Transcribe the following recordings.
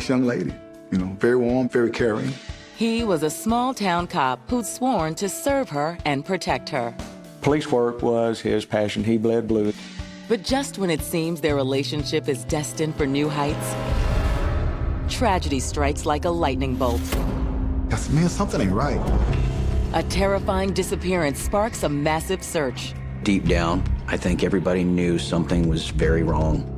nice young lady, you know, very warm, very caring. He was a small-town cop who'd sworn to serve her and protect her. Police work was his passion. He bled blue. But just when it seems their relationship is destined for new heights, tragedy strikes like a lightning bolt. Yes, man, something ain't right. A terrifying disappearance sparks a massive search. Deep down, I think everybody knew something was very wrong.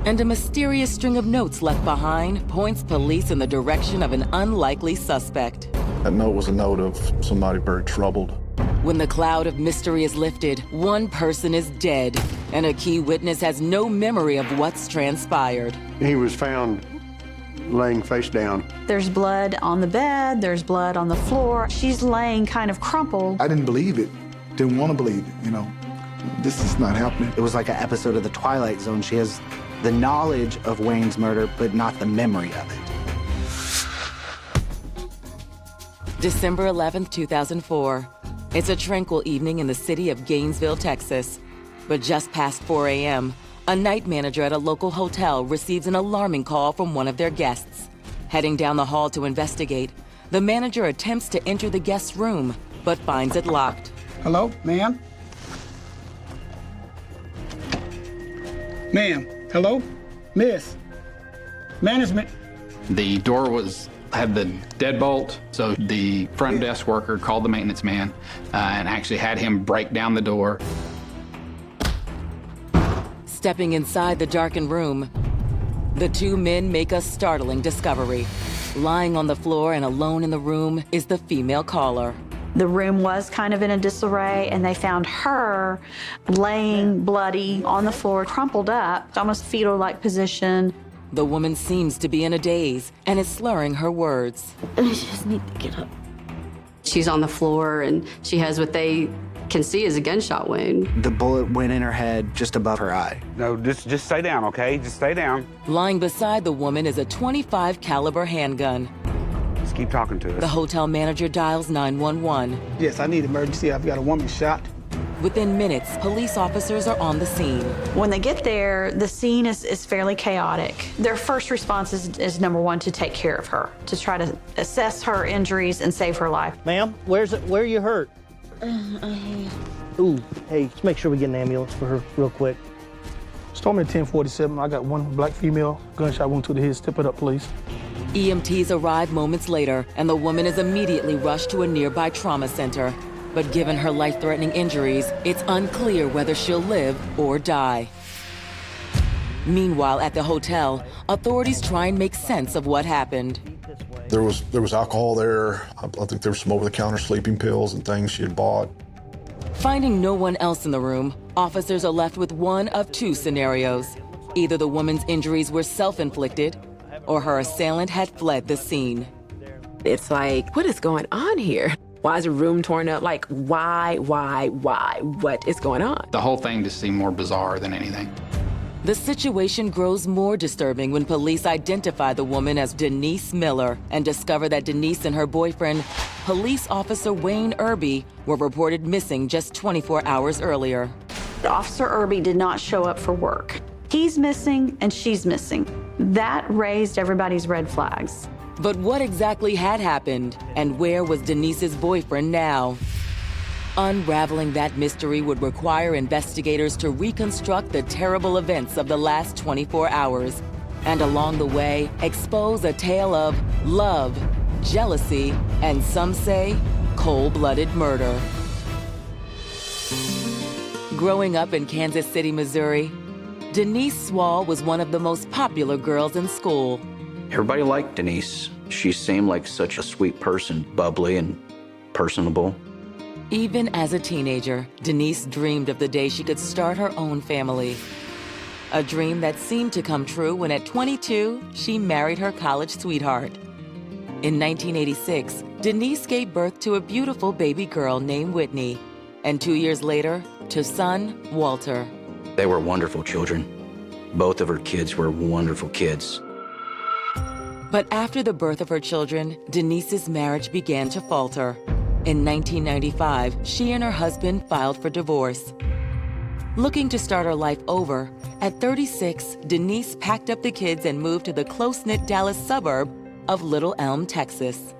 And a mysterious string of notes left behind points police in the direction of an unlikely suspect. That note was a note of somebody very troubled. When the cloud of mystery is lifted, one person is dead, and a key witness has no memory of what's transpired. He was found laying face down. There's blood on the bed, there's blood on the floor. She's laying kind of crumpled. I didn't believe it, didn't want to believe it, you know. This is not happening. It was like an episode of The Twilight Zone. She has the knowledge of Wayne's murder, but not the memory of it. December 11th, 2004. It's a tranquil evening in the city of Gainesville, Texas. But just past 4 a.m., a night manager at a local hotel receives an alarming call from one of their guests. Heading down the hall to investigate, the manager attempts to enter the guest's room, but finds it locked. Hello, ma'am? Ma'am, hello? Miss? Management? The door had the deadbolt, so the front desk worker called the maintenance man and actually had him break down the door. Stepping inside the darkened room, the two men make a startling discovery. Lying on the floor and alone in the room is the female caller. The room was kind of in a disarray, and they found her laying bloody on the floor, crumpled up, almost fetal-like position. The woman seems to be in a daze and is slurring her words. I just need to get up. She's on the floor, and she has what they can see as a gunshot wound. The bullet went in her head just above her eye. No, just stay down, okay? Just stay down. Lying beside the woman is a .25 caliber handgun. Just keep talking to us. The hotel manager dials 911. Yes, I need emergency. I've got a woman shot. Within minutes, police officers are on the scene. When they get there, the scene is fairly chaotic. Their first response is number one, to take care of her, to try to assess her injuries and save her life. Ma'am, where are you hurt? Ooh, hey, let's make sure we get an ambulance for her real quick. Storm at 1047. I got one black female gunshot wound to the head. Step it up, please. EMTs arrive moments later, and the woman is immediately rushed to a nearby trauma center. But given her life-threatening injuries, it's unclear whether she'll live or die. Meanwhile, at the hotel, authorities try and make sense of what happened. There was alcohol there. I think there was some over-the-counter sleeping pills and things she had bought. Finding no one else in the room, officers are left with one of two scenarios. Either the woman's injuries were self-inflicted, or her assailant had fled the scene. It's like, what is going on here? Why is the room torn up? Like, why? What is going on? The whole thing just seemed more bizarre than anything. The situation grows more disturbing when police identify the woman as Denise Miller and discover that Denise and her boyfriend, police officer Wayne Irby, were reported missing just 24 hours earlier. Officer Irby did not show up for work. He's missing and she's missing. That raised everybody's red flags. But what exactly had happened, and where was Denise's boyfriend now? Unraveling that mystery would require investigators to reconstruct the terrible events of the last 24 hours, and along the way, expose a tale of love, jealousy, and some say, cold-blooded murder. Growing up in Kansas City, Missouri, Denise Swall was one of the most popular girls in school. Everybody liked Denise. She seemed like such a sweet person, bubbly and personable. Even as a teenager, Denise dreamed of the day she could start her own family. A dream that seemed to come true when at 22, she married her college sweetheart. In 1986, Denise gave birth to a beautiful baby girl named Whitney, and 2 years later, to son, Walter. They were wonderful children. Both of her kids were wonderful kids. But after the birth of her children, Denise's marriage began to falter. In 1995, she and her husband filed for divorce. Looking to start her life over, at 36, Denise packed up the kids and moved to the close-knit Dallas suburb of Little Elm, Texas.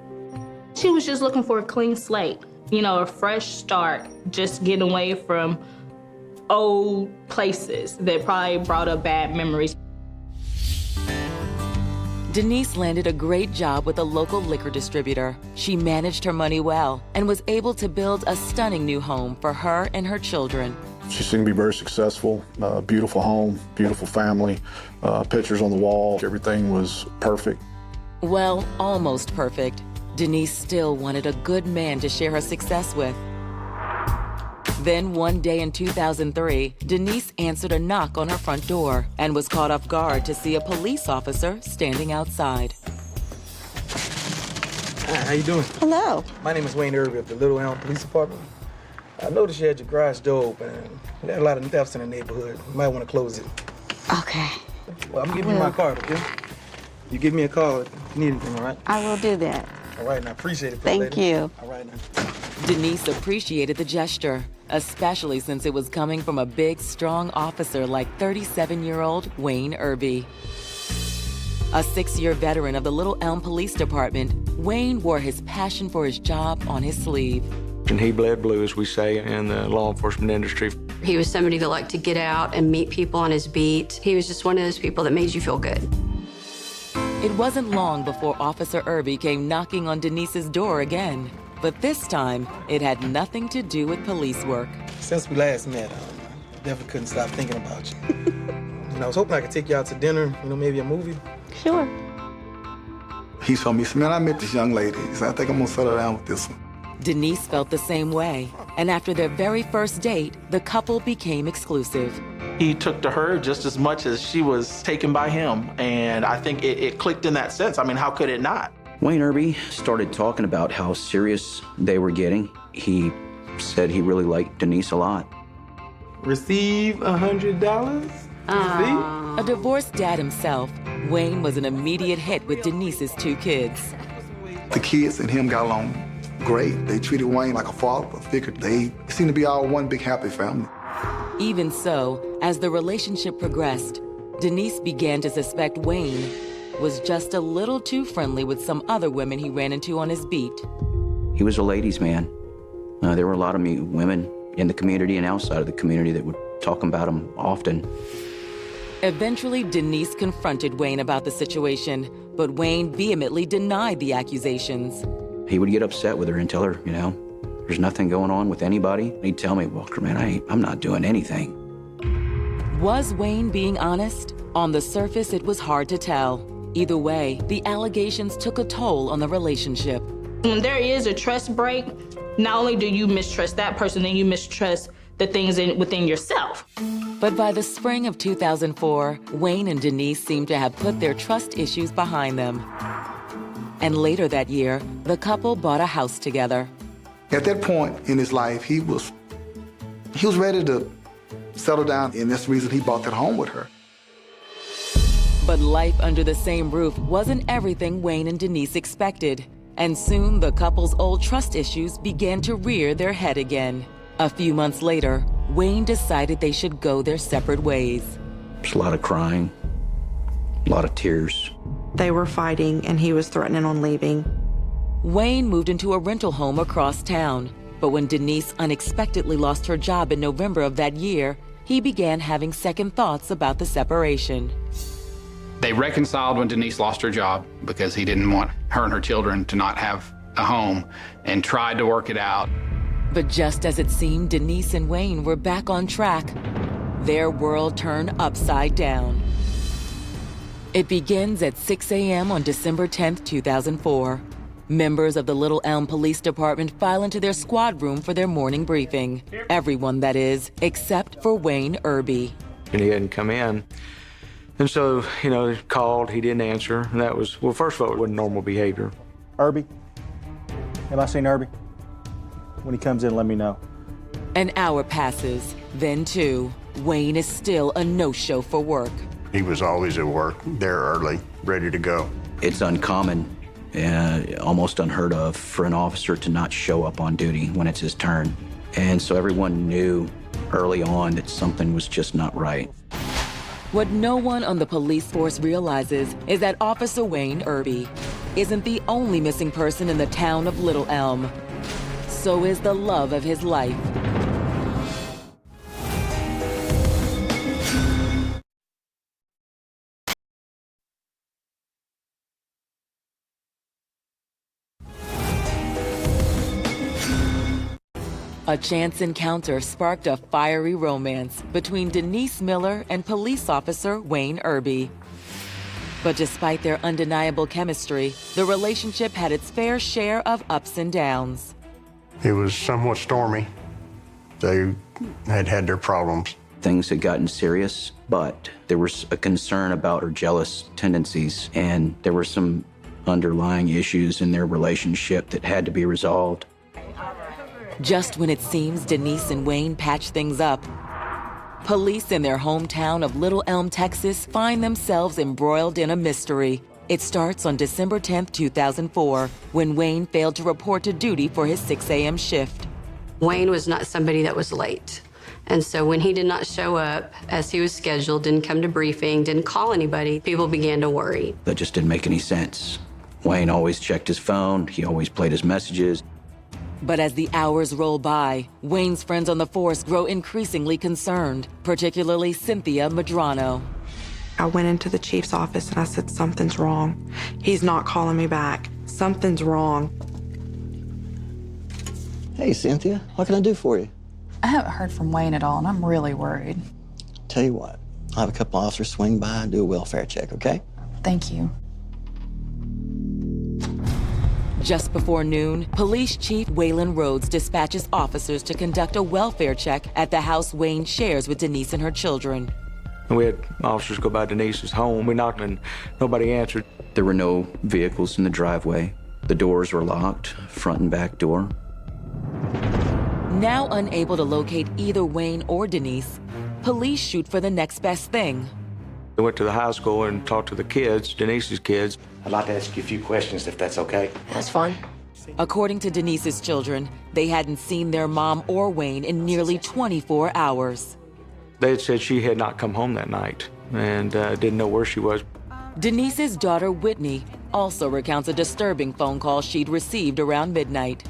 She was just looking for a clean slate, you know, a fresh start, just getting away from old places that probably brought up bad memories. Denise landed a great job with a local liquor distributor. She managed her money well and was able to build a stunning new home for her and her children. She seemed to be very successful, beautiful home, beautiful family, pictures on the wall, everything was perfect. Well, almost perfect. Denise still wanted a good man to share her success with. Then one day in 2003, Denise answered a knock on her front door and was caught off guard to see a police officer standing outside. Hi, how you doing? Hello. My name is Wayne Irby of the Little Elm Police Department. I noticed you had your garage door open. We had a lot of thefts in the neighborhood. You might want to close it. Okay. Well, I'm giving you my card, okay? You give me a call if you need anything, all right? I will do that. All right, now appreciate it. Thank you. All right, now. Denise appreciated the gesture, especially since it was coming from a big, strong officer like 37-year-old Wayne Irby. A 6-year veteran of the Little Elm Police Department, Wayne wore his passion for his job on his sleeve. And he bled blue, as we say in the law enforcement industry. He was somebody that liked to get out and meet people on his beat. He was just one of those people that made you feel good. It wasn't long before Officer Irby came knocking on Denise's door again. But this time, it had nothing to do with police work. Since we last met, I definitely couldn't stop thinking about you. And I was hoping I could take you out to dinner, maybe a movie. Sure. He told me, man, I met this young lady. He said, I think I'm gonna settle down with this one. Denise felt the same way. And after their very first date, the couple became exclusive. He took to her just as much as she was taken by him. And I think it clicked in that sense. I mean, how could it not? Wayne Irby started talking about how serious they were getting. He said he really liked Denise a lot. Receive $100? A divorced dad himself, Wayne was an immediate hit with Denise's 2 kids. The kids and him got along great. They treated Wayne like a father figure. They seemed to be all one big happy family. Even so, as the relationship progressed, Denise began to suspect Wayne was just a little too friendly with some other women he ran into on his beat. He was a ladies' man. There were a lot of women in the community and outside of the community that would talk about him often. Eventually, Denise confronted Wayne about the situation, but Wayne vehemently denied the accusations. He would get upset with her and tell her, there's nothing going on with anybody. He'd tell me, well, man, I'm not doing anything. Was Wayne being honest? On the surface, it was hard to tell. Either way, the allegations took a toll on the relationship. When there is a trust break, not only do you mistrust that person, then you mistrust the things within yourself. But by the spring of 2004, Wayne and Denise seemed to have put their trust issues behind them. And later that year, the couple bought a house together. At that point in his life, he was ready to settle down, and that's the reason he bought that home with her. But life under the same roof wasn't everything Wayne and Denise expected. And soon, the couple's old trust issues began to rear their head again. A few months later, Wayne decided they should go their separate ways. There's a lot of crying, a lot of tears. They were fighting, and he was threatening on leaving. Wayne moved into a rental home across town. But when Denise unexpectedly lost her job in November of that year, he began having second thoughts about the separation. They reconciled when Denise lost her job because he didn't want her and her children to not have a home, and tried to work it out. But just as it seemed Denise and Wayne were back on track, their world turned upside down. It begins at 6 a.m. on December 10th, 2004. Members of the Little Elm Police Department file into their squad room for their morning briefing. Everyone, that is, except for Wayne Irby. And he hadn't come in. And so, he called, he didn't answer. And that was, well, first of all, it wasn't normal behavior. Irby? Have I seen Irby? When he comes in, let me know. An hour passes, then 2. Wayne is still a no-show for work. He was always at work, there early, ready to go. It's uncommon, almost unheard of, for an officer to not show up on duty when it's his turn. And so everyone knew early on that something was just not right. What no one on the police force realizes is that Officer Wayne Irby isn't the only missing person in the town of Little Elm. So is the love of his life. A chance encounter sparked a fiery romance between Denise Miller and police officer Wayne Irby. But despite their undeniable chemistry, the relationship had its fair share of ups and downs. It was somewhat stormy. They had their problems. Things had gotten serious, but there was a concern about her jealous tendencies, and there were some underlying issues in their relationship that had to be resolved. Just when it seems Denise and Wayne patch things up, police in their hometown of Little Elm, Texas, find themselves embroiled in a mystery. It starts on December 10th, 2004, when Wayne failed to report to duty for his 6 a.m. shift. Wayne was not somebody that was late. And so when he did not show up as he was scheduled, didn't come to briefing, didn't call anybody, people began to worry. That just didn't make any sense. Wayne always checked his phone. He always played his messages. But as the hours roll by, Wayne's friends on the force grow increasingly concerned, particularly Cynthia Medrano. I went into the chief's office and I said, something's wrong. He's not calling me back. Something's wrong. Hey, Cynthia, what can I do for you? I haven't heard from Wayne at all, and I'm really worried. Tell you what, I'll have a couple officers swing by and do a welfare check, okay? Thank you. Just before noon, Police Chief Waylon Rhodes dispatches officers to conduct a welfare check at the house Wayne shares with Denise and her children. We had officers go by Denise's home. We knocked and nobody answered. There were no vehicles in the driveway. The doors were locked, front and back door. Now unable to locate either Wayne or Denise, police shoot for the next best thing. We went to the high school and talked to the kids, Denise's kids. I'd like to ask you a few questions, if that's okay. That's fine. According to Denise's children, they hadn't seen their mom or Wayne in nearly 24 hours. They had said she had not come home that night and didn't know where she was. Denise's daughter, Whitney, also recounts a disturbing phone call she'd received around midnight.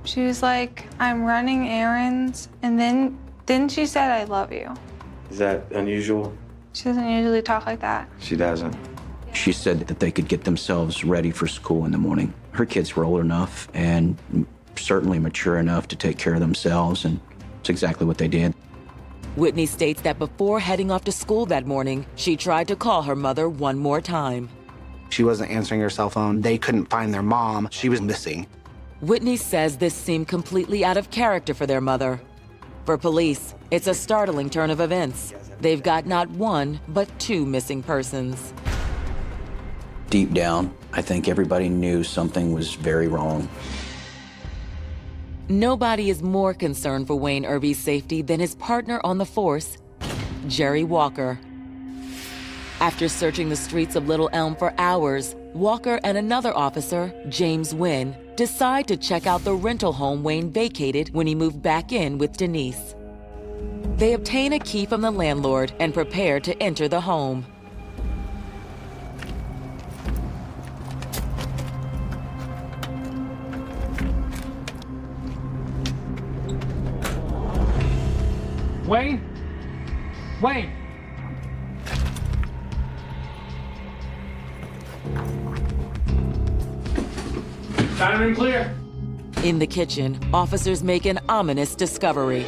She was like, I'm running errands, and then she said, I love you. Is that unusual? She doesn't usually talk like that. She doesn't. She said that they could get themselves ready for school in the morning. Her kids were old enough and certainly mature enough to take care of themselves, and it's exactly what they did. Whitney states that before heading off to school that morning, she tried to call her mother one more time. She wasn't answering her cell phone. They couldn't find their mom. She was missing. Whitney says this seemed completely out of character for their mother. For police, it's a startling turn of events. They've got not one, but two missing persons. Deep down, I think everybody knew something was very wrong. Nobody is more concerned for Wayne Irby's safety than his partner on the force, Jerry Walker. After searching the streets of Little Elm for hours, Walker and another officer, James Wynn, decide to check out the rental home Wayne vacated when he moved back in with Denise. They obtain a key from the landlord and prepare to enter the home. Wayne? Wayne! Diamond clear. In the kitchen, officers make an ominous discovery.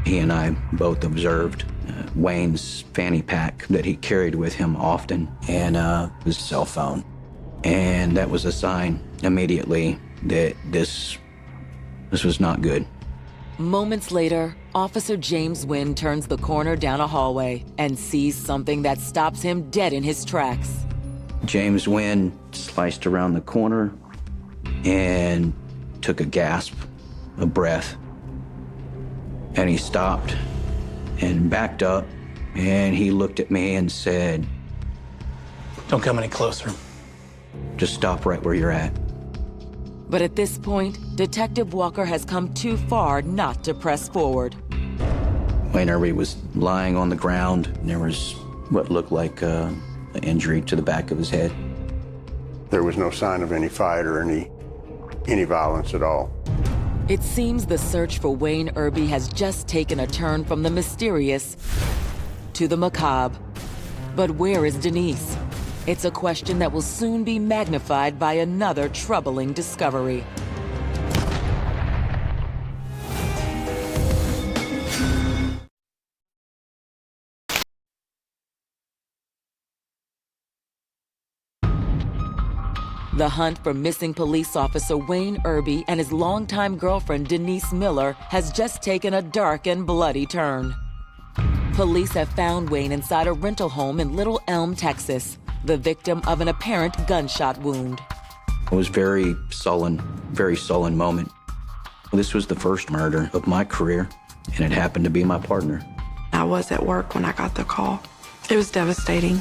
He and I both observed Wayne's fanny pack that he carried with him often and his cell phone. And that was a sign immediately that this was not good. Moments later, Officer James Wynn turns the corner down a hallway and sees something that stops him dead in his tracks. James Wynn sliced around the corner and took a gasp of breath. And he stopped and backed up, and he looked at me and said, Don't come any closer. Just stop right where you're at. But at this point, Detective Walker has come too far not to press forward. Wayne Irby was lying on the ground, and there was what looked like an injury to the back of his head. There was no sign of any fight or any violence at all. It seems the search for Wayne Irby has just taken a turn from the mysterious to the macabre. But where is Denise? It's a question that will soon be magnified by another troubling discovery. The hunt for missing police officer Wayne Irby and his longtime girlfriend Denise Miller has just taken a dark and bloody turn. Police have found Wayne inside a rental home in Little Elm, Texas, the victim of an apparent gunshot wound. It was very sullen moment. This was the first murder of my career, and it happened to be my partner. I was at work when I got the call. It was devastating.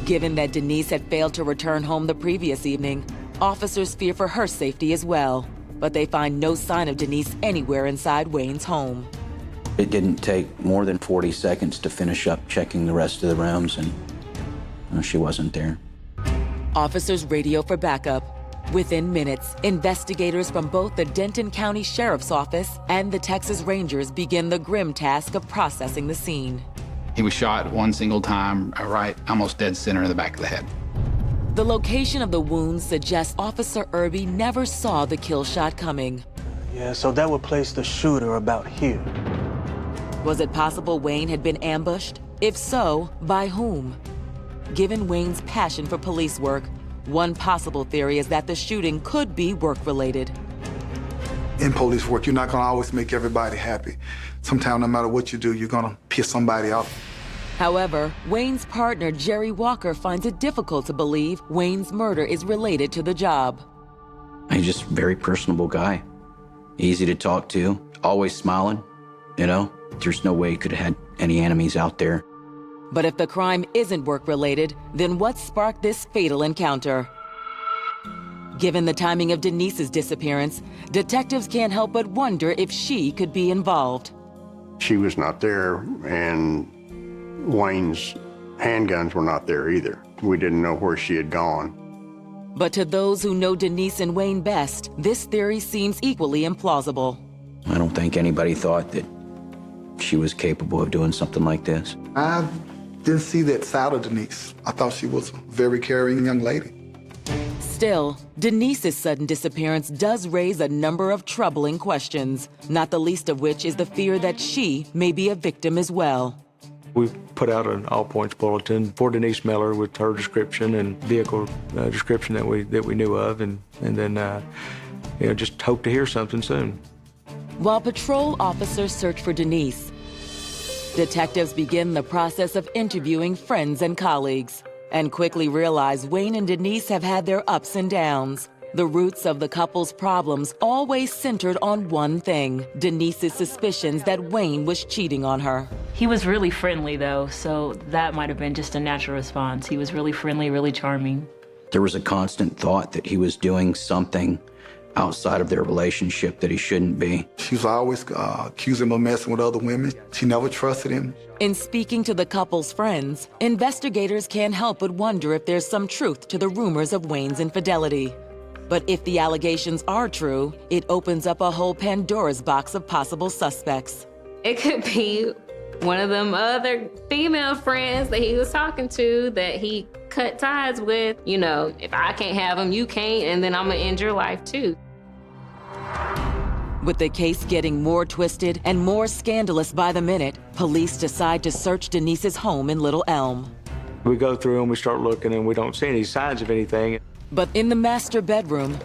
Given that Denise had failed to return home the previous evening, officers fear for her safety as well. But they find no sign of Denise anywhere inside Wayne's home. It didn't take more than 40 seconds to finish up checking the rest of the rooms, and she wasn't there. Officers radio for backup. Within minutes, investigators from both the Denton County Sheriff's Office and the Texas Rangers begin the grim task of processing the scene. He was shot one single time, right almost dead center in the back of the head. The location of the wounds suggests Officer Irby never saw the kill shot coming. Yeah, so that would place the shooter about here. Was it possible Wayne had been ambushed? If so, by whom? Given Wayne's passion for police work, one possible theory is that the shooting could be work-related. In police work, you're not gonna always make everybody happy. Sometimes, no matter what you do, you're gonna piss somebody off. However, Wayne's partner, Jerry Walker, finds it difficult to believe Wayne's murder is related to the job. He's just a very personable guy. Easy to talk to, always smiling, you know? There's no way he could have had any enemies out there. But if the crime isn't work-related, then what sparked this fatal encounter? Given the timing of Denise's disappearance, detectives can't help but wonder if she could be involved. She was not there, and Wayne's handguns were not there either. We didn't know where she had gone. But to those who know Denise and Wayne best, this theory seems equally implausible. I don't think anybody thought that she was capable of doing something like this. I didn't see that side of Denise. I thought she was a very caring young lady. Still, Denise's sudden disappearance does raise a number of troubling questions, not the least of which is the fear that she may be a victim as well. We put out an all-points bulletin for Denise Miller with her description and vehicle description that we knew of, and then just hope to hear something soon. While patrol officers search for Denise, detectives begin the process of interviewing friends and colleagues, and quickly realize Wayne and Denise have had their ups and downs. The roots of the couple's problems always centered on one thing: Denise's suspicions that Wayne was cheating on her. He was really friendly, though, so that might have been just a natural response. He was really friendly, really charming. There was a constant thought that he was doing something outside of their relationship that he shouldn't be. She was always accusing him of messing with other women. She never trusted him. In speaking to the couple's friends, investigators can't help but wonder if there's some truth to the rumors of Wayne's infidelity. But if the allegations are true, it opens up a whole Pandora's box of possible suspects. It could be one of them other female friends that he was talking to that he cut ties with. You know, if I can't have him, you can't, and then I'm gonna end your life too. With the case getting more twisted and more scandalous by the minute, police decide to search Denise's home in Little Elm. We go through and we start looking, and we don't see any signs of anything. But in the master bedroom,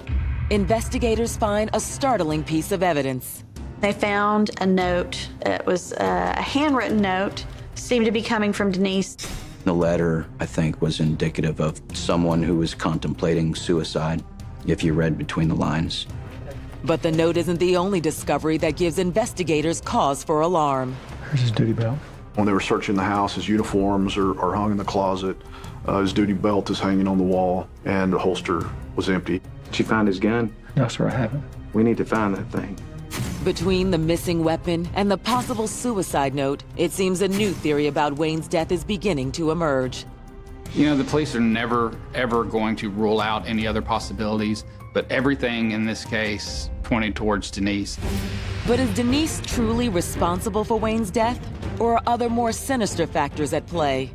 investigators find a startling piece of evidence. They found a note. It was a handwritten note, seemed to be coming from Denise. The letter, I think, was indicative of someone who was contemplating suicide, if you read between the lines. But the note isn't the only discovery that gives investigators cause for alarm. Here's his duty belt. When they were searching the house, his uniforms are hung in the closet. His duty belt is hanging on the wall, and the holster was empty. Did you find his gun? No, sir, I haven't. We need to find that thing. Between the missing weapon and the possible suicide note, it seems a new theory about Wayne's death is beginning to emerge. You know, the police are never, ever going to rule out any other possibilities, but everything in this case pointed towards Denise. But is Denise truly responsible for Wayne's death? Or are other more sinister factors at play?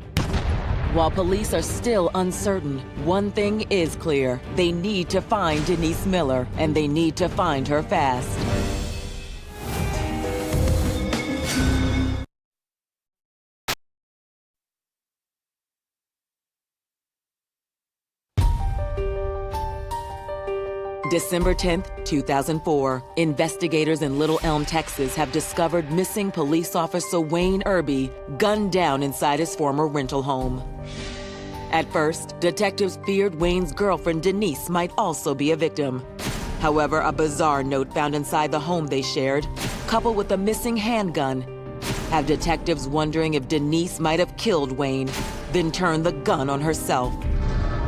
While police are still uncertain, one thing is clear. They need to find Denise Miller, and they need to find her fast. December 10th, 2004, investigators in Little Elm, Texas have discovered missing police officer Wayne Irby gunned down inside his former rental home. At first, detectives feared Wayne's girlfriend Denise might also be a victim. However, a bizarre note found inside the home they shared, coupled with a missing handgun, have detectives wondering if Denise might have killed Wayne, then turned the gun on herself.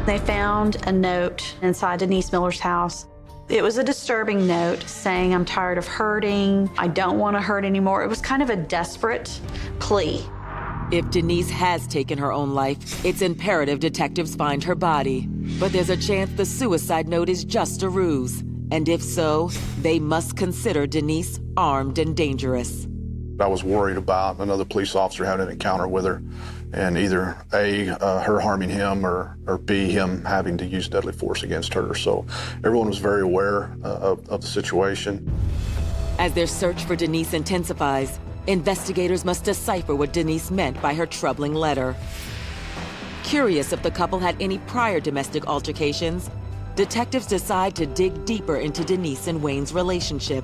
They found a note inside Denise Miller's house. It was a disturbing note saying, "I'm tired of hurting. I don't want to hurt anymore." It was kind of a desperate plea. If Denise has taken her own life, it's imperative detectives find her body. But there's a chance the suicide note is just a ruse. And if so, they must consider Denise armed and dangerous. I was worried about another police officer having an encounter with her, and either A, her harming him, or B, him having to use deadly force against her. So everyone was very aware of the situation. As their search for Denise intensifies, investigators must decipher what Denise meant by her troubling letter. Curious if the couple had any prior domestic altercations, detectives decide to dig deeper into Denise and Wayne's relationship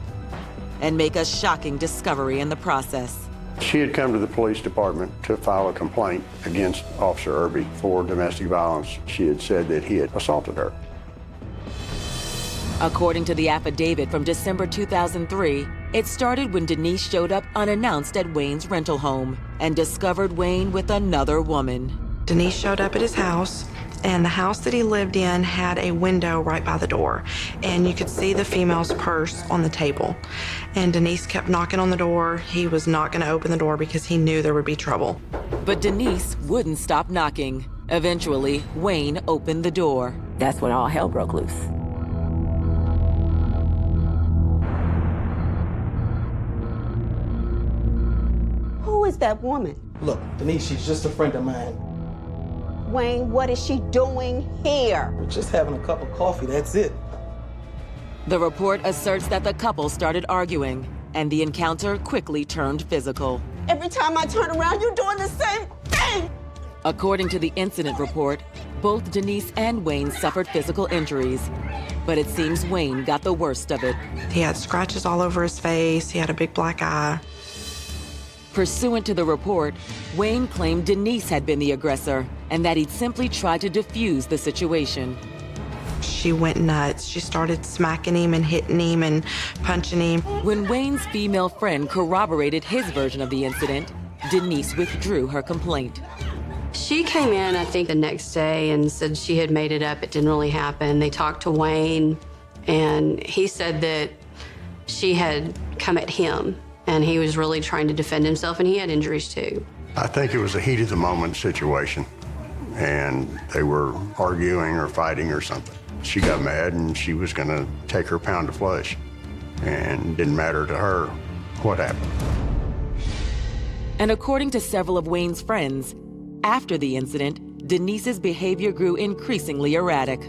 and make a shocking discovery in the process. She had come to the police department to file a complaint against Officer Irby for domestic violence. She had said that he had assaulted her. According to the affidavit from December 2003, it started when Denise showed up unannounced at Wayne's rental home and discovered Wayne with another woman. Denise showed up at his house, and the house that he lived in had a window right by the door, and you could see the female's purse on the table. And Denise kept knocking on the door. He was not going to open the door because he knew there would be trouble. But Denise wouldn't stop knocking. Eventually, Wayne opened the door. That's when all hell broke loose. Who is that woman? Look, Denise, she's just a friend of mine. Wayne, what is she doing here? We're just having a cup of coffee, that's it. The report asserts that the couple started arguing, and the encounter quickly turned physical. Every time I turn around, you're doing the same thing! According to the incident report, both Denise and Wayne suffered physical injuries, but it seems Wayne got the worst of it. He had scratches all over his face. He had a big black eye. Pursuant to the report, Wayne claimed Denise had been the aggressor and that he'd simply tried to defuse the situation. She went nuts. She started smacking him and hitting him and punching him. When Wayne's female friend corroborated his version of the incident, Denise withdrew her complaint. She came in, I think, the next day and said she had made it up. It didn't really happen. They talked to Wayne, and he said that she had come at him, and he was really trying to defend himself, and he had injuries too. I think it was a heat of the moment situation, and they were arguing or fighting or something. She got mad, and she was going to take her pound of flesh, and it didn't matter to her what happened. And according to several of Wayne's friends, after the incident, Denise's behavior grew increasingly erratic.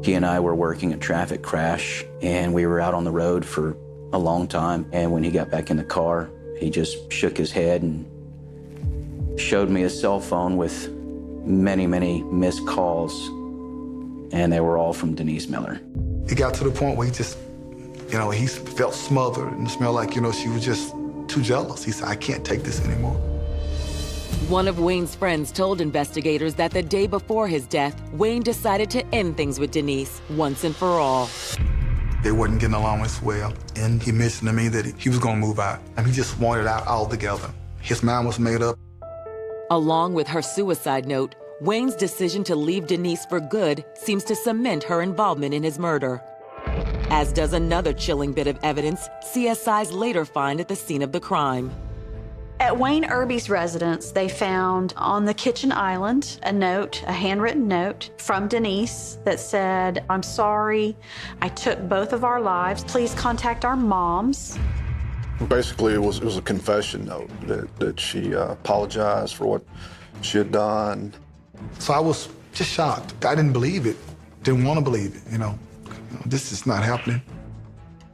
He and I were working a traffic crash, and we were out on the road for a long time. And when he got back in the car, he just shook his head and showed me his cell phone with many, many missed calls, and they were all from Denise Miller. It got to the point where he just, he felt smothered and smelled like, she was just too jealous. He said, "I can't take this anymore." One of Wayne's friends told investigators that the day before his death, Wayne decided to end things with Denise once and for all. They wasn't getting along as well, and he mentioned to me that he was going to move out. And he just wanted out altogether. His mind was made up. Along with her suicide note, Wayne's decision to leave Denise for good seems to cement her involvement in his murder. as does another chilling bit of evidence CSIs later find at the scene of the crime. At Wayne Irby's residence, they found on the kitchen island a note, a handwritten note from Denise that said, "I'm sorry, I took both of our lives. Please contact our moms." Basically, it was a confession note that she apologized for what she had done. So I was just shocked. I didn't believe it, didn't want to believe it, This is not happening.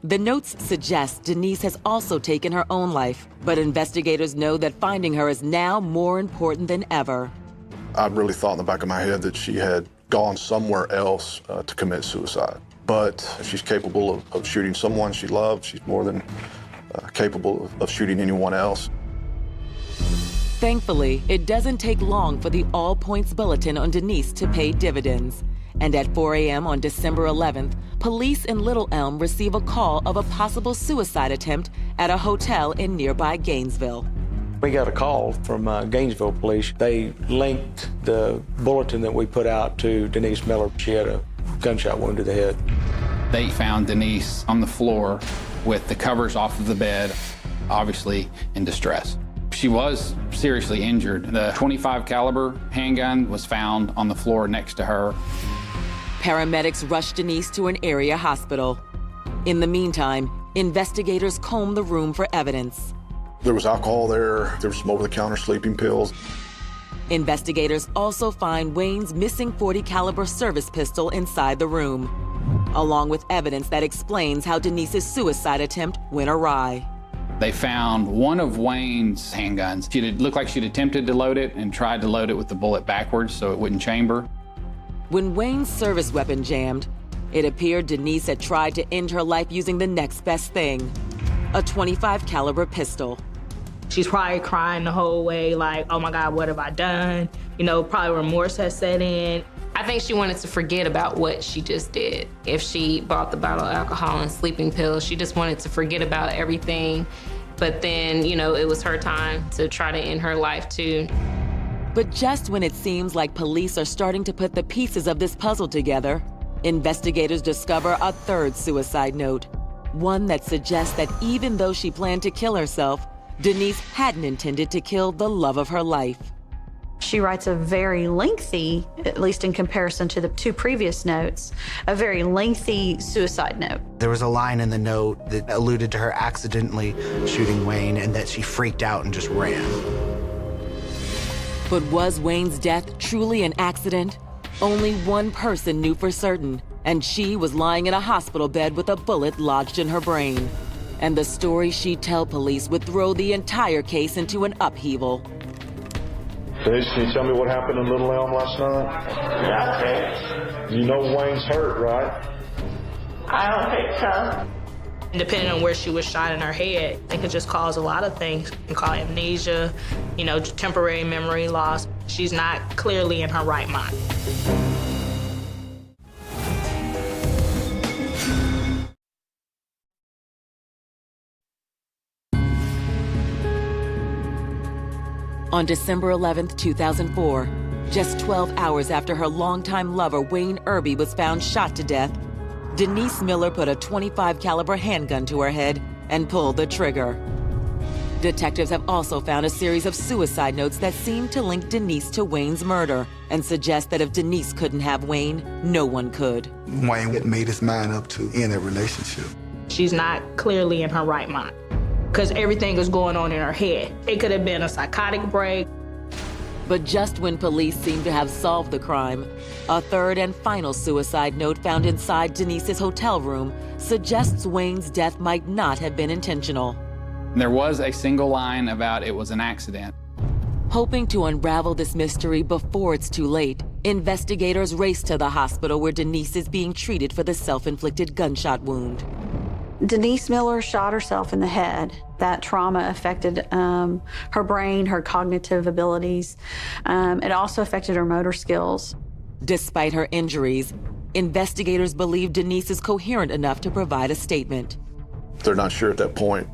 The notes suggest Denise has also taken her own life, but investigators know that finding her is now more important than ever. I really thought in the back of my head that she had gone somewhere else to commit suicide. But if she's capable of shooting someone she loved, she's more than capable of shooting anyone else. Thankfully, it doesn't take long for the All Points Bulletin on Denise to pay dividends. And at 4 a.m. on December 11th, police in Little Elm receive a call of a possible suicide attempt at a hotel in nearby Gainesville. We got a call from Gainesville police. They linked the bulletin that we put out to Denise Miller. She had a gunshot wound to the head. They found Denise on the floor with the covers off of the bed, obviously in distress. She was seriously injured. The .25 caliber handgun was found on the floor next to her. Paramedics rushed Denise to an area hospital. In the meantime, investigators combed the room for evidence. There was alcohol there. There was some over-the-counter sleeping pills. Investigators also find Wayne's missing .40 caliber service pistol inside the room, along with evidence that explains how Denise's suicide attempt went awry. They found one of Wayne's handguns. It looked like she'd attempted to load it and tried to load it with the bullet backwards so it wouldn't chamber. When Wayne's service weapon jammed, it appeared Denise had tried to end her life using the next best thing, a .25 caliber pistol. She's probably crying the whole way, like, oh my God, what have I done? Probably remorse has set in. I think she wanted to forget about what she just did. If she bought the bottle of alcohol and sleeping pills, she just wanted to forget about everything. But then, it was her time to try to end her life too. But just when it seems like police are starting to put the pieces of this puzzle together, investigators discover a third suicide note, one that suggests that even though she planned to kill herself, Denise hadn't intended to kill the love of her life. She writes a very lengthy, at least in comparison to the two previous notes, a very lengthy suicide note. There was a line in the note that alluded to her accidentally shooting Wayne and that she freaked out and just ran. But was Wayne's death truly an accident? Only one person knew for certain, and she was lying in a hospital bed with a bullet lodged in her brain. And the story she'd tell police would throw the entire case into an upheaval. Denise, can you tell me what happened in Little Elm last night? Yeah, okay. You know Wayne's hurt, right? I don't think so. Depending on where she was shot in her head, it could just cause a lot of things. It can cause amnesia, temporary memory loss. She's not clearly in her right mind. On December 11th, 2004, just 12 hours after her longtime lover Wayne Irby was found shot to death, Denise Miller put a .25 caliber handgun to her head and pulled the trigger. Detectives have also found a series of suicide notes that seem to link Denise to Wayne's murder and suggest that if Denise couldn't have Wayne, no one could. Wayne had made his mind up to end that relationship. She's not clearly in her right mind because everything is going on in her head. It could have been a psychotic break. But just when police seem to have solved the crime, a third and final suicide note found inside Denise's hotel room suggests Wayne's death might not have been intentional. There was a single line about it was an accident. Hoping to unravel this mystery before it's too late, investigators race to the hospital where Denise is being treated for the self-inflicted gunshot wound. Denise Miller shot herself in the head. That trauma affected her brain, her cognitive abilities. It also affected her motor skills. Despite her injuries, investigators believe Denise is coherent enough to provide a statement. They're not sure at that point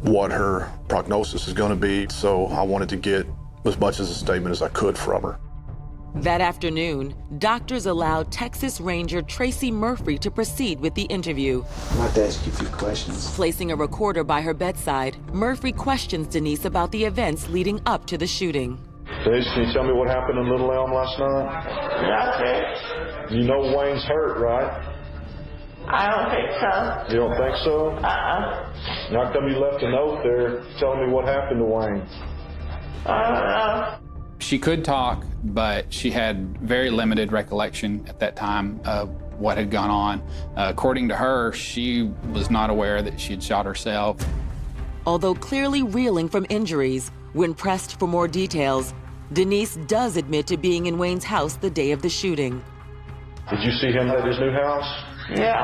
what her prognosis is going to be, so I wanted to get as much as a statement as I could from her. That afternoon, doctors allowed Texas Ranger Tracy Murphy to proceed with the interview. I'd like to ask you a few questions. Placing a recorder by her bedside, Murphy questions Denise about the events leading up to the shooting. Denise, can you tell me what happened in Little Elm last night? Nothing. You know Wayne's hurt, right? I don't think so. You don't think so? How come you left a note there telling me what happened to Wayne? I don't know. She could talk, but she had very limited recollection at that time of what had gone on. According to her, she was not aware that she had shot herself. Although clearly reeling from injuries, when pressed for more details, Denise does admit to being in Wayne's house the day of the shooting. Did you see him at his new house? Yeah.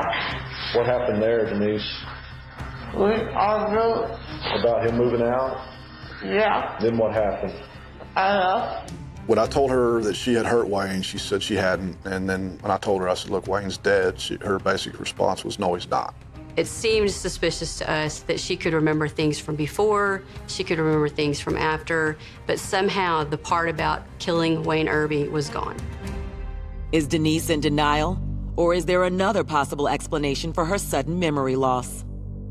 What happened there, Denise? We argued. About him moving out? Yeah. Then what happened? I don't know. When I told her that she had hurt Wayne, she said she hadn't. And then when I told her, I said, look, Wayne's dead, her basic response was, no, he's not. It seemed suspicious to us that she could remember things from before, she could remember things from after, but somehow the part about killing Wayne Irby was gone. Is Denise in denial? Or is there another possible explanation for her sudden memory loss?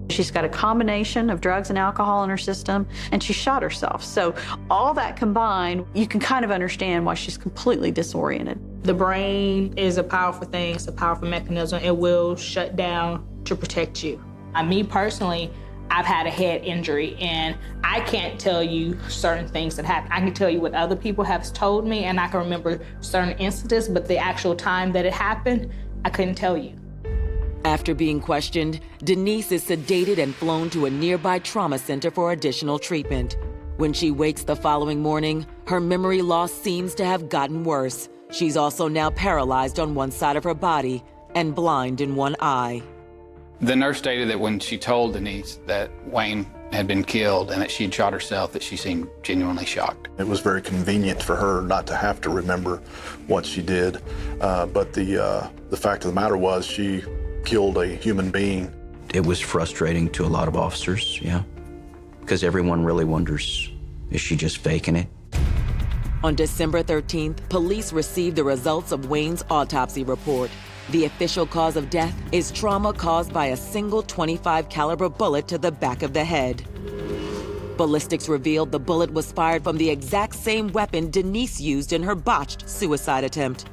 She's got a combination of drugs and alcohol in her system, and she shot herself. So all that combined, you can kind of understand why she's completely disoriented. The brain is a powerful thing. It's a powerful mechanism. It will shut down to protect you. Me personally, I've had a head injury, and I can't tell you certain things that happened. I can tell you what other people have told me, and I can remember certain incidents, but the actual time that it happened, I couldn't tell you. After being questioned, Denise is sedated and flown to a nearby trauma center for additional treatment. When she wakes the following morning, her memory loss seems to have gotten worse. She's also now paralyzed on one side of her body and blind in one eye. The nurse stated that when she told Denise that Wayne had been killed and that she had shot herself, that she seemed genuinely shocked. It was very convenient for her not to have to remember what she did. But the fact of the matter was she killed a human being. It was frustrating to a lot of officers, yeah, because everyone really wonders, is she just faking it? On December 13th, police received the results of Wayne's autopsy report. The official cause of death is trauma caused by a single .25 caliber bullet to the back of the head. Ballistics revealed the bullet was fired from the exact same weapon Denise used in her botched suicide attempt.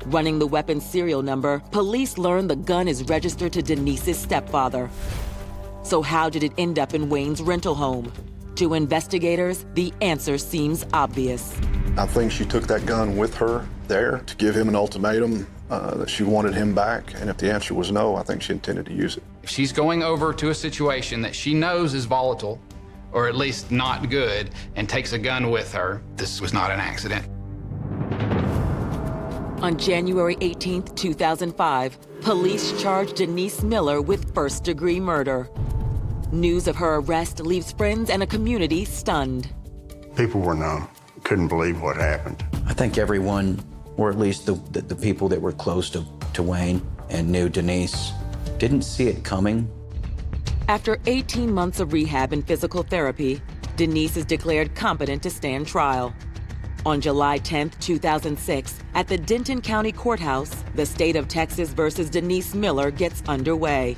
Running the weapon's serial number, police learned the gun is registered to Denise's stepfather. So how did it end up in Wayne's rental home? To investigators, the answer seems obvious. I think she took that gun with her there to give him an ultimatum that she wanted him back, and if the answer was no, I think she intended to use it. If she's going over to a situation that she knows is volatile, or at least not good, and takes a gun with her, this was not an accident. On January 18, 2005, police charged Denise Miller with first-degree murder. News of her arrest leaves friends and a community stunned. People were numb, couldn't believe what happened. I think everyone, or at least the people that were close to Wayne and knew Denise, didn't see it coming. After 18 months of rehab and physical therapy, Denise is declared competent to stand trial. On July 10, 2006, at the Denton County Courthouse, the state of Texas versus Denise Miller gets underway.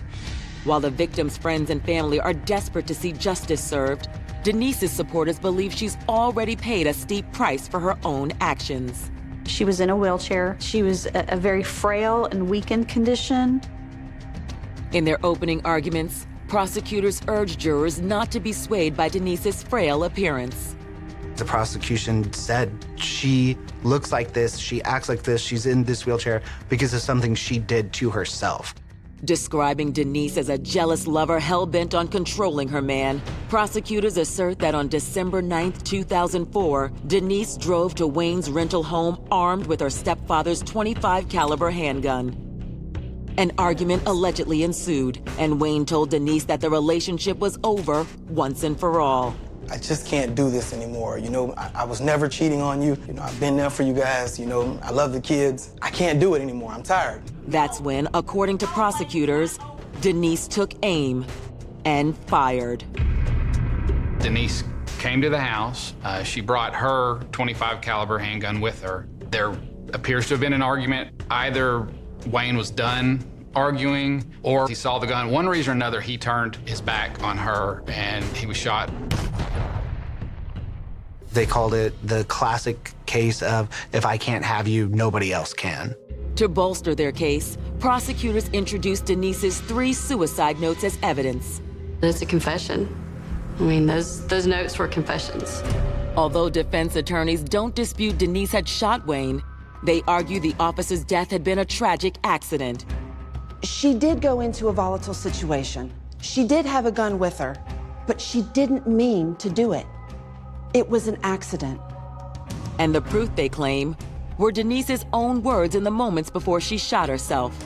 While the victim's friends and family are desperate to see justice served, Denise's supporters believe she's already paid a steep price for her own actions. She was in a wheelchair. She was a very frail and weakened condition. In their opening arguments, prosecutors urged jurors not to be swayed by Denise's frail appearance. The prosecution said she looks like this, she acts like this, she's in this wheelchair because of something she did to herself. Describing Denise as a jealous lover hell-bent on controlling her man, prosecutors assert that on December 9, 2004, Denise drove to Wayne's rental home armed with her stepfather's .25 caliber handgun. An argument allegedly ensued, and Wayne told Denise that the relationship was over once and for all. I just can't do this anymore. You know, I was never cheating on you. You know, I've been there for you guys. You know, I love the kids. I can't do it anymore. I'm tired. That's when, according to prosecutors, Denise took aim and fired. Denise came to the house. She brought her .25 caliber handgun with her. There appears to have been an argument. Either Wayne was done arguing or he saw the gun. One reason or another, he turned his back on her and he was shot. They called it the classic case of, if I can't have you, nobody else can. To bolster their case, prosecutors introduced Denise's 3 suicide notes as evidence. It's a confession. I mean, those notes were confessions. Although defense attorneys don't dispute Denise had shot Wayne, they argue the officer's death had been a tragic accident. She did go into a volatile situation. She did have a gun with her, but she didn't mean to do it. It was an accident. And the proof, they claim, were Denise's own words in the moments before she shot herself.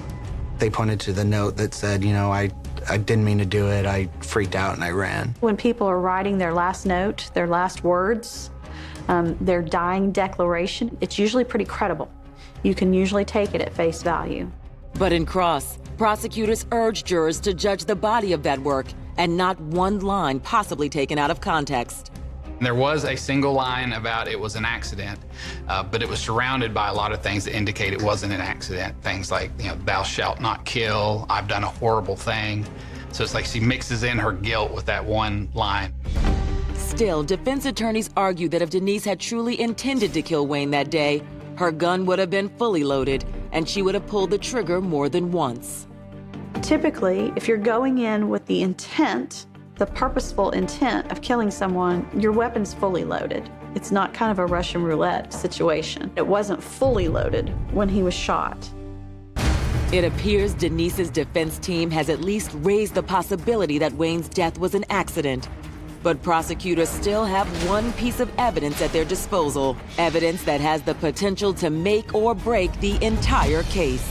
They pointed to the note that said, you know, I didn't mean to do it. I freaked out and I ran. When people are writing their last note, their last words, their dying declaration, it's usually pretty credible. You can usually take it at face value. But in Cross, prosecutors urged jurors to judge the body of that work and not one line possibly taken out of context. There was a single line about it was an accident, but it was surrounded by a lot of things that indicate it wasn't an accident. Things like, you know, thou shalt not kill, I've done a horrible thing. So it's like she mixes in her guilt with that one line. Still, defense attorneys argue that if Denise had truly intended to kill Wayne that day, her gun would have been fully loaded and she would have pulled the trigger more than once. Typically, if you're going in with the intent, the purposeful intent of killing someone, your weapon's fully loaded. It's not kind of a Russian roulette situation. It wasn't fully loaded when he was shot. It appears Denise's defense team has at least raised the possibility that Wayne's death was an accident. But prosecutors still have one piece of evidence at their disposal, evidence that has the potential to make or break the entire case.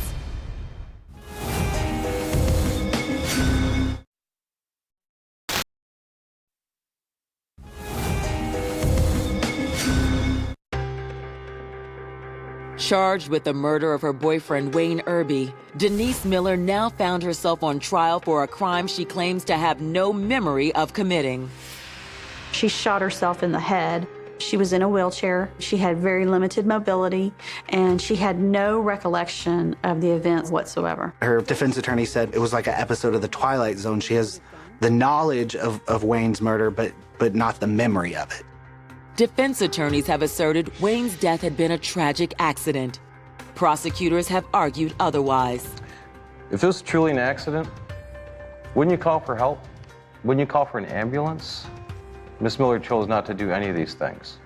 Charged with the murder of her boyfriend, Wayne Irby, Denise Miller now found herself on trial for a crime she claims to have no memory of committing. She shot herself in the head. She was in a wheelchair. She had very limited mobility, and she had no recollection of the events whatsoever. Her defense attorney said it was like an episode of The Twilight Zone. She has the knowledge of Wayne's murder, but not the memory of it. Defense attorneys have asserted Wayne's death had been a tragic accident. Prosecutors have argued otherwise. If it was truly an accident, wouldn't you call for help? Wouldn't you call for an ambulance? Miss Miller chose not to do any of these things.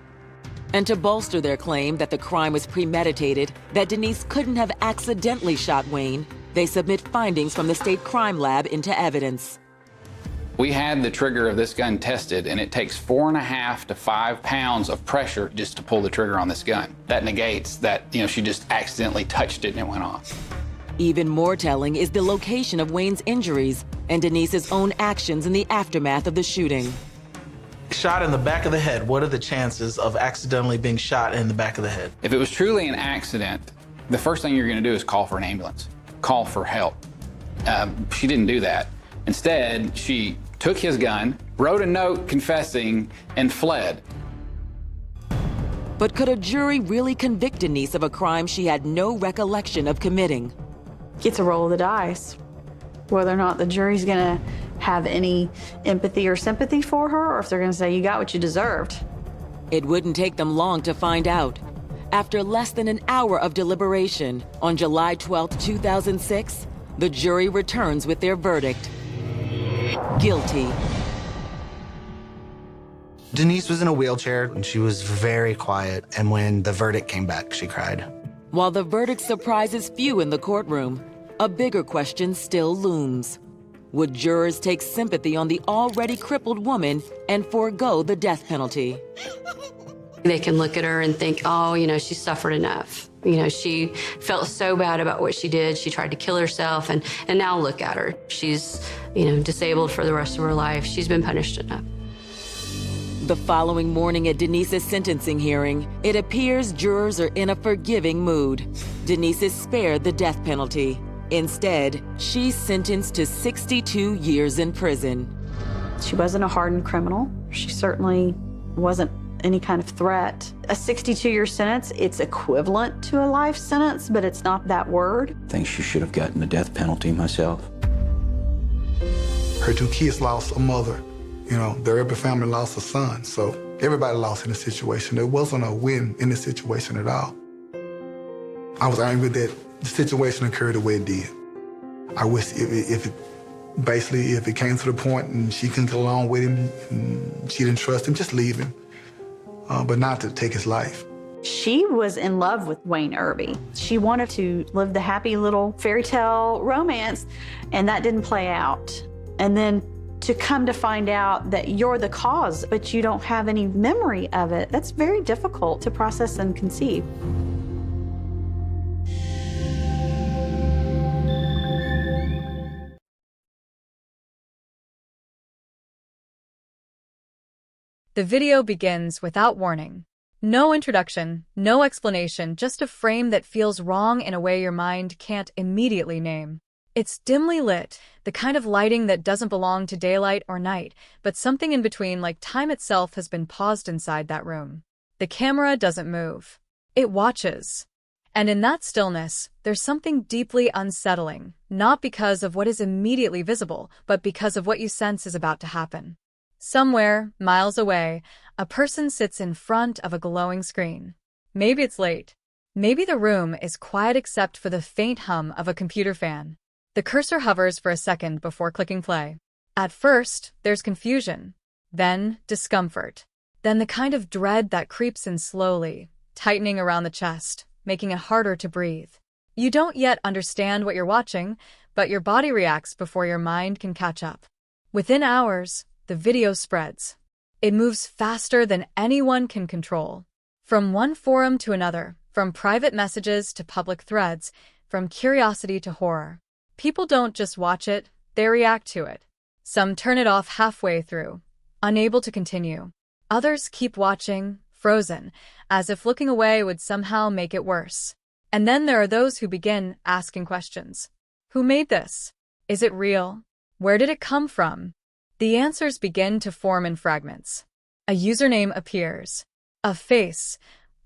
And to bolster their claim that the crime was premeditated, that Denise couldn't have accidentally shot Wayne, they submit findings from the state crime lab into evidence. We had the trigger of this gun tested, and it takes 4.5 to 5 pounds of pressure just to pull the trigger on this gun. That negates that, you know, she just accidentally touched it and it went off. Even more telling is the location of Wayne's injuries and Denise's own actions in the aftermath of the shooting. Shot in the back of the head, what are the chances of accidentally being shot in the back of the head? If it was truly an accident, the first thing you're going to do is call for an ambulance, call for help. She didn't do that. Instead, she took his gun, wrote a note confessing, and fled. But could a jury really convict Denise of a crime she had no recollection of committing? It's a roll of the dice. Whether or not the jury's gonna have any empathy or sympathy for her, or if they're gonna say, you got what you deserved. It wouldn't take them long to find out. After less than an hour of deliberation, on July 12, 2006, the jury returns with their verdict. Guilty. Denise was in a wheelchair and she was very quiet, and when the verdict came back, she cried. While the verdict surprises few in the courtroom, a bigger question still looms. Would jurors take sympathy on the already crippled woman and forego the death penalty? They can look at her and think, oh, you know, she suffered enough. You know, she felt so bad about what she did. She tried to kill herself, and now look at her. She's, you know, disabled for the rest of her life. She's been punished enough. The following morning at Denise's sentencing hearing, it appears jurors are in a forgiving mood. Denise is spared the death penalty. Instead, she's sentenced to 62 years in prison. She wasn't a hardened criminal. She certainly wasn't any kind of threat. A 62-year sentence, it's equivalent to a life sentence, but it's not that word. I think she should have gotten the death penalty myself. Her 2 kids lost a mother. You know, their every family lost a son. So everybody lost in the situation. There wasn't a win in the situation at all. I was angry that the situation occurred the way it did. I wish if it came to the point and she couldn't get along with him and she didn't trust him, just leave him, but not to take his life. She was in love with Wayne Irby. She wanted to live the happy little fairy tale romance, and that didn't play out. And then to come to find out that you're the cause, but you don't have any memory of it, that's very difficult to process and conceive. The video begins without warning. No introduction, no explanation, just a frame that feels wrong in a way your mind can't immediately name. It's dimly lit, the kind of lighting that doesn't belong to daylight or night, but something in between, like time itself has been paused inside that room. The camera doesn't move. It watches. And in that stillness, there's something deeply unsettling, not because of what is immediately visible, but because of what you sense is about to happen. Somewhere, miles away, a person sits in front of a glowing screen. Maybe it's late. Maybe the room is quiet except for the faint hum of a computer fan. The cursor hovers for a second before clicking play. At first, there's confusion, then discomfort, then the kind of dread that creeps in slowly, tightening around the chest, making it harder to breathe. You don't yet understand what you're watching, but your body reacts before your mind can catch up. Within hours, the video spreads. It moves faster than anyone can control. From one forum to another, from private messages to public threads, from curiosity to horror. People don't just watch it, they react to it. Some turn it off halfway through, unable to continue. Others keep watching, frozen, as if looking away would somehow make it worse. And then there are those who begin asking questions. Who made this? Is it real? Where did it come from? The answers begin to form in fragments. A username appears. A face,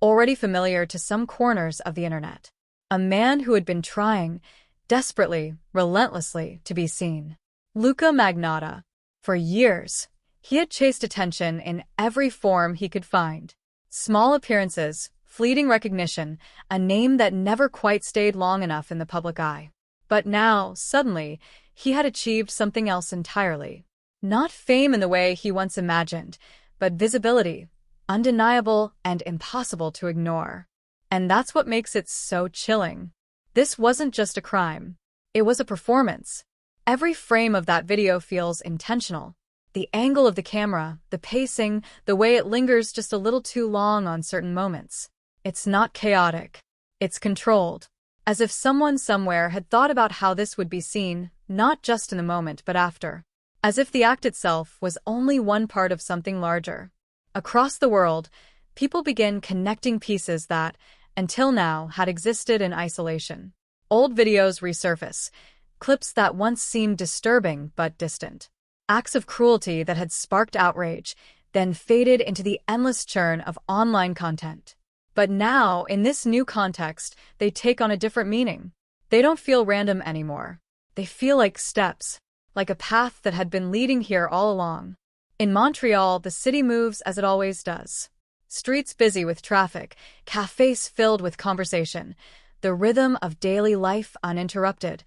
already familiar to some corners of the internet. A man who had been trying, desperately, relentlessly, to be seen. Luca Magnotta. For years, he had chased attention in every form he could find. Small appearances, fleeting recognition, a name that never quite stayed long enough in the public eye. But now, suddenly, he had achieved something else entirely. Not fame in the way he once imagined, but visibility, undeniable and impossible to ignore. And that's what makes it so chilling. This wasn't just a crime. It was a performance. Every frame of that video feels intentional. The angle of the camera, the pacing, the way it lingers just a little too long on certain moments. It's not chaotic. It's controlled. As if someone somewhere had thought about how this would be seen, not just in the moment but after. As if the act itself was only one part of something larger. Across the world, people begin connecting pieces that, until now, had existed in isolation. Old videos resurface, clips that once seemed disturbing but distant. Acts of cruelty that had sparked outrage, then faded into the endless churn of online content. But now, in this new context, they take on a different meaning. They don't feel random anymore. They feel like steps, like a path that had been leading here all along. In Montreal, the city moves as it always does. Streets busy with traffic, cafes filled with conversation, the rhythm of daily life uninterrupted,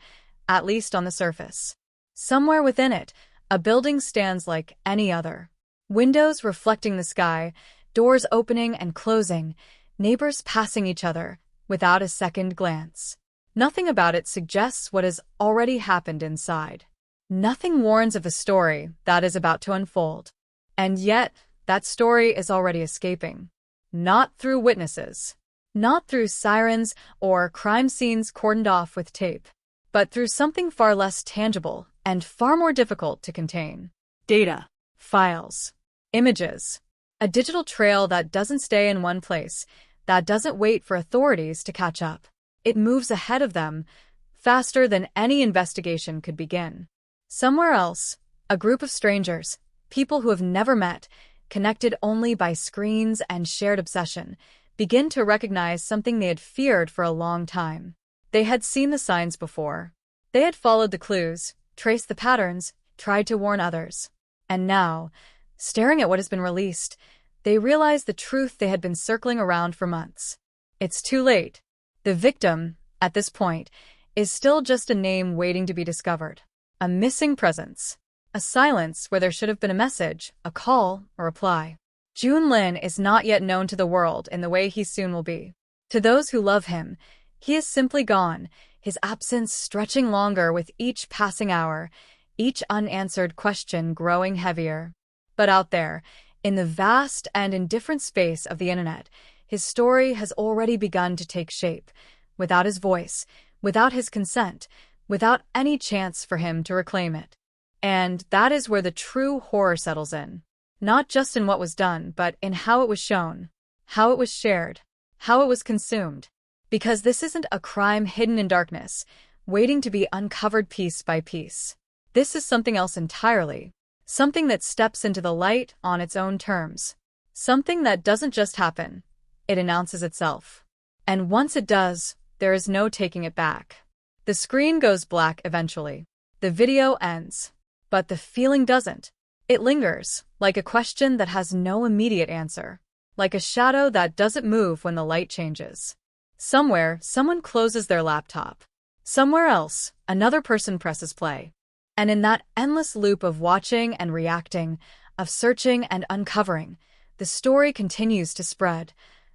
at least on the surface. Somewhere within it, a building stands like any other. Windows reflecting the sky, doors opening and closing, neighbors passing each other, without a second glance. Nothing about it suggests what has already happened inside. Nothing warns of a story that is about to unfold. And yet, that story is already escaping. Not through witnesses. Not through sirens or crime scenes cordoned off with tape. But through something far less tangible and far more difficult to contain. Data. Files. Images. A digital trail that doesn't stay in one place, that doesn't wait for authorities to catch up. It moves ahead of them, faster than any investigation could begin. Somewhere else, a group of strangers, people who have never met, connected only by screens and shared obsession, begin to recognize something they had feared for a long time. They had seen the signs before. They had followed the clues, traced the patterns, tried to warn others. And now, staring at what has been released, they realize the truth they had been circling around for months. It's too late. The victim, at this point, is still just a name waiting to be discovered. A missing presence. A silence where there should have been a message, a call, a reply. Jun Lin is not yet known to the world in the way he soon will be. To those who love him, he is simply gone, his absence stretching longer with each passing hour, each unanswered question growing heavier. But out there, in the vast and indifferent space of the internet, his story has already begun to take shape, without his voice, without his consent, without any chance for him to reclaim it. And that is where the true horror settles in. Not just in what was done, but in how it was shown, how it was shared, how it was consumed. Because this isn't a crime hidden in darkness, waiting to be uncovered piece by piece. This is something else entirely. Something that steps into the light on its own terms. Something that doesn't just happen. It announces itself. And once it does, there is no taking it back. The screen goes black eventually. The video ends. But the feeling doesn't. It lingers, like a question that has no immediate answer. Like a shadow that doesn't move when the light changes. Somewhere, someone closes their laptop. Somewhere else, another person presses play. And in that endless loop of watching and reacting, of searching and uncovering, the story continues to spread,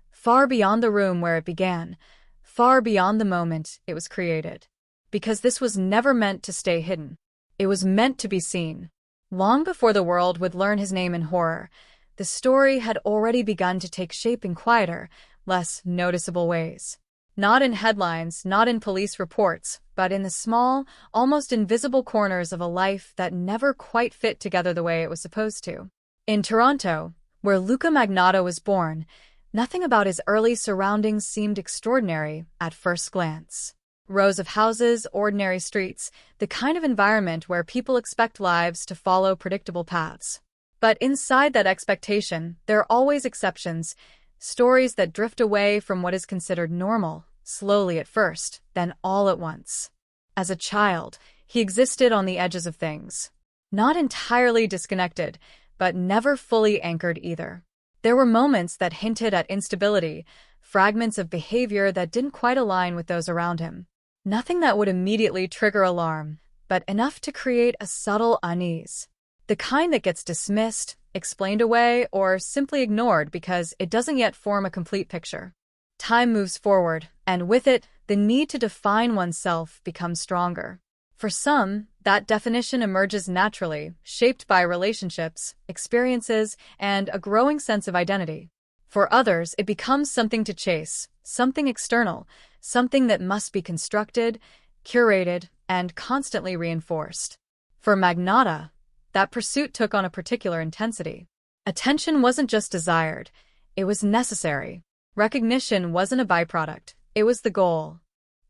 far beyond the room where it began, far beyond the moment it was created. Because this was never meant to stay hidden. It was meant to be seen. Long before the world would learn his name in horror, the story had already begun to take shape in quieter, less noticeable ways. Not in headlines, not in police reports, but in the small, almost invisible corners of a life that never quite fit together the way it was supposed to. In Toronto, where Luca Magnotta was born, nothing about his early surroundings seemed extraordinary at first glance. Rows of houses, ordinary streets, the kind of environment where people expect lives to follow predictable paths. But inside that expectation, there are always exceptions, stories that drift away from what is considered normal, slowly at first, then all at once. As a child, he existed on the edges of things. Not entirely disconnected, but never fully anchored either. There were moments that hinted at instability, fragments of behavior that didn't quite align with those around him. Nothing that would immediately trigger alarm, but enough to create a subtle unease. The kind that gets dismissed, explained away, or simply ignored because it doesn't yet form a complete picture. Time moves forward, and with it, the need to define oneself becomes stronger. For some, that definition emerges naturally, shaped by relationships, experiences, and a growing sense of identity. For others, it becomes something to chase, something external, something that must be constructed, curated, and constantly reinforced. For Magnotta, that pursuit took on a particular intensity. Attention wasn't just desired, it was necessary. Recognition wasn't a byproduct, it was the goal.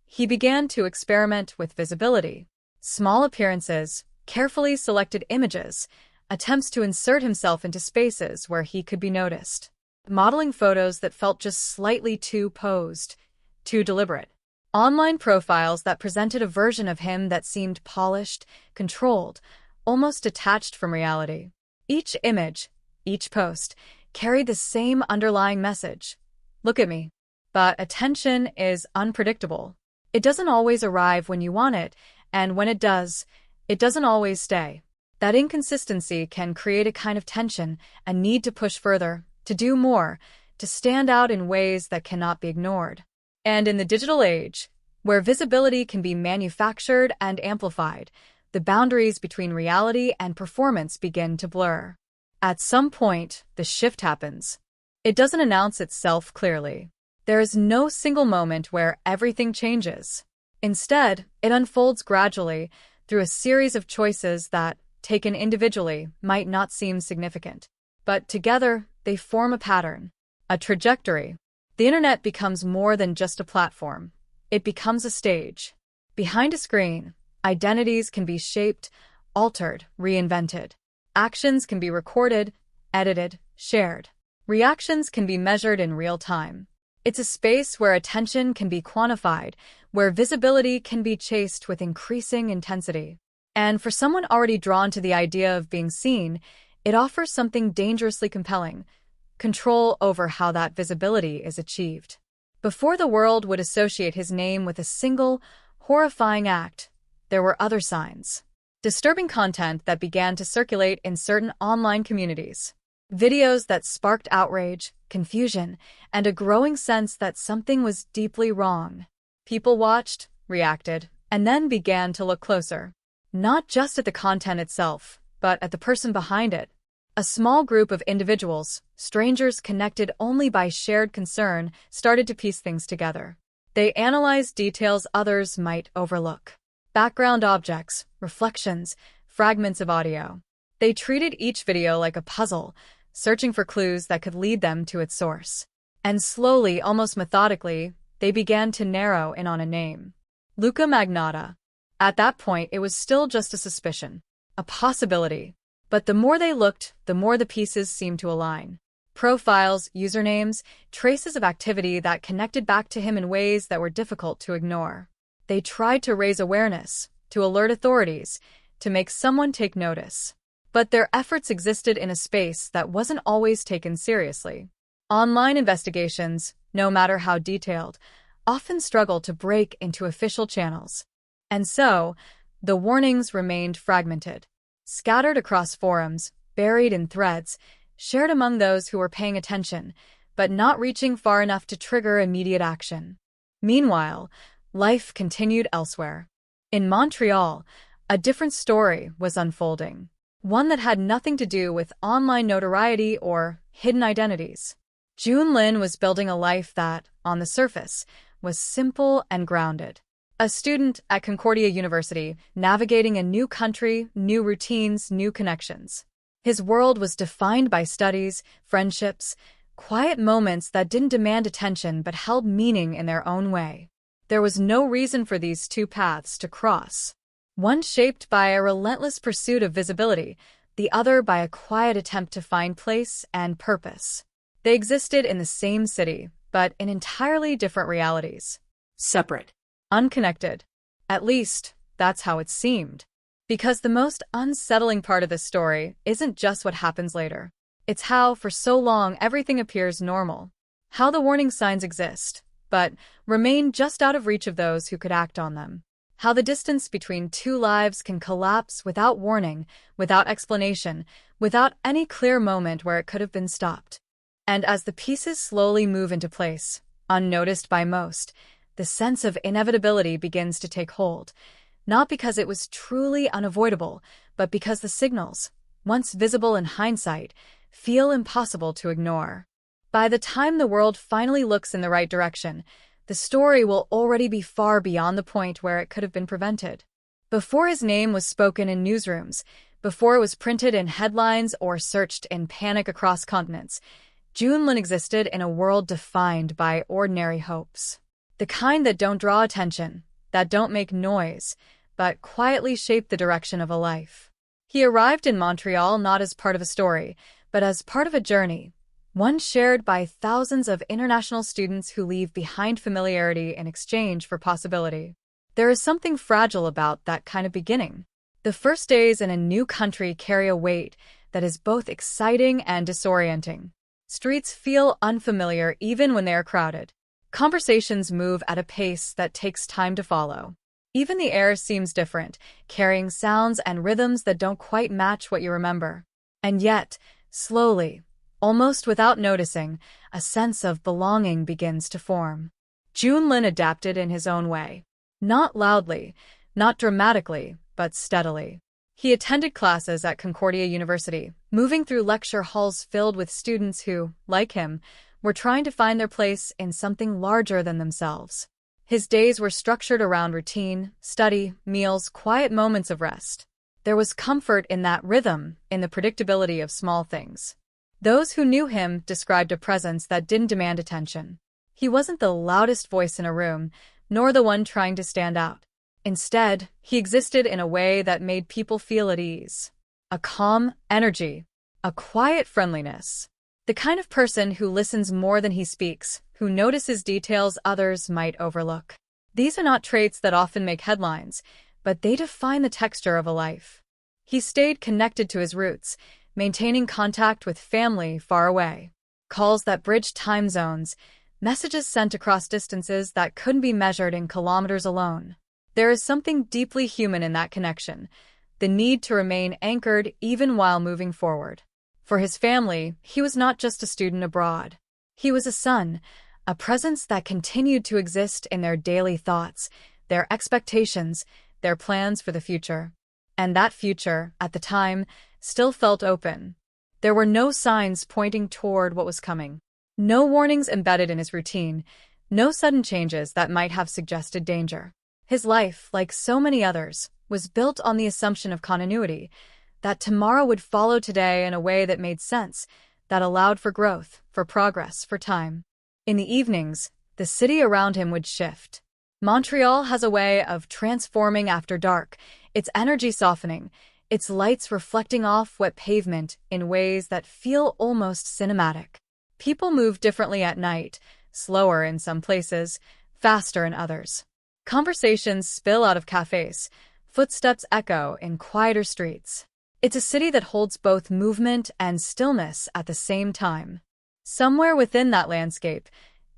He began to experiment with visibility. Small appearances, carefully selected images, attempts to insert himself into spaces where he could be noticed. Modeling photos that felt just slightly too posed, too deliberate. Online profiles that presented a version of him that seemed polished, controlled, almost detached from reality. Each image, each post, carried the same underlying message. Look at me. But attention is unpredictable. It doesn't always arrive when you want it, and when it does, it doesn't always stay. That inconsistency can create a kind of tension, a need to push further, to do more, to stand out in ways that cannot be ignored. And in the digital age, where visibility can be manufactured and amplified, the boundaries between reality and performance begin to blur. At some point, the shift happens. It doesn't announce itself clearly. There is no single moment where everything changes. Instead, it unfolds gradually through a series of choices that, taken individually, might not seem significant. But together, they form a pattern, a trajectory. The internet becomes more than just a platform. It becomes a stage. Behind a screen, identities can be shaped, altered, reinvented. Actions can be recorded, edited, shared. Reactions can be measured in real time. It's a space where attention can be quantified, where visibility can be chased with increasing intensity. And for someone already drawn to the idea of being seen, it offers something dangerously compelling: control over how that visibility is achieved. Before the world would associate his name with a single, horrifying act, there were other signs. Disturbing content that began to circulate in certain online communities. Videos that sparked outrage, confusion, and a growing sense that something was deeply wrong. People watched, reacted, and then began to look closer. Not just at the content itself, but at the person behind it. A small group of individuals, strangers connected only by shared concern, started to piece things together. They analyzed details others might overlook. Background objects, reflections, fragments of audio. They treated each video like a puzzle, searching for clues that could lead them to its source. And slowly, almost methodically, they began to narrow in on a name. Luca Magnotta. At that point, it was still just a suspicion, a possibility. But the more they looked, the more the pieces seemed to align. Profiles, usernames, traces of activity that connected back to him in ways that were difficult to ignore. They tried to raise awareness, to alert authorities, to make someone take notice. But their efforts existed in a space that wasn't always taken seriously. Online investigations, no matter how detailed, often struggle to break into official channels. And so, the warnings remained fragmented, scattered across forums, buried in threads, shared among those who were paying attention, but not reaching far enough to trigger immediate action. Meanwhile, life continued elsewhere. In Montreal, a different story was unfolding. One that had nothing to do with online notoriety or hidden identities. June Lin was building a life that, on the surface, was simple and grounded. A student at Concordia University, navigating a new country, new routines, new connections. His world was defined by studies, friendships, quiet moments that didn't demand attention but held meaning in their own way. There was no reason for these two paths to cross. One shaped by a relentless pursuit of visibility, the other by a quiet attempt to find place and purpose. They existed in the same city, but in entirely different realities. Separate. Unconnected. At least, that's how it seemed. Because the most unsettling part of this story isn't just what happens later. It's how, for so long, everything appears normal. How the warning signs exist, but remain just out of reach of those who could act on them. How the distance between two lives can collapse without warning, without explanation, without any clear moment where it could have been stopped. And as the pieces slowly move into place, unnoticed by most, the sense of inevitability begins to take hold, not because it was truly unavoidable, but because the signals, once visible in hindsight, feel impossible to ignore. By the time the world finally looks in the right direction, the story will already be far beyond the point where it could have been prevented. Before his name was spoken in newsrooms, before it was printed in headlines or searched in panic across continents, June Lin existed in a world defined by ordinary hopes. The kind that don't draw attention, that don't make noise, but quietly shape the direction of a life. He arrived in Montreal not as part of a story, but as part of a journey, one shared by thousands of international students who leave behind familiarity in exchange for possibility. There is something fragile about that kind of beginning. The first days in a new country carry a weight that is both exciting and disorienting. Streets feel unfamiliar even when they are crowded. Conversations move at a pace that takes time to follow. Even the air seems different, carrying sounds and rhythms that don't quite match what you remember. And yet, slowly, almost without noticing, a sense of belonging begins to form. June Lin adapted in his own way. Not loudly, not dramatically, but steadily. He attended classes at Concordia University, moving through lecture halls filled with students who, like him, were trying to find their place in something larger than themselves. His days were structured around routine, study, meals, quiet moments of rest. There was comfort in that rhythm, in the predictability of small things. Those who knew him described a presence that didn't demand attention. He wasn't the loudest voice in a room, nor the one trying to stand out. Instead, he existed in a way that made people feel at ease. A calm energy, a quiet friendliness. The kind of person who listens more than he speaks, who notices details others might overlook. These are not traits that often make headlines, but they define the texture of a life. He stayed connected to his roots, maintaining contact with family far away. Calls that bridged time zones, messages sent across distances that couldn't be measured in kilometers alone. There is something deeply human in that connection, the need to remain anchored even while moving forward. For his family, he was not just a student abroad. He was a son, a presence that continued to exist in their daily thoughts, their expectations, their plans for the future. And that future, at the time, still felt open. There were no signs pointing toward what was coming. No warnings embedded in his routine, no sudden changes that might have suggested danger. His life, like so many others, was built on the assumption of continuity, that tomorrow would follow today in a way that made sense, that allowed for growth, for progress, for time. In the evenings, the city around him would shift. Montreal has a way of transforming after dark, its energy softening, its lights reflecting off wet pavement in ways that feel almost cinematic. People move differently at night, slower in some places, faster in others. Conversations spill out of cafes, footsteps echo in quieter streets. It's a city that holds both movement and stillness at the same time. Somewhere within that landscape,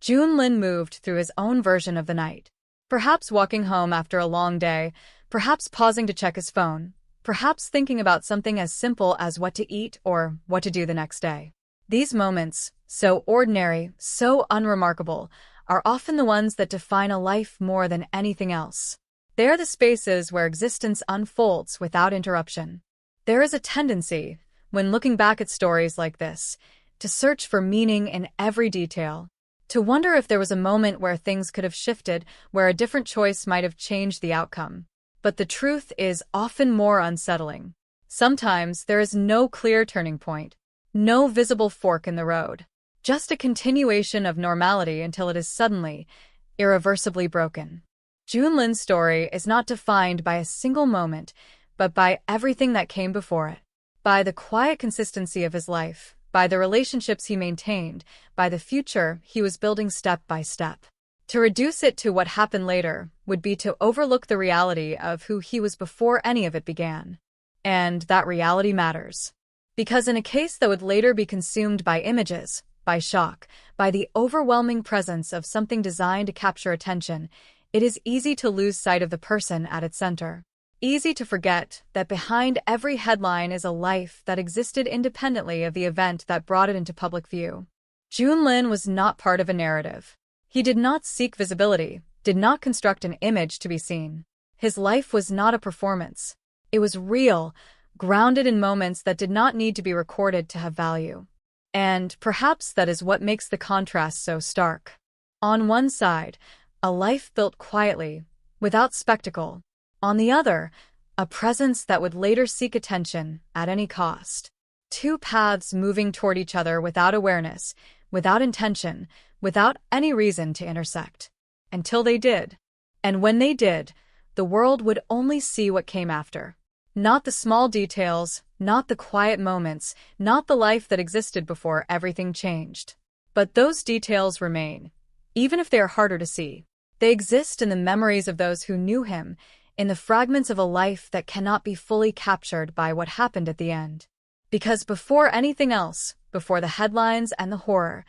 Junlin moved through his own version of the night. Perhaps walking home after a long day, perhaps pausing to check his phone, perhaps thinking about something as simple as what to eat or what to do the next day. These moments, so ordinary, so unremarkable, are often the ones that define a life more than anything else. They are the spaces where existence unfolds without interruption. There is a tendency, when looking back at stories like this, to search for meaning in every detail, to wonder if there was a moment where things could have shifted, where a different choice might have changed the outcome. But the truth is often more unsettling. Sometimes there is no clear turning point, no visible fork in the road, just a continuation of normality until it is suddenly, irreversibly broken. Junlin's story is not defined by a single moment, but by everything that came before it, by the quiet consistency of his life, by the relationships he maintained, by the future he was building step by step. To reduce it to what happened later would be to overlook the reality of who he was before any of it began. And that reality matters. Because in a case that would later be consumed by images, by shock, by the overwhelming presence of something designed to capture attention, it is easy to lose sight of the person at its center. Easy to forget that behind every headline is a life that existed independently of the event that brought it into public view. Junlin was not part of a narrative. He did not seek visibility, did not construct an image to be seen. His life was not a performance. It was real, grounded in moments that did not need to be recorded to have value. And perhaps that is what makes the contrast so stark. On one side, a life built quietly, without spectacle. On the other, a presence that would later seek attention at any cost. Two paths moving toward each other without awareness, without intention, without any reason to intersect. Until they did. And when they did, the world would only see what came after. Not the small details, not the quiet moments, not the life that existed before everything changed. But those details remain, even if they are harder to see. They exist in the memories of those who knew him, in the fragments of a life that cannot be fully captured by what happened at the end. Because before anything else, before the headlines and the horror,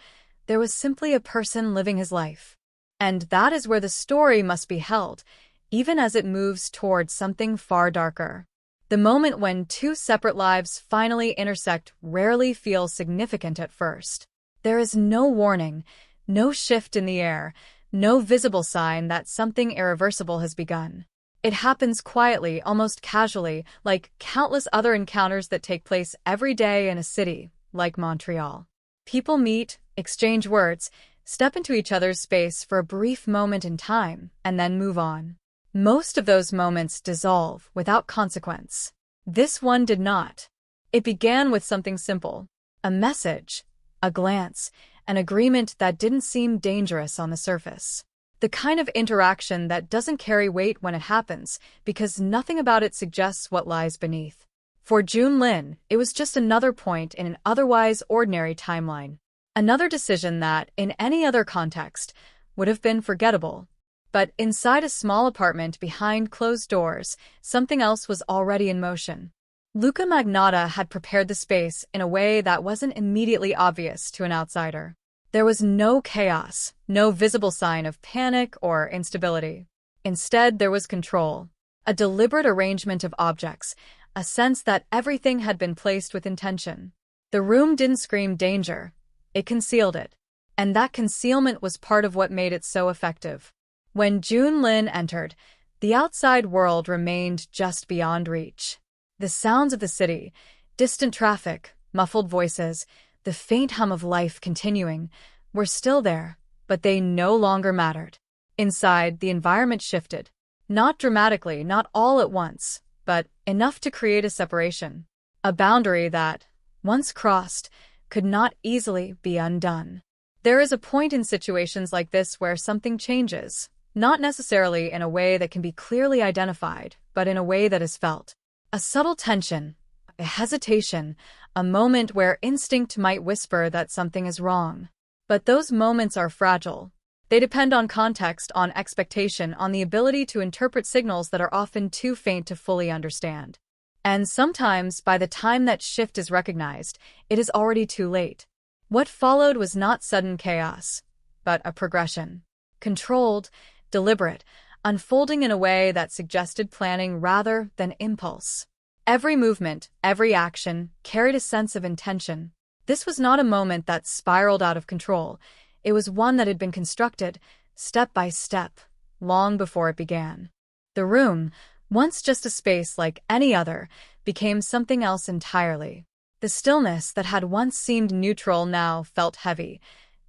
there was simply a person living his life. And that is where the story must be held, even as it moves towards something far darker. The moment when two separate lives finally intersect rarely feels significant at first. There is no warning, no shift in the air, no visible sign that something irreversible has begun. It happens quietly, almost casually, like countless other encounters that take place every day in a city, like Montreal. People meet, exchange words, step into each other's space for a brief moment in time, and then move on. Most of those moments dissolve without consequence. This one did not. It began with something simple, a message, a glance, an agreement that didn't seem dangerous on the surface. The kind of interaction that doesn't carry weight when it happens, because nothing about it suggests what lies beneath. For June Lin, it was just another point in an otherwise ordinary timeline. Another decision that, in any other context, would have been forgettable. But inside a small apartment behind closed doors, something else was already in motion. Luca Magnotta had prepared the space in a way that wasn't immediately obvious to an outsider. There was no chaos, no visible sign of panic or instability. Instead, there was control, a deliberate arrangement of objects, a sense that everything had been placed with intention. The room didn't scream danger, it concealed it. And that concealment was part of what made it so effective. When June Lin entered, the outside world remained just beyond reach. The sounds of the city, distant traffic, muffled voices, the faint hum of life continuing, were still there, but they no longer mattered. Inside, the environment shifted. Not dramatically, not all at once, but enough to create a separation. A boundary that, once crossed, could not easily be undone. There is a point in situations like this where something changes, not necessarily in a way that can be clearly identified, but in a way that is felt. A subtle tension, a hesitation, a moment where instinct might whisper that something is wrong. But those moments are fragile. They depend on context, on expectation, on the ability to interpret signals that are often too faint to fully understand. And sometimes, by the time that shift is recognized, it is already too late. What followed was not sudden chaos, but a progression. Controlled, deliberate, unfolding in a way that suggested planning rather than impulse. Every movement, every action, carried a sense of intention. This was not a moment that spiraled out of control. It was one that had been constructed, step by step, long before it began. The room, once just a space like any other, became something else entirely. The stillness that had once seemed neutral now felt heavy,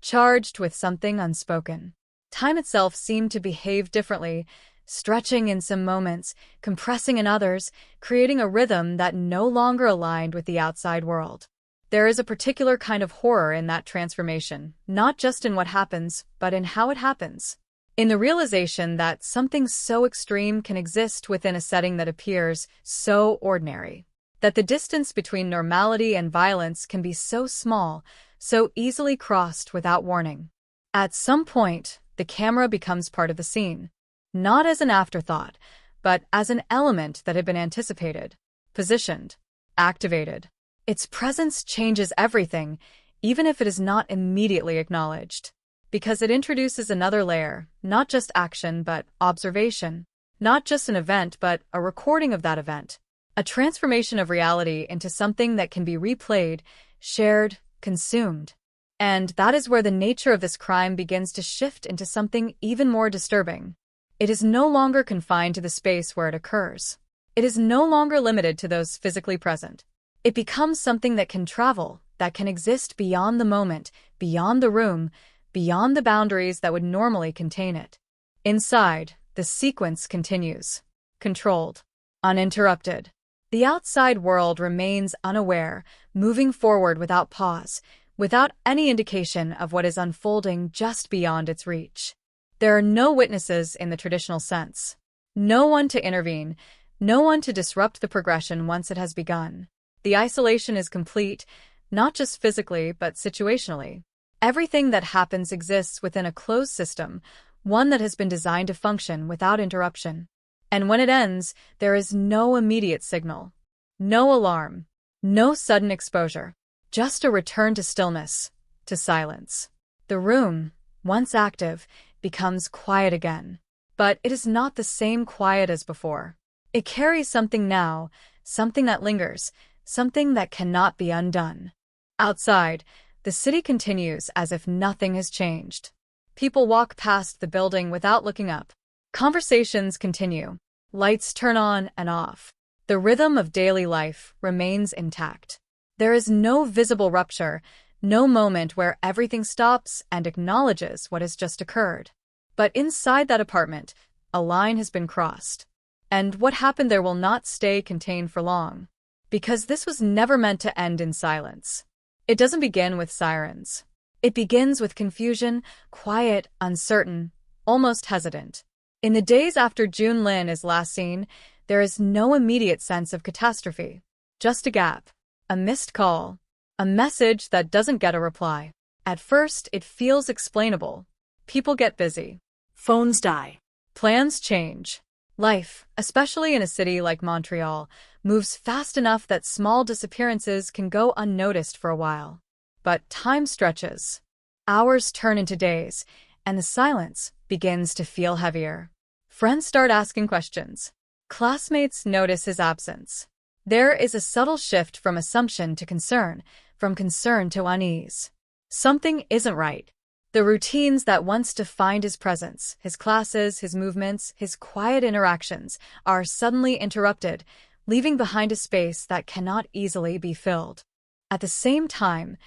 charged with something unspoken. Time itself seemed to behave differently, stretching in some moments, compressing in others, creating a rhythm that no longer aligned with the outside world. There is a particular kind of horror in that transformation, not just in what happens, but in how it happens. In the realization that something so extreme can exist within a setting that appears so ordinary. That the distance between normality and violence can be so small, so easily crossed without warning. At some point, the camera becomes part of the scene, not as an afterthought, but as an element that had been anticipated, positioned, activated. Its presence changes everything, even if it is not immediately acknowledged, because it introduces another layer, not just action but observation, not just an event but a recording of that event, a transformation of reality into something that can be replayed, shared, consumed. And that is where the nature of this crime begins to shift into something even more disturbing. It is no longer confined to the space where it occurs. It is no longer limited to those physically present. It becomes something that can travel, that can exist beyond the moment, beyond the room, beyond the boundaries that would normally contain it. Inside, the sequence continues. Controlled. Uninterrupted. The outside world remains unaware, moving forward without pause, without any indication of what is unfolding just beyond its reach. There are no witnesses in the traditional sense. No one to intervene, no one to disrupt the progression once it has begun. The isolation is complete, not just physically, but situationally. Everything that happens exists within a closed system, one that has been designed to function without interruption. And when it ends, there is no immediate signal, no alarm, no sudden exposure, just a return to stillness, to silence. The room, once active, becomes quiet again. But it is not the same quiet as before. It carries something now, something that lingers, something that cannot be undone. Outside, the city continues as if nothing has changed. People walk past the building without looking up. Conversations continue. Lights turn on and off. The rhythm of daily life remains intact. There is no visible rupture, no moment where everything stops and acknowledges what has just occurred. But inside that apartment, a line has been crossed. And what happened there will not stay contained for long. Because this was never meant to end in silence. It doesn't begin with sirens. It begins with confusion, quiet, uncertain, almost hesitant. In the days after June Lin is last seen, there is no immediate sense of catastrophe. Just a gap, a missed call, a message that doesn't get a reply. At first, it feels explainable. People get busy. Phones die. Plans change. Life, especially in a city like Montreal, moves fast enough that small disappearances can go unnoticed for a while. But time stretches. Hours turn into days, and the silence begins to feel heavier. Friends start asking questions. Classmates notice his absence. There is a subtle shift from assumption to concern, from concern to unease. Something isn't right. The routines that once defined his presence, his classes, his movements, his quiet interactions, are suddenly interrupted, leaving behind a space that cannot easily be filled. At the same time,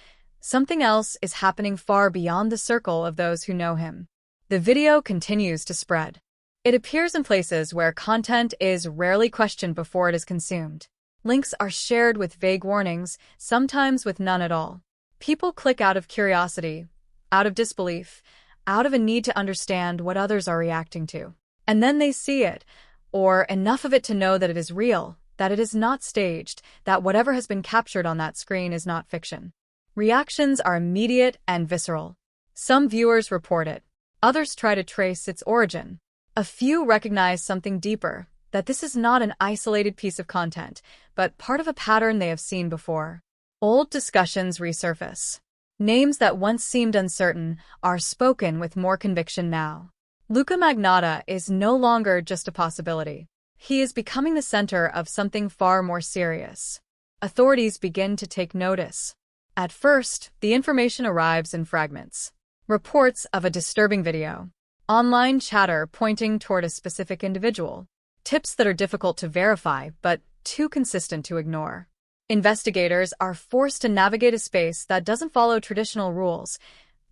something else is happening far beyond the circle of those who know him. The video continues to spread. It appears in places where content is rarely questioned before it is consumed. Links are shared with vague warnings, sometimes with none at all. People click out of curiosity, out of disbelief, out of a need to understand what others are reacting to. And then they see it, or enough of it to know that it is real, that it is not staged, that whatever has been captured on that screen is not fiction. Reactions are immediate and visceral. Some viewers report it. Others try to trace its origin. A few recognize something deeper, that this is not an isolated piece of content, but part of a pattern they have seen before. Old discussions resurface. Names that once seemed uncertain are spoken with more conviction now. Luca Magnotta is no longer just a possibility. He is becoming the center of something far more serious. Authorities begin to take notice. At first, the information arrives in fragments. Reports of a disturbing video. Online chatter pointing toward a specific individual. Tips that are difficult to verify, but too consistent to ignore. Investigators are forced to navigate a space that doesn't follow traditional rules,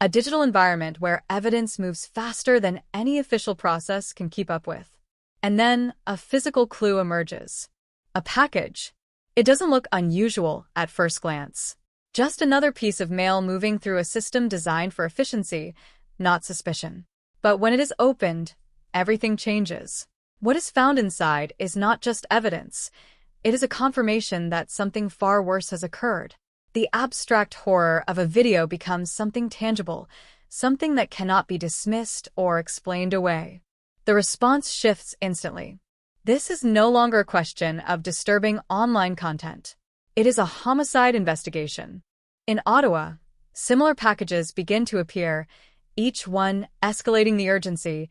a digital environment where evidence moves faster than any official process can keep up with. And then a physical clue emerges. A package. It doesn't look unusual at first glance. Just another piece of mail moving through a system designed for efficiency, not suspicion. But when it is opened, everything changes. What is found inside is not just evidence. It is a confirmation that something far worse has occurred. The abstract horror of a video becomes something tangible, something that cannot be dismissed or explained away. The response shifts instantly. This is no longer a question of disturbing online content. It is a homicide investigation. In Ottawa, similar packages begin to appear, each one escalating the urgency,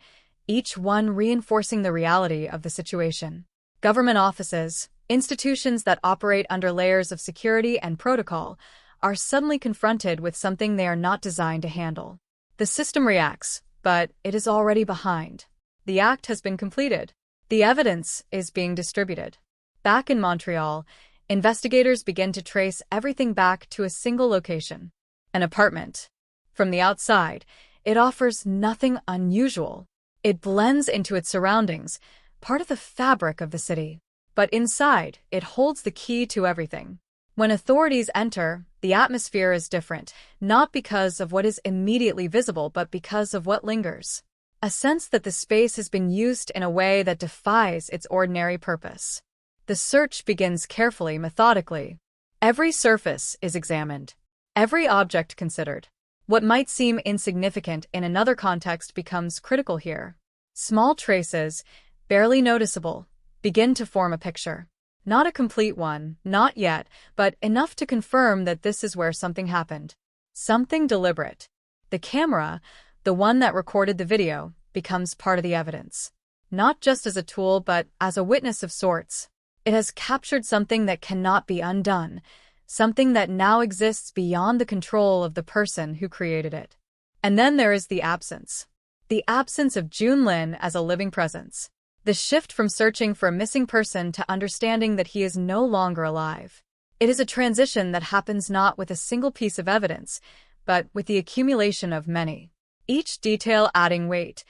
each one reinforcing the reality of the situation. Government offices, institutions that operate under layers of security and protocol, are suddenly confronted with something they are not designed to handle. The system reacts, but it is already behind. The act has been completed. The evidence is being distributed. Back in Montreal, investigators begin to trace everything back to a single location, an apartment. From the outside, it offers nothing unusual. It blends into its surroundings, part of the fabric of the city. But inside, it holds the key to everything. When authorities enter, the atmosphere is different, not because of what is immediately visible, but because of what lingers. A sense that the space has been used in a way that defies its ordinary purpose. The search begins carefully, methodically. Every surface is examined. Every object considered. What might seem insignificant in another context becomes critical here. Small traces, barely noticeable, begin to form a picture. Not a complete one, not yet, but enough to confirm that this is where something happened. Something deliberate. The camera, the one that recorded the video, becomes part of the evidence. Not just as a tool, but as a witness of sorts. It has captured something that cannot be undone, something that now exists beyond the control of the person who created it. And then there is the absence. The absence of Jun Lin as a living presence. The shift from searching for a missing person to understanding that he is no longer alive. It is a transition that happens not with a single piece of evidence, but with the accumulation of many. Each detail adding weight,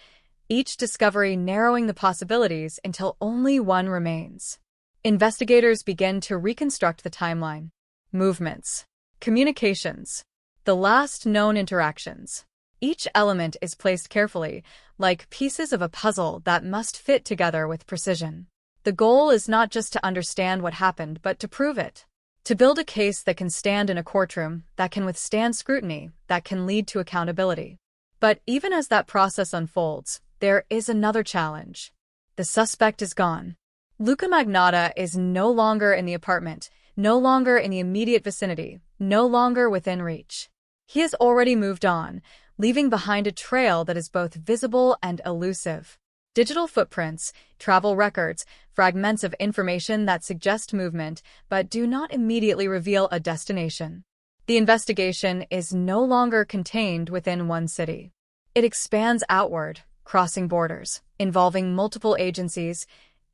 each discovery narrowing the possibilities until only one remains. Investigators begin to reconstruct the timeline. Movements. Communications. The last known interactions. Each element is placed carefully, like pieces of a puzzle that must fit together with precision. The goal is not just to understand what happened, but to prove it. To build a case that can stand in a courtroom, that can withstand scrutiny, that can lead to accountability. But even as that process unfolds, there is another challenge. The suspect is gone. Luca Magnotta is no longer in the apartment, no longer in the immediate vicinity, no longer within reach. He has already moved on, leaving behind a trail that is both visible and elusive. Digital footprints, travel records, fragments of information that suggest movement but do not immediately reveal a destination. The investigation is no longer contained within one city. It expands outward, crossing borders, involving multiple agencies,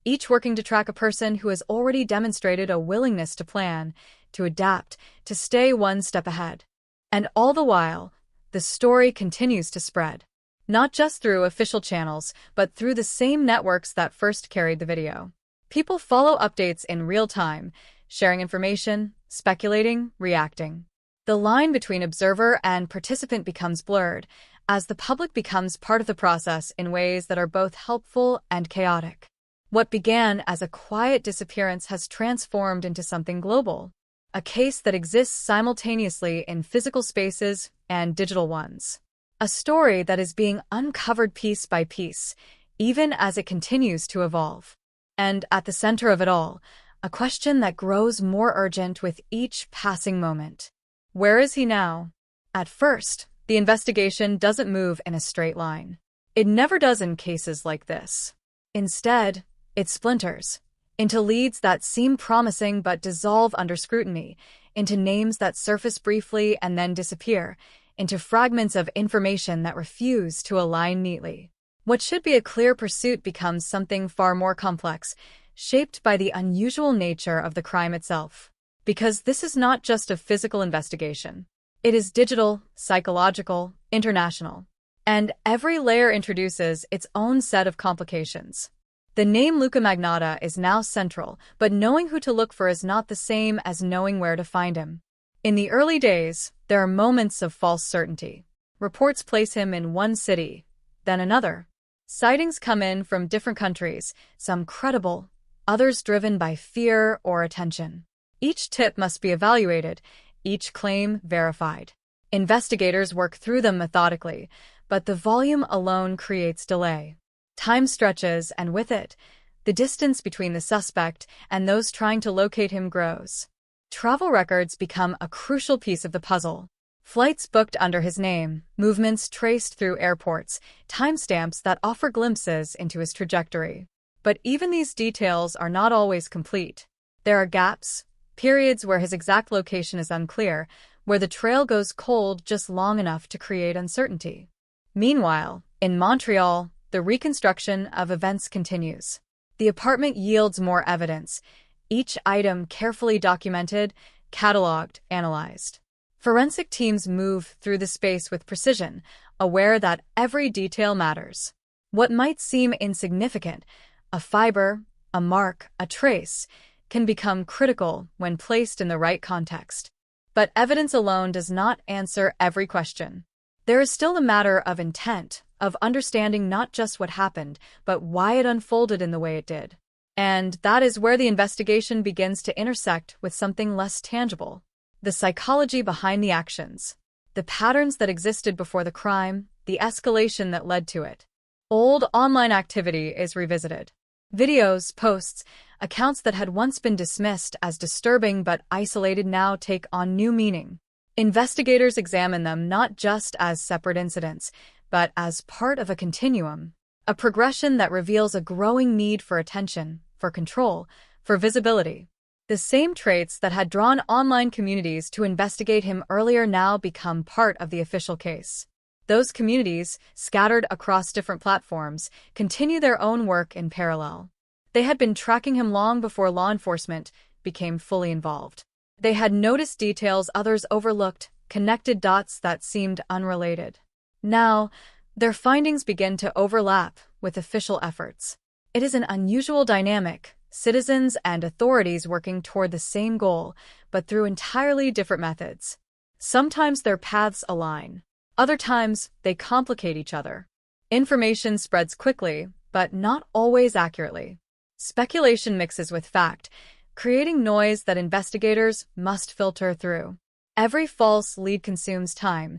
each working to track a person who has already demonstrated a willingness to plan, to adapt, to stay one step ahead. And all the while, the story continues to spread. Not just through official channels, but through the same networks that first carried the video. People follow updates in real time, sharing information, speculating, reacting. The line between observer and participant becomes blurred, as the public becomes part of the process in ways that are both helpful and chaotic. What began as a quiet disappearance has transformed into something global, a case that exists simultaneously in physical spaces and digital ones. A story that is being uncovered piece by piece, even as it continues to evolve. And at the center of it all, a question that grows more urgent with each passing moment. Where is he now? At first, the investigation doesn't move in a straight line. It never does in cases like this. Instead, it splinters into leads that seem promising but dissolve under scrutiny, into names that surface briefly and then disappear, into fragments of information that refuse to align neatly. What should be a clear pursuit becomes something far more complex, shaped by the unusual nature of the crime itself. Because this is not just a physical investigation. It is digital, psychological, international. And every layer introduces its own set of complications. The name Luca Magnotta is now central, but knowing who to look for is not the same as knowing where to find him. In the early days, there are moments of false certainty. Reports place him in one city, then another. Sightings come in from different countries, some credible, others driven by fear or attention. Each tip must be evaluated, each claim verified. Investigators work through them methodically, but the volume alone creates delay. Time stretches, and with it, the distance between the suspect and those trying to locate him grows. Travel records become a crucial piece of the puzzle. Flights booked under his name, movements traced through airports, timestamps that offer glimpses into his trajectory. But even these details are not always complete. There are gaps, periods where his exact location is unclear, where the trail goes cold just long enough to create uncertainty. Meanwhile, in Montreal, the reconstruction of events continues. The apartment yields more evidence, each item carefully documented, cataloged, analyzed. Forensic teams move through the space with precision, aware that every detail matters. What might seem insignificant, a fiber, a mark, a trace, can become critical when placed in the right context. But evidence alone does not answer every question. There is still a matter of intent, of understanding not just what happened, but why it unfolded in the way it did. And that is where the investigation begins to intersect with something less tangible. The psychology behind the actions. The patterns that existed before the crime, the escalation that led to it. Old online activity is revisited. Videos, posts, accounts that had once been dismissed as disturbing but isolated now take on new meaning. Investigators examine them not just as separate incidents, but as part of a continuum, a progression that reveals a growing need for attention, for control, for visibility. The same traits that had drawn online communities to investigate him earlier now become part of the official case. Those communities, scattered across different platforms, continue their own work in parallel. They had been tracking him long before law enforcement became fully involved. They had noticed details others overlooked, connected dots that seemed unrelated. Now, their findings begin to overlap with official efforts. It is an unusual dynamic, citizens and authorities working toward the same goal, but through entirely different methods. Sometimes their paths align. Other times, they complicate each other. Information spreads quickly, but not always accurately. Speculation mixes with fact, creating noise that investigators must filter through. Every false lead consumes time.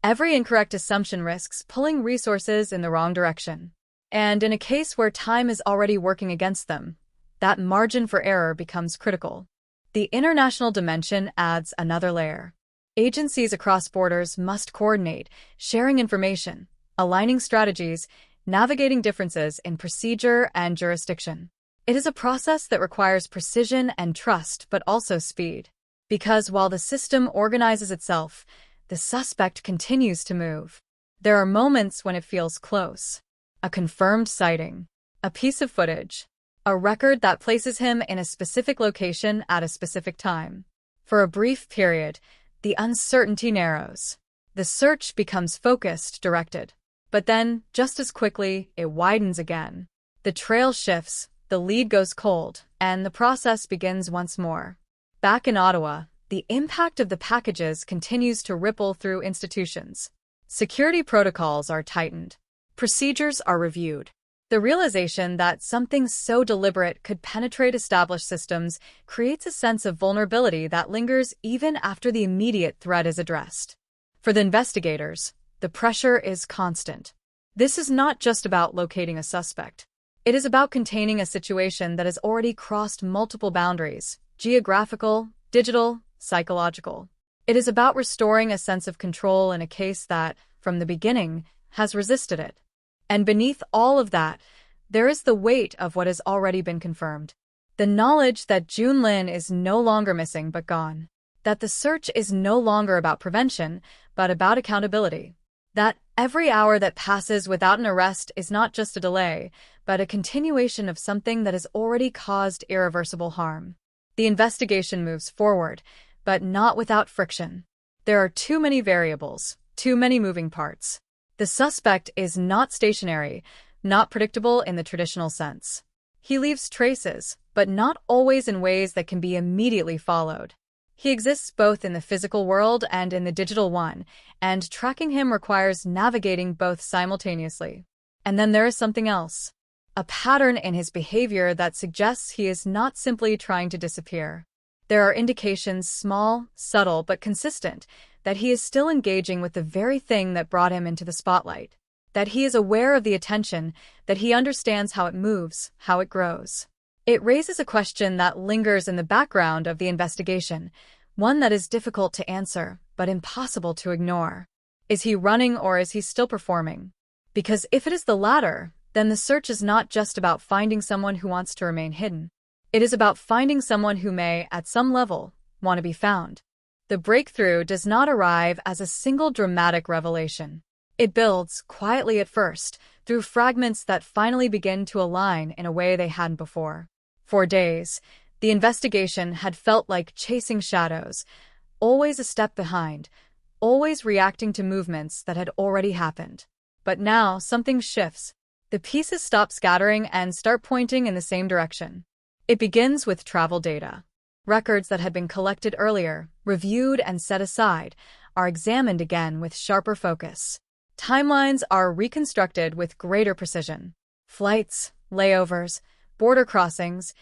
Every incorrect assumption risks pulling resources in the wrong direction. And in a case where time is already working against them, that margin for error becomes critical. The international dimension adds another layer. Agencies across borders must coordinate, sharing information, aligning strategies, navigating differences in procedure and jurisdiction. It is a process that requires precision and trust, but also speed. Because while the system organizes itself, the suspect continues to move. There are moments when it feels close. A confirmed sighting, a piece of footage, a record that places him in a specific location at a specific time. For a brief period, the uncertainty narrows. The search becomes focused, directed. But then, just as quickly, it widens again. The trail shifts, the lead goes cold, and the process begins once more. Back in Ottawa, the impact of the packages continues to ripple through institutions. Security protocols are tightened. Procedures are reviewed. The realization that something so deliberate could penetrate established systems creates a sense of vulnerability that lingers even after the immediate threat is addressed. For the investigators, the pressure is constant. This is not just about locating a suspect. It is about containing a situation that has already crossed multiple boundaries: geographical, digital, psychological. It is about restoring a sense of control in a case that, from the beginning, has resisted it. And beneath all of that, there is the weight of what has already been confirmed. The knowledge that June Lin is no longer missing but gone. That the search is no longer about prevention, but about accountability. That every hour that passes without an arrest is not just a delay, but a continuation of something that has already caused irreversible harm. The investigation moves forward, but not without friction. There are too many variables, too many moving parts. The suspect is not stationary, not predictable in the traditional sense. He leaves traces, but not always in ways that can be immediately followed. He exists both in the physical world and in the digital one, and tracking him requires navigating both simultaneously. And then there is something else. A pattern in his behavior that suggests he is not simply trying to disappear. There are indications, small, subtle, but consistent, that he is still engaging with the very thing that brought him into the spotlight. That he is aware of the attention, that he understands how it moves, how it grows. It raises a question that lingers in the background of the investigation, one that is difficult to answer, but impossible to ignore. Is he running or is he still performing? Because if it is the latter, then the search is not just about finding someone who wants to remain hidden. It is about finding someone who may, at some level, want to be found. The breakthrough does not arrive as a single dramatic revelation. It builds, quietly at first, through fragments that finally begin to align in a way they hadn't before. For days, the investigation had felt like chasing shadows, always a step behind, always reacting to movements that had already happened. But now, something shifts. The pieces stop scattering and start pointing in the same direction. It begins with travel data. Records that had been collected earlier, reviewed and set aside, are examined again with sharper focus. Timelines are reconstructed with greater precision. Flights, layovers, border crossings,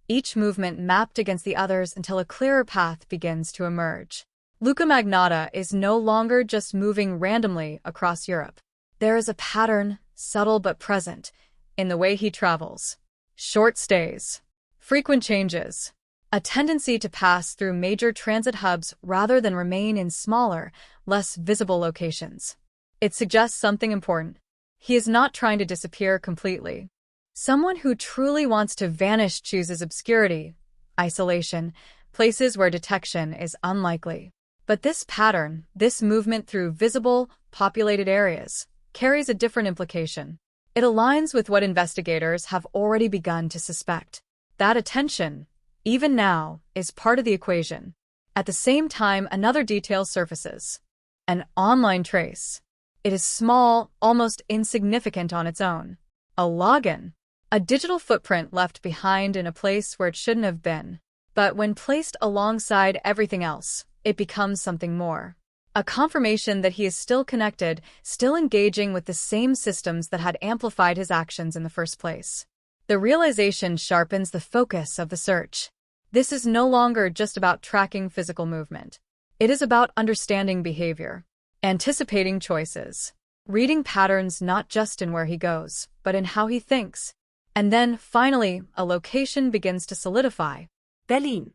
each movement mapped against the others until a clearer path begins to emerge. Luca Magnotta is no longer just moving randomly across Europe. There is a pattern, subtle but present, in the way he travels. Short stays, frequent changes, a tendency to pass through major transit hubs rather than remain in smaller, less visible locations. It suggests something important. He is not trying to disappear completely. Someone who truly wants to vanish chooses obscurity, isolation, places where detection is unlikely. But this pattern, this movement through visible, populated areas, carries a different implication. It aligns with what investigators have already begun to suspect. That attention, even now, is part of the equation. At the same time, another detail surfaces. An online trace. It is small, almost insignificant on its own. A login. A digital footprint left behind in a place where it shouldn't have been. But when placed alongside everything else, it becomes something more. A confirmation that he is still connected, still engaging with the same systems that had amplified his actions in the first place. The realization sharpens the focus of the search. This is no longer just about tracking physical movement. It is about understanding behavior, anticipating choices, reading patterns not just in where he goes, but in how he thinks. And then, finally, a location begins to solidify. Berlin.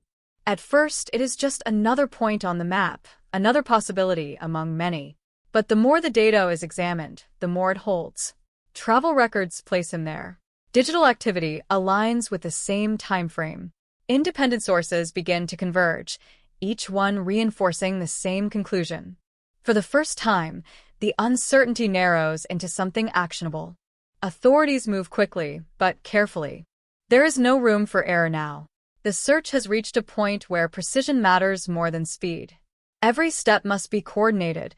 At first, it is just another point on the map, another possibility among many. But the more the data is examined, the more it holds. Travel records place him there. Digital activity aligns with the same time frame. Independent sources begin to converge, each one reinforcing the same conclusion. For the first time, the uncertainty narrows into something actionable. Authorities move quickly, but carefully. There is no room for error now. The search has reached a point where precision matters more than speed. Every step must be coordinated,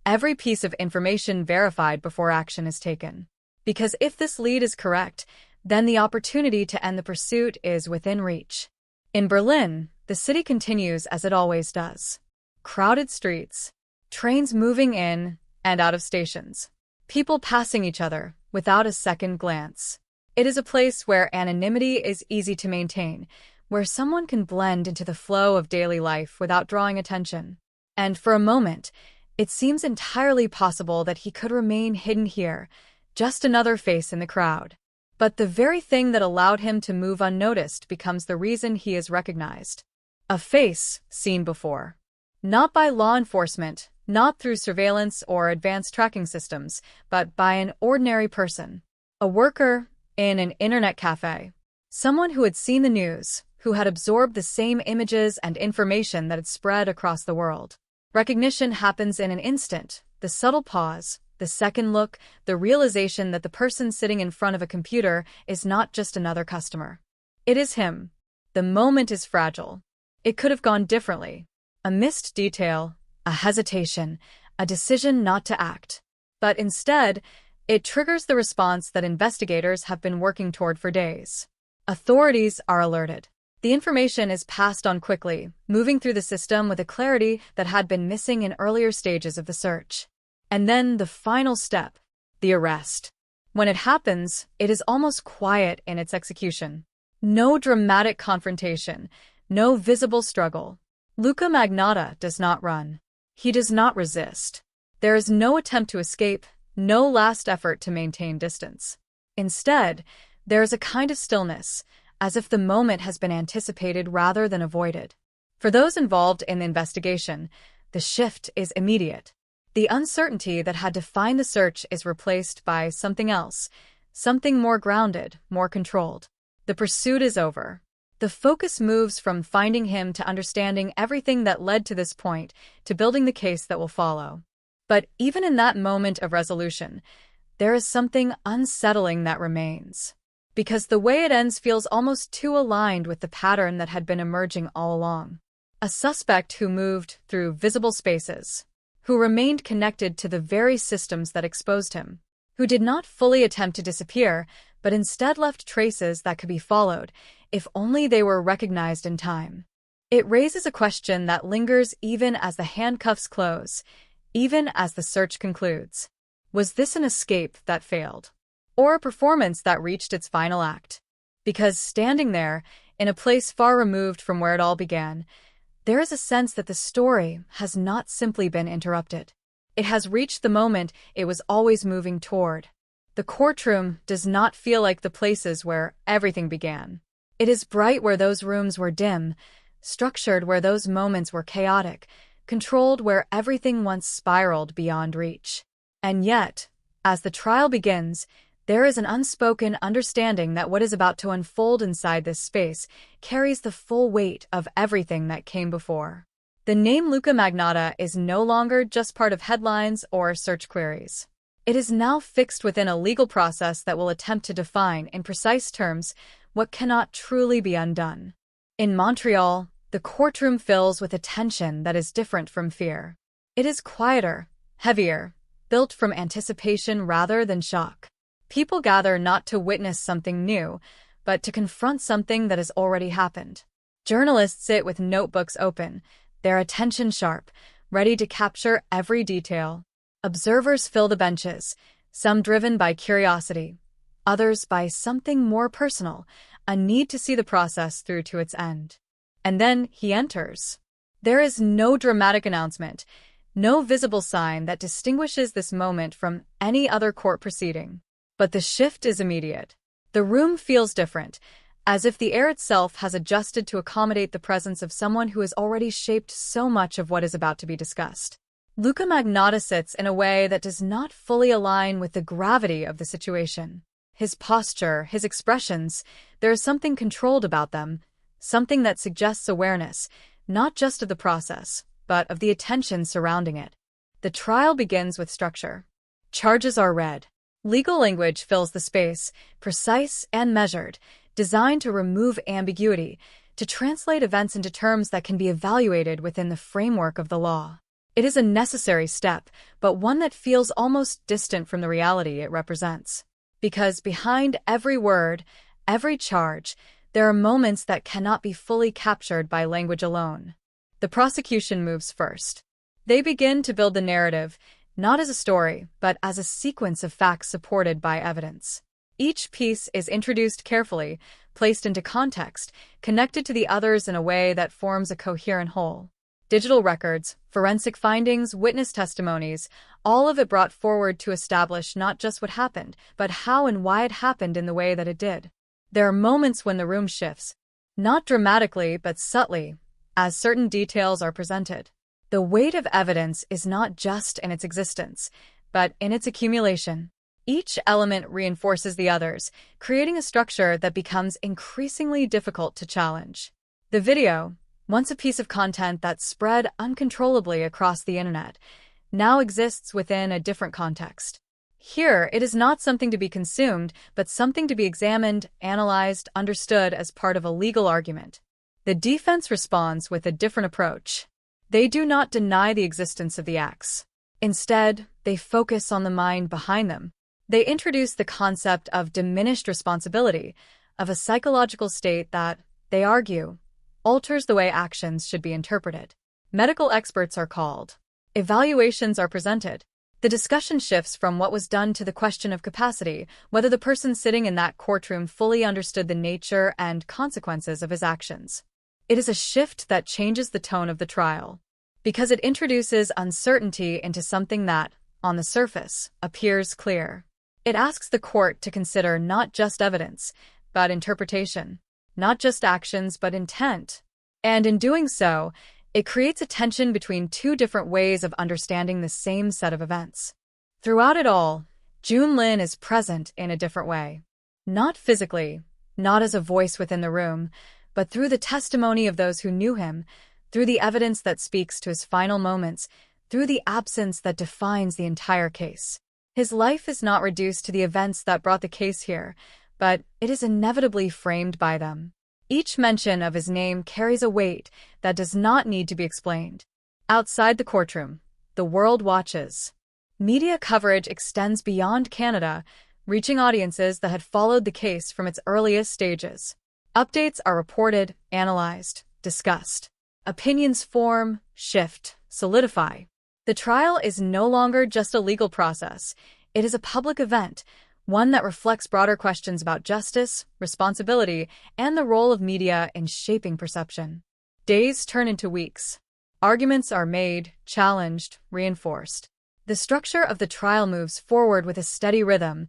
every piece of information verified before action is taken. Because if this lead is correct, then the opportunity to end the pursuit is within reach. In Berlin, the city continues as it always does. Crowded streets, trains moving in and out of stations, people passing each other without a second glance. It is a place where anonymity is easy to maintain, where someone can blend into the flow of daily life without drawing attention. And for a moment, it seems entirely possible that he could remain hidden here, just another face in the crowd. But the very thing that allowed him to move unnoticed becomes the reason he is recognized. A face seen before. Not by law enforcement, not through surveillance or advanced tracking systems, but by an ordinary person. A worker in an internet cafe. Someone who had seen the news, who had absorbed the same images and information that had spread across the world. Recognition happens in an instant, the subtle pause, the second look, the realization that the person sitting in front of a computer is not just another customer. It is him. The moment is fragile. It could have gone differently. A missed detail, a hesitation, a decision not to act. But instead, it triggers the response that investigators have been working toward for days. Authorities are alerted. The information is passed on quickly, moving through the system with a clarity that had been missing in earlier stages of the search. And then the final step, the arrest. When it happens, it is almost quiet in its execution. No dramatic confrontation, no visible struggle. Luca Magnotta does not run. He does not resist. There is no attempt to escape, no last effort to maintain distance. Instead, there is a kind of stillness, as if the moment has been anticipated rather than avoided. For those involved in the investigation, the shift is immediate. The uncertainty that had defined the search is replaced by something else, something more grounded, more controlled. The pursuit is over. The focus moves from finding him to understanding everything that led to this point, to building the case that will follow. But even in that moment of resolution, there is something unsettling that remains. Because the way it ends feels almost too aligned with the pattern that had been emerging all along. A suspect who moved through visible spaces, who remained connected to the very systems that exposed him, who did not fully attempt to disappear, but instead left traces that could be followed, if only they were recognized in time. It raises a question that lingers even as the handcuffs close, even as the search concludes. Was this an escape that failed? Or a performance that reached its final act? Because standing there, in a place far removed from where it all began, there is a sense that the story has not simply been interrupted. It has reached the moment it was always moving toward. The courtroom does not feel like the places where everything began. It is bright where those rooms were dim, structured where those moments were chaotic, controlled where everything once spiraled beyond reach. And yet, as the trial begins, there is an unspoken understanding that what is about to unfold inside this space carries the full weight of everything that came before. The name Luca Magnotta is no longer just part of headlines or search queries. It is now fixed within a legal process that will attempt to define, in precise terms, what cannot truly be undone. In Montreal, the courtroom fills with a tension that is different from fear. It is quieter, heavier, built from anticipation rather than shock. People gather not to witness something new, but to confront something that has already happened. Journalists sit with notebooks open, their attention sharp, ready to capture every detail. Observers fill the benches, some driven by curiosity, others by something more personal, a need to see the process through to its end. And then he enters. There is no dramatic announcement, no visible sign that distinguishes this moment from any other court proceeding. But the shift is immediate. The room feels different, as if the air itself has adjusted to accommodate the presence of someone who has already shaped so much of what is about to be discussed. Luca Magnotta sits in a way that does not fully align with the gravity of the situation. His posture, his expressions, there is something controlled about them, something that suggests awareness, not just of the process, but of the attention surrounding it. The trial begins with structure. Charges are read. Legal language fills the space, precise and measured, designed to remove ambiguity, to translate events into terms that can be evaluated within the framework of the law. It is a necessary step, but one that feels almost distant from the reality it represents. Because behind every word, every charge, there are moments that cannot be fully captured by language alone. The prosecution moves first. They begin to build the narrative, not as a story, but as a sequence of facts supported by evidence. Each piece is introduced carefully, placed into context, connected to the others in a way that forms a coherent whole. Digital records, forensic findings, witness testimonies, all of it brought forward to establish not just what happened, but how and why it happened in the way that it did. There are moments when the room shifts, not dramatically but subtly, as certain details are presented. The weight of evidence is not just in its existence, but in its accumulation. Each element reinforces the others, creating a structure that becomes increasingly difficult to challenge. The video, once a piece of content that spread uncontrollably across the internet, now exists within a different context. Here, it is not something to be consumed, but something to be examined, analyzed, understood as part of a legal argument. The defense responds with a different approach. They do not deny the existence of the acts. Instead, they focus on the mind behind them. They introduce the concept of diminished responsibility, of a psychological state that, they argue, alters the way actions should be interpreted. Medical experts are called. Evaluations are presented. The discussion shifts from what was done to the question of capacity, whether the person sitting in that courtroom fully understood the nature and consequences of his actions. It is a shift that changes the tone of the trial, because it introduces uncertainty into something that, on the surface, appears clear. It asks the court to consider not just evidence, but interpretation, not just actions, but intent. And in doing so, it creates a tension between two different ways of understanding the same set of events. Throughout it all, Jun Lin is present in a different way. Not physically, not as a voice within the room, but through the testimony of those who knew him, through the evidence that speaks to his final moments, through the absence that defines the entire case. His life is not reduced to the events that brought the case here, but it is inevitably framed by them. Each mention of his name carries a weight that does not need to be explained. Outside the courtroom, the world watches. Media coverage extends beyond Canada, reaching audiences that had followed the case from its earliest stages. Updates are reported, analyzed, discussed. Opinions form, shift, solidify. The trial is no longer just a legal process. It is a public event, one that reflects broader questions about justice, responsibility, and the role of media in shaping perception. Days turn into weeks. Arguments are made, challenged, reinforced. The structure of the trial moves forward with a steady rhythm,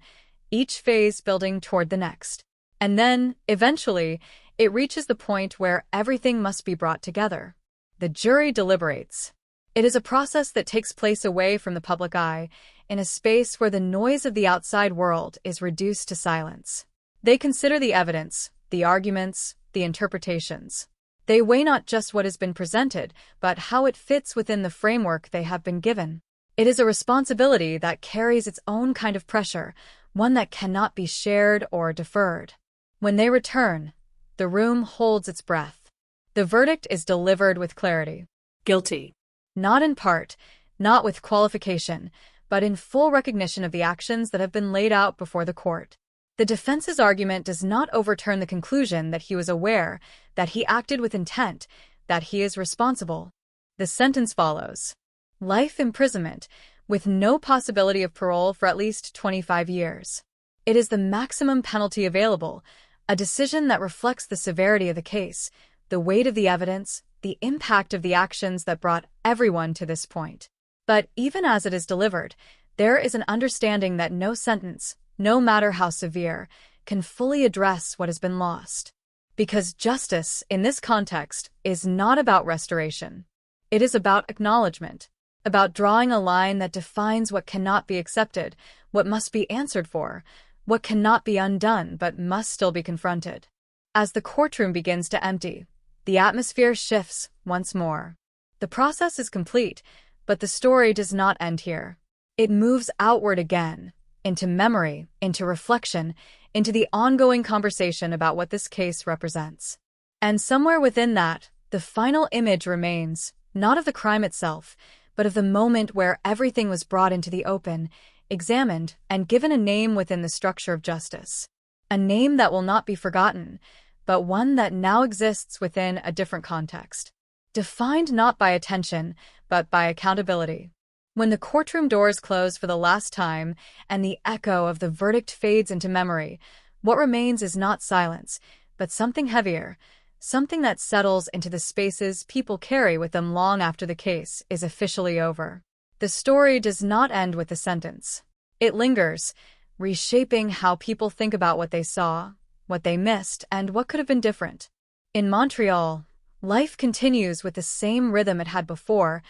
each phase building toward the next. And then, eventually, it reaches the point where everything must be brought together. The jury deliberates. It is a process that takes place away from the public eye, in a space where the noise of the outside world is reduced to silence. They consider the evidence, the arguments, the interpretations. They weigh not just what has been presented, but how it fits within the framework they have been given. It is a responsibility that carries its own kind of pressure, one that cannot be shared or deferred. When they return, the room holds its breath. The verdict is delivered with clarity. Guilty. Not in part, not with qualification, but in full recognition of the actions that have been laid out before the court. The defense's argument does not overturn the conclusion that he was aware, that he acted with intent, that he is responsible. The sentence follows. Life imprisonment, with no possibility of parole for at least 25 years. It is the maximum penalty available, a decision that reflects the severity of the case, the weight of the evidence, the impact of the actions that brought everyone to this point. But even as it is delivered, there is an understanding that no sentence, no matter how severe, can fully address what has been lost. Because justice, in this context, is not about restoration. It is about acknowledgement, about drawing a line that defines what cannot be accepted, what must be answered for, what cannot be undone but must still be confronted. As the courtroom begins to empty, the atmosphere shifts once more. The process is complete, but the story does not end here. It moves outward again, into memory, into reflection, into the ongoing conversation about what this case represents. And somewhere within that, the final image remains, not of the crime itself, but of the moment where everything was brought into the open, examined, and given a name within the structure of justice. A name that will not be forgotten, but one that now exists within a different context. Defined not by attention, but by accountability. When the courtroom doors close for the last time and the echo of the verdict fades into memory, what remains is not silence, but something heavier, something that settles into the spaces people carry with them long after the case is officially over. The story does not end with the sentence. It lingers, reshaping how people think about what they saw, what they missed, and what could have been different. In Montreal, life continues with the same rhythm it had before,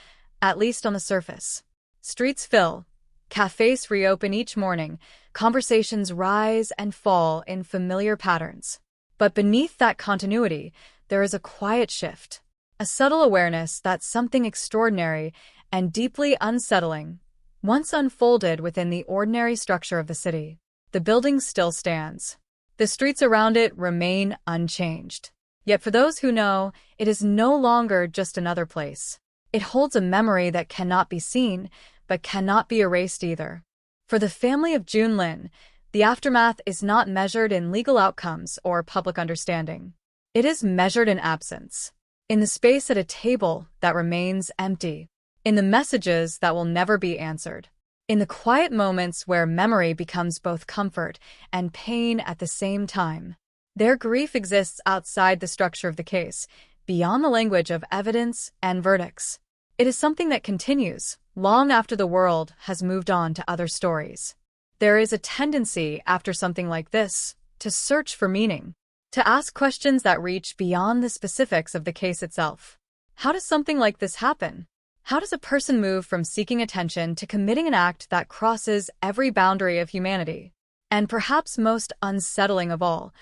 at least on the surface. Streets fill, cafes reopen each morning, conversations rise and fall in familiar patterns. But beneath that continuity, there is a quiet shift, a subtle awareness that something extraordinary and deeply unsettling once unfolded within the ordinary structure of the city. The building still stands. The streets around it remain unchanged. Yet for those who know, it is no longer just another place. It holds a memory that cannot be seen, but cannot be erased either. For the family of June Lin, the aftermath is not measured in legal outcomes or public understanding. It is measured in absence, in the space at a table that remains empty, in the messages that will never be answered, in the quiet moments where memory becomes both comfort and pain at the same time. Their grief exists outside the structure of the case, beyond the language of evidence and verdicts. It is something that continues, long after the world has moved on to other stories. There is a tendency, after something like this, to search for meaning, to ask questions that reach beyond the specifics of the case itself. How does something like this happen? How does a person move from seeking attention to committing an act that crosses every boundary of humanity? And perhaps most unsettling of all,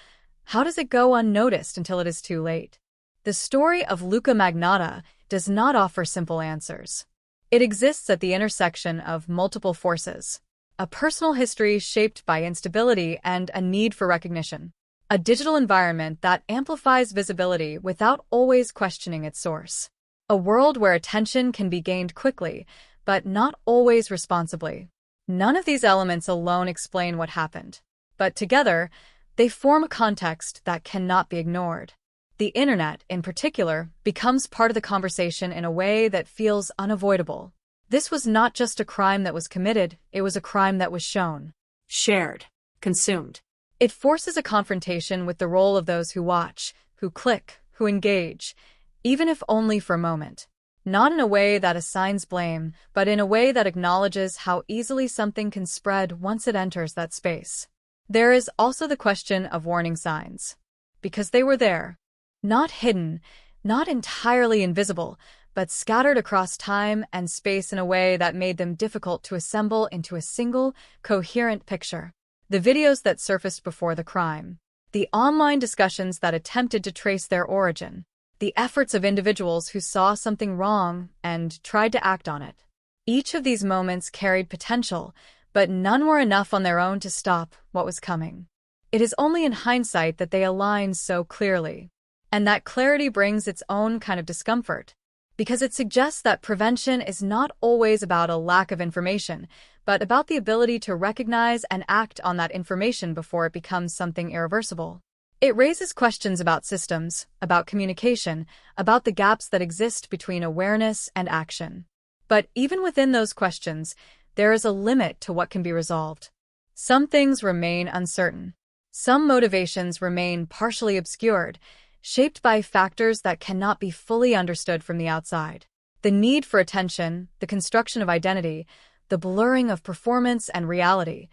how does it go unnoticed until it is too late? The story of Luca Magnotta does not offer simple answers. It exists at the intersection of multiple forces, a personal history shaped by instability and a need for recognition, a digital environment that amplifies visibility without always questioning its source, a world where attention can be gained quickly, but not always responsibly. None of these elements alone explain what happened, but together, they form a context that cannot be ignored. The internet, in particular, becomes part of the conversation in a way that feels unavoidable. This was not just a crime that was committed, it was a crime that was shown, shared, consumed. It forces a confrontation with the role of those who watch, who click, who engage, even if only for a moment. Not in a way that assigns blame, but in a way that acknowledges how easily something can spread once it enters that space. There is also the question of warning signs. Because they were there. Not hidden, not entirely invisible, but scattered across time and space in a way that made them difficult to assemble into a single, coherent picture. The videos that surfaced before the crime, the online discussions that attempted to trace their origin, the efforts of individuals who saw something wrong and tried to act on it. Each of these moments carried potential, but none were enough on their own to stop what was coming. It is only in hindsight that they align so clearly. And that clarity brings its own kind of discomfort, because it suggests that prevention is not always about a lack of information, but about the ability to recognize and act on that information before it becomes something irreversible. It raises questions about systems, about communication, about the gaps that exist between awareness and action. But even within those questions, there is a limit to what can be resolved. Some things remain uncertain. Some motivations remain partially obscured, shaped by factors that cannot be fully understood from the outside. The need for attention, the construction of identity, the blurring of performance and reality.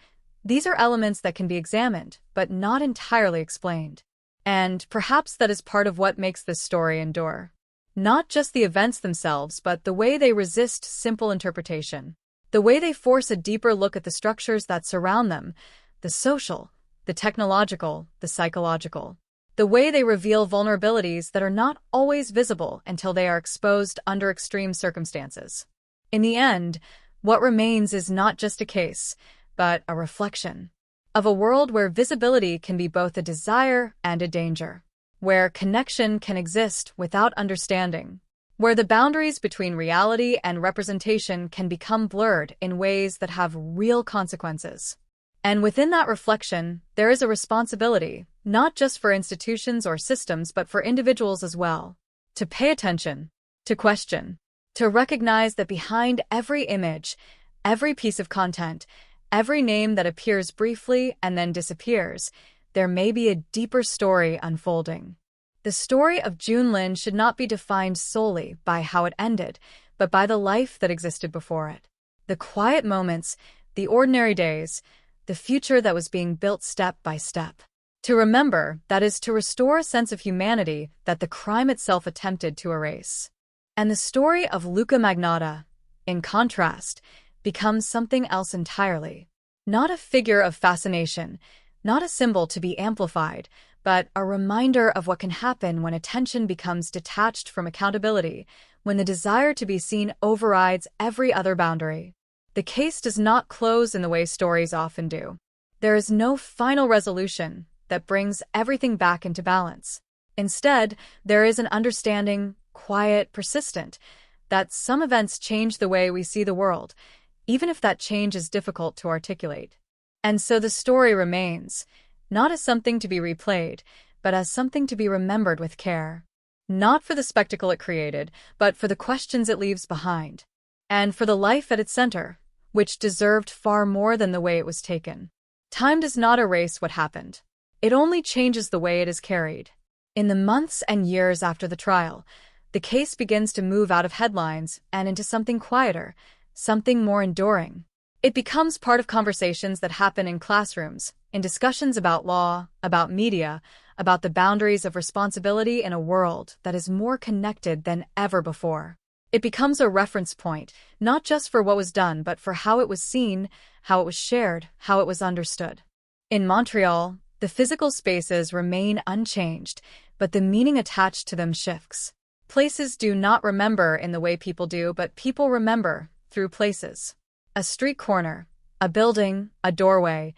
These are elements that can be examined, but not entirely explained. And perhaps that is part of what makes this story endure. Not just the events themselves, but the way they resist simple interpretation. The way they force a deeper look at the structures that surround them, the social, the technological, the psychological. The way they reveal vulnerabilities that are not always visible until they are exposed under extreme circumstances. In the end, what remains is not just a case, but a reflection of a world where visibility can be both a desire and a danger, where connection can exist without understanding, where the boundaries between reality and representation can become blurred in ways that have real consequences. And within that reflection, there is a responsibility, not just for institutions or systems, but for individuals as well, to pay attention, to question, to recognize that behind every image, every piece of content, every name that appears briefly and then disappears, there may be a deeper story unfolding. The story of June Lin should not be defined solely by how it ended, but by the life that existed before it. The quiet moments, the ordinary days, the future that was being built step by step. To remember, that is to restore a sense of humanity that the crime itself attempted to erase. And the story of Luca Magnotta, in contrast, becomes something else entirely. Not a figure of fascination, not a symbol to be amplified, but a reminder of what can happen when attention becomes detached from accountability, when the desire to be seen overrides every other boundary. The case does not close in the way stories often do. There is no final resolution that brings everything back into balance. Instead, there is an understanding, quiet, persistent, that some events change the way we see the world, even if that change is difficult to articulate. And so the story remains, not as something to be replayed, but as something to be remembered with care. Not for the spectacle it created, but for the questions it leaves behind. And for the life at its center, which deserved far more than the way it was taken. Time does not erase what happened. It only changes the way it is carried. In the months and years after the trial, the case begins to move out of headlines and into something quieter, something more enduring. It becomes part of conversations that happen in classrooms, in discussions about law, about media, about the boundaries of responsibility in a world that is more connected than ever before. It becomes a reference point, not just for what was done, but for how it was seen, how it was shared, how it was understood. In Montreal, the physical spaces remain unchanged, but the meaning attached to them shifts. Places do not remember in the way people do, but people remember through places. A street corner, a building, a doorway,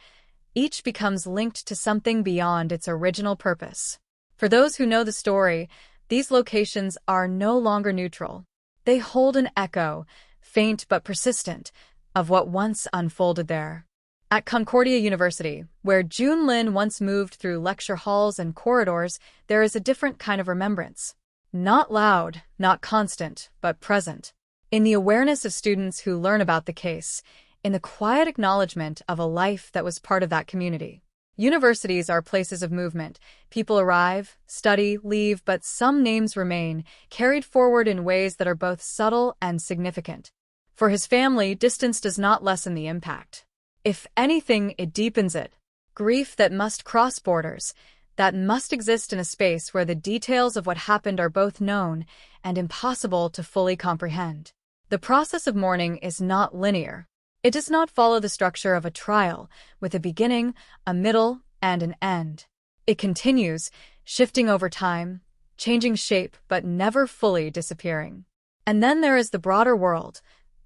each becomes linked to something beyond its original purpose. For those who know the story, these locations are no longer neutral. They hold an echo, faint but persistent, of what once unfolded there. At Concordia University, where June Lin once moved through lecture halls and corridors, there is a different kind of remembrance. Not loud, not constant, but present. In the awareness of students who learn about the case, in the quiet acknowledgement of a life that was part of that community. Universities are places of movement. People arrive, study, leave, but some names remain, carried forward in ways that are both subtle and significant. For his family, distance does not lessen the impact. If anything, it deepens it. Grief that must cross borders, that must exist in a space where the details of what happened are both known and impossible to fully comprehend. The process of mourning is not linear. It does not follow the structure of a trial, with a beginning, a middle, and an end. It continues, shifting over time, changing shape but never fully disappearing. And then there is the broader world,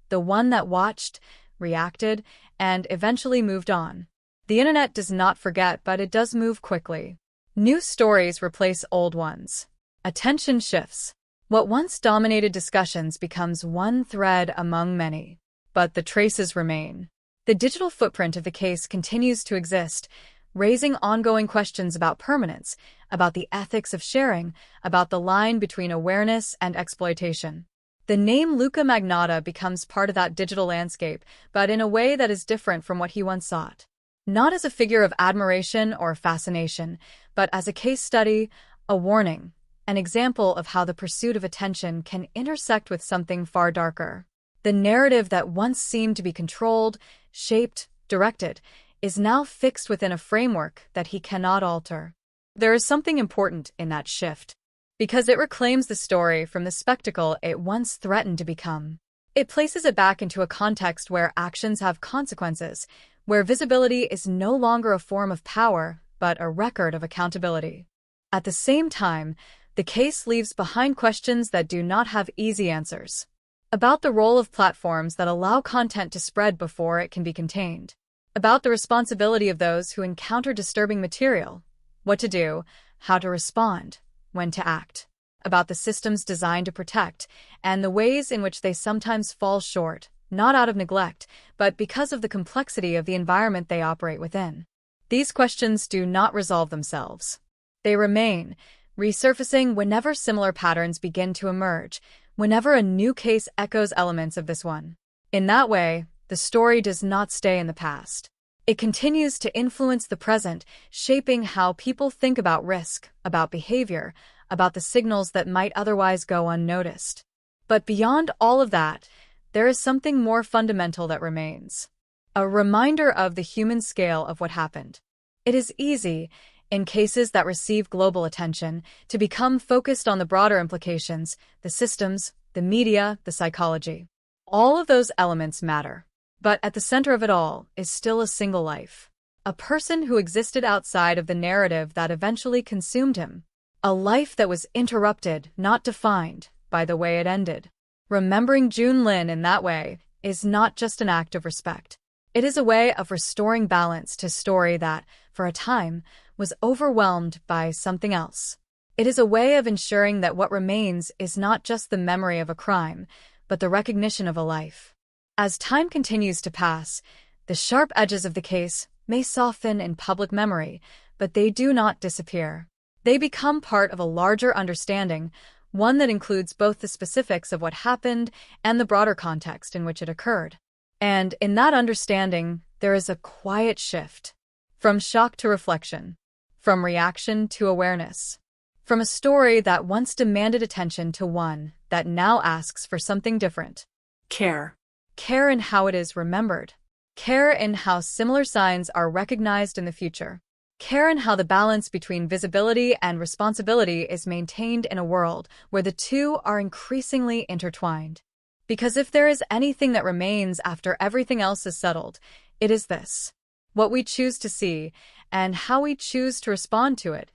the one that watched, reacted, and eventually moved on. The internet does not forget, but it does move quickly. New stories replace old ones. Attention shifts. What once dominated discussions becomes one thread among many. But the traces remain. The digital footprint of the case continues to exist, raising ongoing questions about permanence, about the ethics of sharing, about the line between awareness and exploitation. The name Luca Magnotta becomes part of that digital landscape, but in a way that is different from what he once sought. Not as a figure of admiration or fascination, but as a case study, A warning, an example of how the pursuit of attention can intersect with something far darker. The narrative that once seemed to be controlled, shaped, directed, is now fixed within a framework that he cannot alter. There is something important in that shift, because it reclaims the story from the spectacle it once threatened to become. It places it back into a context where actions have consequences, where visibility is no longer a form of power, but a record of accountability. At the same time, the case leaves behind questions that do not have easy answers. About the role of platforms that allow content to spread before it can be contained. About the responsibility of those who encounter disturbing material. What to do, how to respond, when to act. About the systems designed to protect, and the ways in which they sometimes fall short, not out of neglect, but because of the complexity of the environment they operate within. These questions do not resolve themselves. They remain, resurfacing whenever similar patterns begin to emerge, whenever a new case echoes elements of this one. In that way, the story does not stay in the past. It continues to influence the present, shaping how people think about risk, about behavior, about the signals that might otherwise go unnoticed. But beyond all of that, there is something more fundamental that remains. A reminder of the human scale of what happened. It is easy, in cases that receive global attention, to become focused on the broader implications, the systems, the media, the psychology. All of those elements matter. But at the center of it all is still a single life. A person who existed outside of the narrative that eventually consumed him. A life that was interrupted, not defined, by the way it ended. Remembering June Lin in that way is not just an act of respect. It is a way of restoring balance to a story that, for a time, was overwhelmed by something else. It is a way of ensuring that what remains is not just the memory of a crime, but the recognition of a life. As time continues to pass, the sharp edges of the case may soften in public memory, but they do not disappear. They become part of a larger understanding, one that includes both the specifics of what happened and the broader context in which it occurred. And in that understanding, there is a quiet shift. From shock to reflection. From reaction to awareness. From a story that once demanded attention to one that now asks for something different. Care. Care in how it is remembered. Care in how similar signs are recognized in the future. Care in how the balance between visibility and responsibility is maintained in a world where the two are increasingly intertwined. Because if there is anything that remains after everything else is settled, it is this. What we choose to see, and how we choose to respond to it,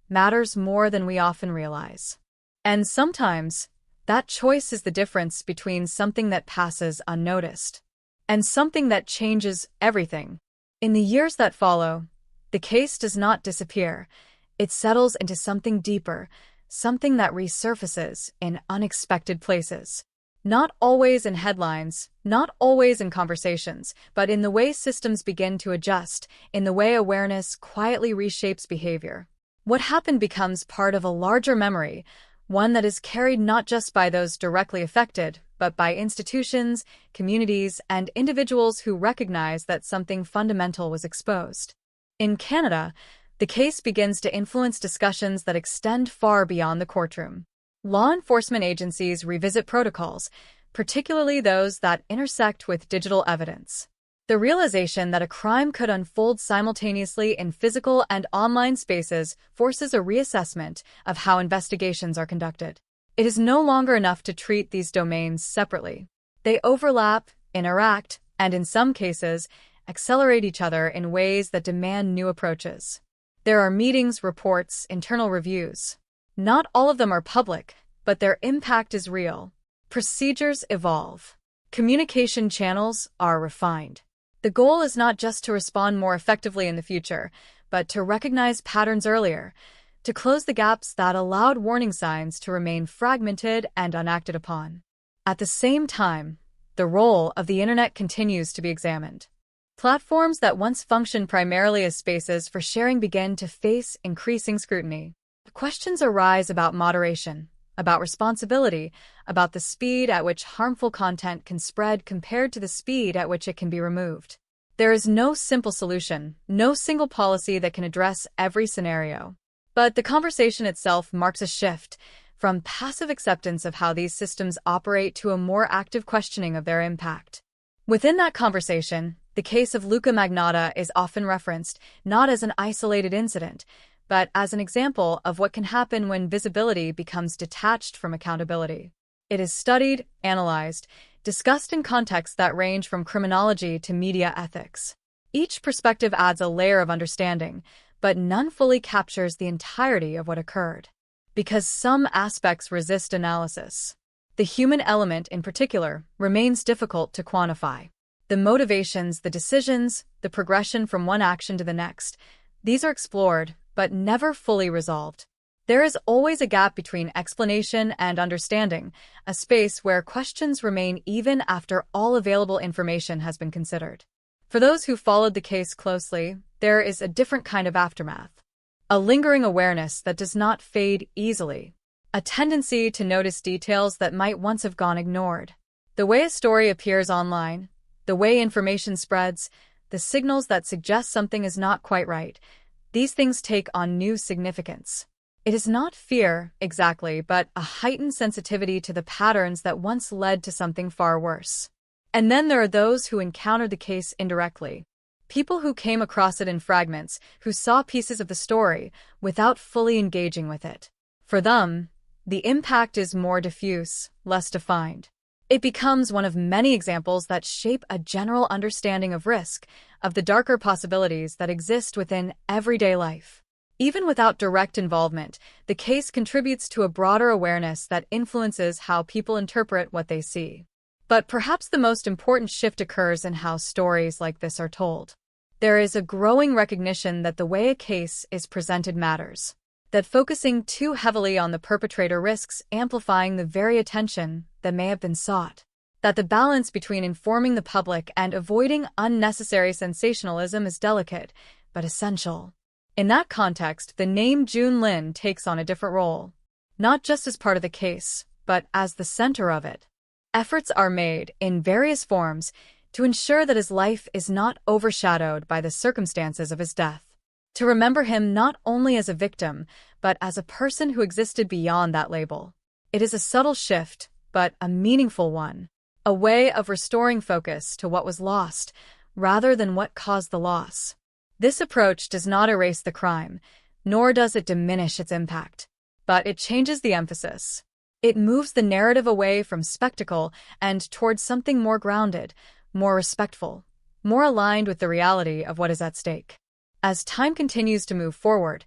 matters more than we often realize. And sometimes, that choice is the difference between something that passes unnoticed and something that changes everything. In the years that follow, the case does not disappear. It settles into something deeper, something that resurfaces in unexpected places. Not always in headlines, not always in conversations, but in the way systems begin to adjust, in the way awareness quietly reshapes behavior. What happened becomes part of a larger memory, one that is carried not just by those directly affected, but by institutions, communities, and individuals who recognize that something fundamental was exposed. In Canada, the case begins to influence discussions that extend far beyond the courtroom. Law enforcement agencies revisit protocols, particularly those that intersect with digital evidence. The realization that a crime could unfold simultaneously in physical and online spaces forces a reassessment of how investigations are conducted. It is no longer enough to treat these domains separately. They overlap, interact, and in some cases, accelerate each other in ways that demand new approaches. There are meetings, reports, internal reviews. Not all of them are public, but their impact is real. Procedures evolve. Communication channels are refined. The goal is not just to respond more effectively in the future, but to recognize patterns earlier, to close the gaps that allowed warning signs to remain fragmented and unacted upon. At the same time, the role of the internet continues to be examined. Platforms that once functioned primarily as spaces for sharing begin to face increasing scrutiny. Questions arise about moderation, about responsibility, about the speed at which harmful content can spread compared to the speed at which it can be removed. There is no simple solution, no single policy that can address every scenario. But the conversation itself marks a shift from passive acceptance of how these systems operate to a more active questioning of their impact. Within that conversation, the case of Luca Magnotta is often referenced not as an isolated incident, but as an example of what can happen when visibility becomes detached from accountability. It is studied, analyzed, discussed in contexts that range from criminology to media ethics. Each perspective adds a layer of understanding, but none fully captures the entirety of what occurred. Because some aspects resist analysis. The human element, in particular, remains difficult to quantify. The motivations, the decisions, the progression from one action to the next, these are explored, but never fully resolved. There is always a gap between explanation and understanding, a space where questions remain even after all available information has been considered. For those who followed the case closely, there is a different kind of aftermath. A lingering awareness that does not fade easily. A tendency to notice details that might once have gone ignored. The way a story appears online, the way information spreads, the signals that suggest something is not quite right, these things take on new significance. It is not fear, exactly, but a heightened sensitivity to the patterns that once led to something far worse. And then there are those who encountered the case indirectly. People who came across it in fragments, who saw pieces of the story without fully engaging with it. For them, the impact is more diffuse, less defined. It becomes one of many examples that shape a general understanding of risk, of the darker possibilities that exist within everyday life. Even without direct involvement, the case contributes to a broader awareness that influences how people interpret what they see. But perhaps the most important shift occurs in how stories like this are told. There is a growing recognition that the way a case is presented matters, that focusing too heavily on the perpetrator risks amplifying the very attention that may have been sought, that the balance between informing the public and avoiding unnecessary sensationalism is delicate, but essential. In that context, the name June Lin takes on a different role, not just as part of the case, but as the center of it. Efforts are made, in various forms, to ensure that his life is not overshadowed by the circumstances of his death. To remember him not only as a victim, but as a person who existed beyond that label. It is a subtle shift, but a meaningful one. A way of restoring focus to what was lost, rather than what caused the loss. This approach does not erase the crime, nor does it diminish its impact. But it changes the emphasis. It moves the narrative away from spectacle and towards something more grounded, more respectful, more aligned with the reality of what is at stake. As time continues to move forward,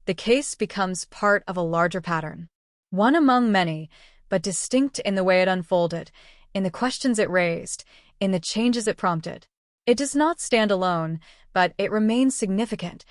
the case becomes part of a larger pattern. One among many, but distinct in the way it unfolded, in the questions it raised, in the changes it prompted. It does not stand alone, but it remains significant,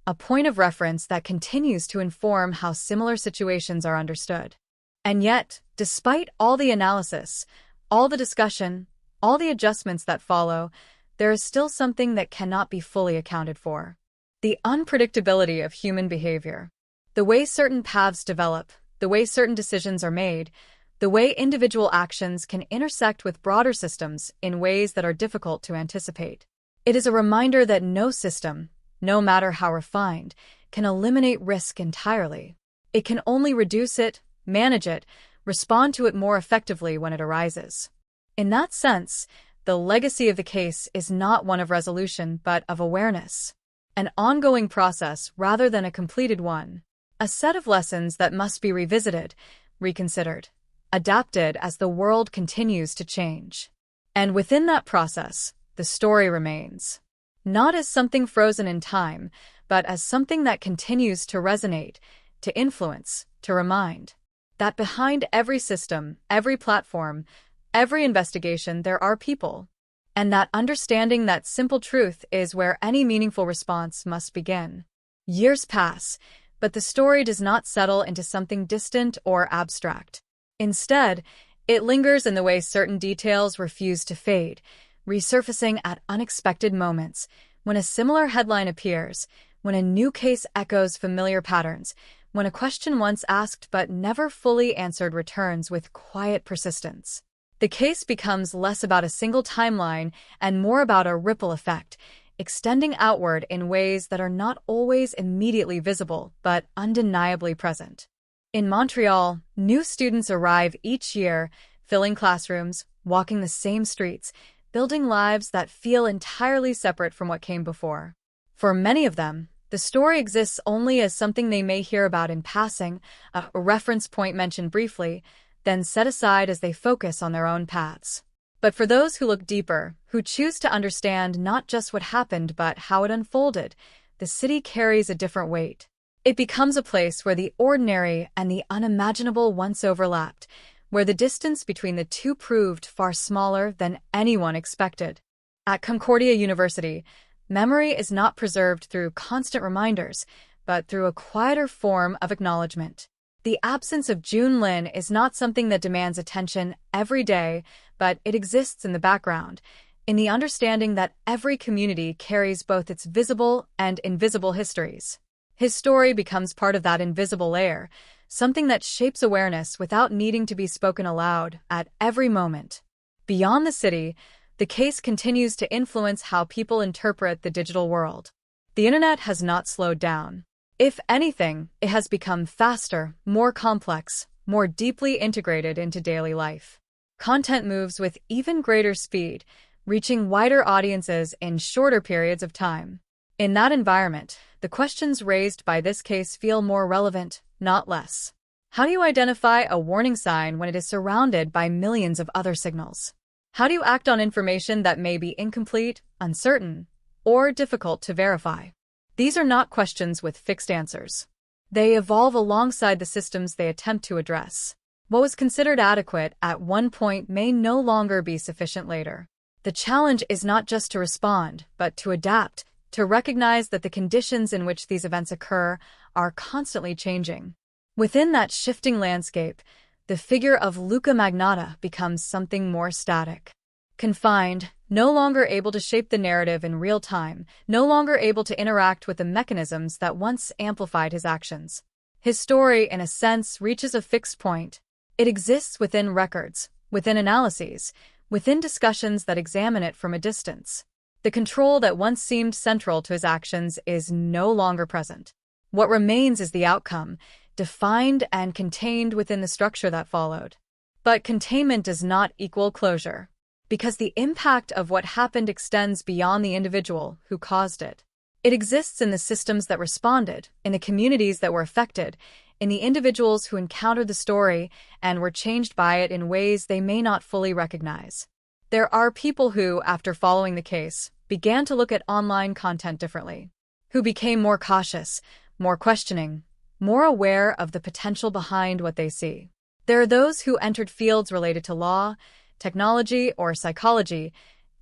a point of reference that continues to inform how similar situations are understood. And yet, despite all the analysis, all the discussion, all the adjustments that follow, there is still something that cannot be fully accounted for. The unpredictability of human behavior. The way certain paths develop, the way certain decisions are made, the way individual actions can intersect with broader systems in ways that are difficult to anticipate. It is a reminder that no system, no matter how refined, can eliminate risk entirely. It can only reduce it, manage it, respond to it more effectively when it arises. In that sense, the legacy of the case is not one of resolution but of awareness. An ongoing process rather than a completed one. A set of lessons that must be revisited, reconsidered, adapted as the world continues to change. And within that process, the story remains. Not as something frozen in time, but as something that continues to resonate, to influence, to remind. That behind every system, every platform, every investigation, there are people. And that understanding that simple truth is where any meaningful response must begin. Years pass, but the story does not settle into something distant or abstract. Instead, it lingers in the way certain details refuse to fade, resurfacing at unexpected moments, when a similar headline appears, when a new case echoes familiar patterns, when a question once asked but never fully answered returns with quiet persistence. The case becomes less about a single timeline and more about a ripple effect, extending outward in ways that are not always immediately visible, but undeniably present. In Montreal, new students arrive each year, filling classrooms, walking the same streets, building lives that feel entirely separate from what came before. For many of them, the story exists only as something they may hear about in passing, a reference point mentioned briefly, then set aside as they focus on their own paths. But for those who look deeper, who choose to understand not just what happened but how it unfolded, the city carries a different weight. It becomes a place where the ordinary and the unimaginable once overlapped, where the distance between the two proved far smaller than anyone expected. At Concordia University, memory is not preserved through constant reminders, but through a quieter form of acknowledgement. The absence of June Lin is not something that demands attention every day, but it exists in the background, in the understanding that every community carries both its visible and invisible histories. His story becomes part of that invisible layer, something that shapes awareness without needing to be spoken aloud at every moment. Beyond the city, the case continues to influence how people interpret the digital world. The internet has not slowed down. If anything, it has become faster, more complex, more deeply integrated into daily life. Content moves with even greater speed, reaching wider audiences in shorter periods of time. In that environment, the questions raised by this case feel more relevant, not less. How do you identify a warning sign when it is surrounded by millions of other signals? How do you act on information that may be incomplete, uncertain, or difficult to verify? These are not questions with fixed answers. They evolve alongside the systems they attempt to address. What was considered adequate at one point may no longer be sufficient later. The challenge is not just to respond, but to adapt, to recognize that the conditions in which these events occur are constantly changing. Within that shifting landscape, the figure of Luca Magnotta becomes something more static. Confined, no longer able to shape the narrative in real time, no longer able to interact with the mechanisms that once amplified his actions. His story, in a sense, reaches a fixed point. It exists within records, within analyses, within discussions that examine it from a distance. The control that once seemed central to his actions is no longer present. What remains is the outcome, defined and contained within the structure that followed. But containment does not equal closure, because the impact of what happened extends beyond the individual who caused it. It exists in the systems that responded, in the communities that were affected, in the individuals who encountered the story and were changed by it in ways they may not fully recognize. There are people who, after following the case, began to look at online content differently, who became more cautious, more questioning, more aware of the potential behind what they see. There are those who entered fields related to law, technology, or psychology,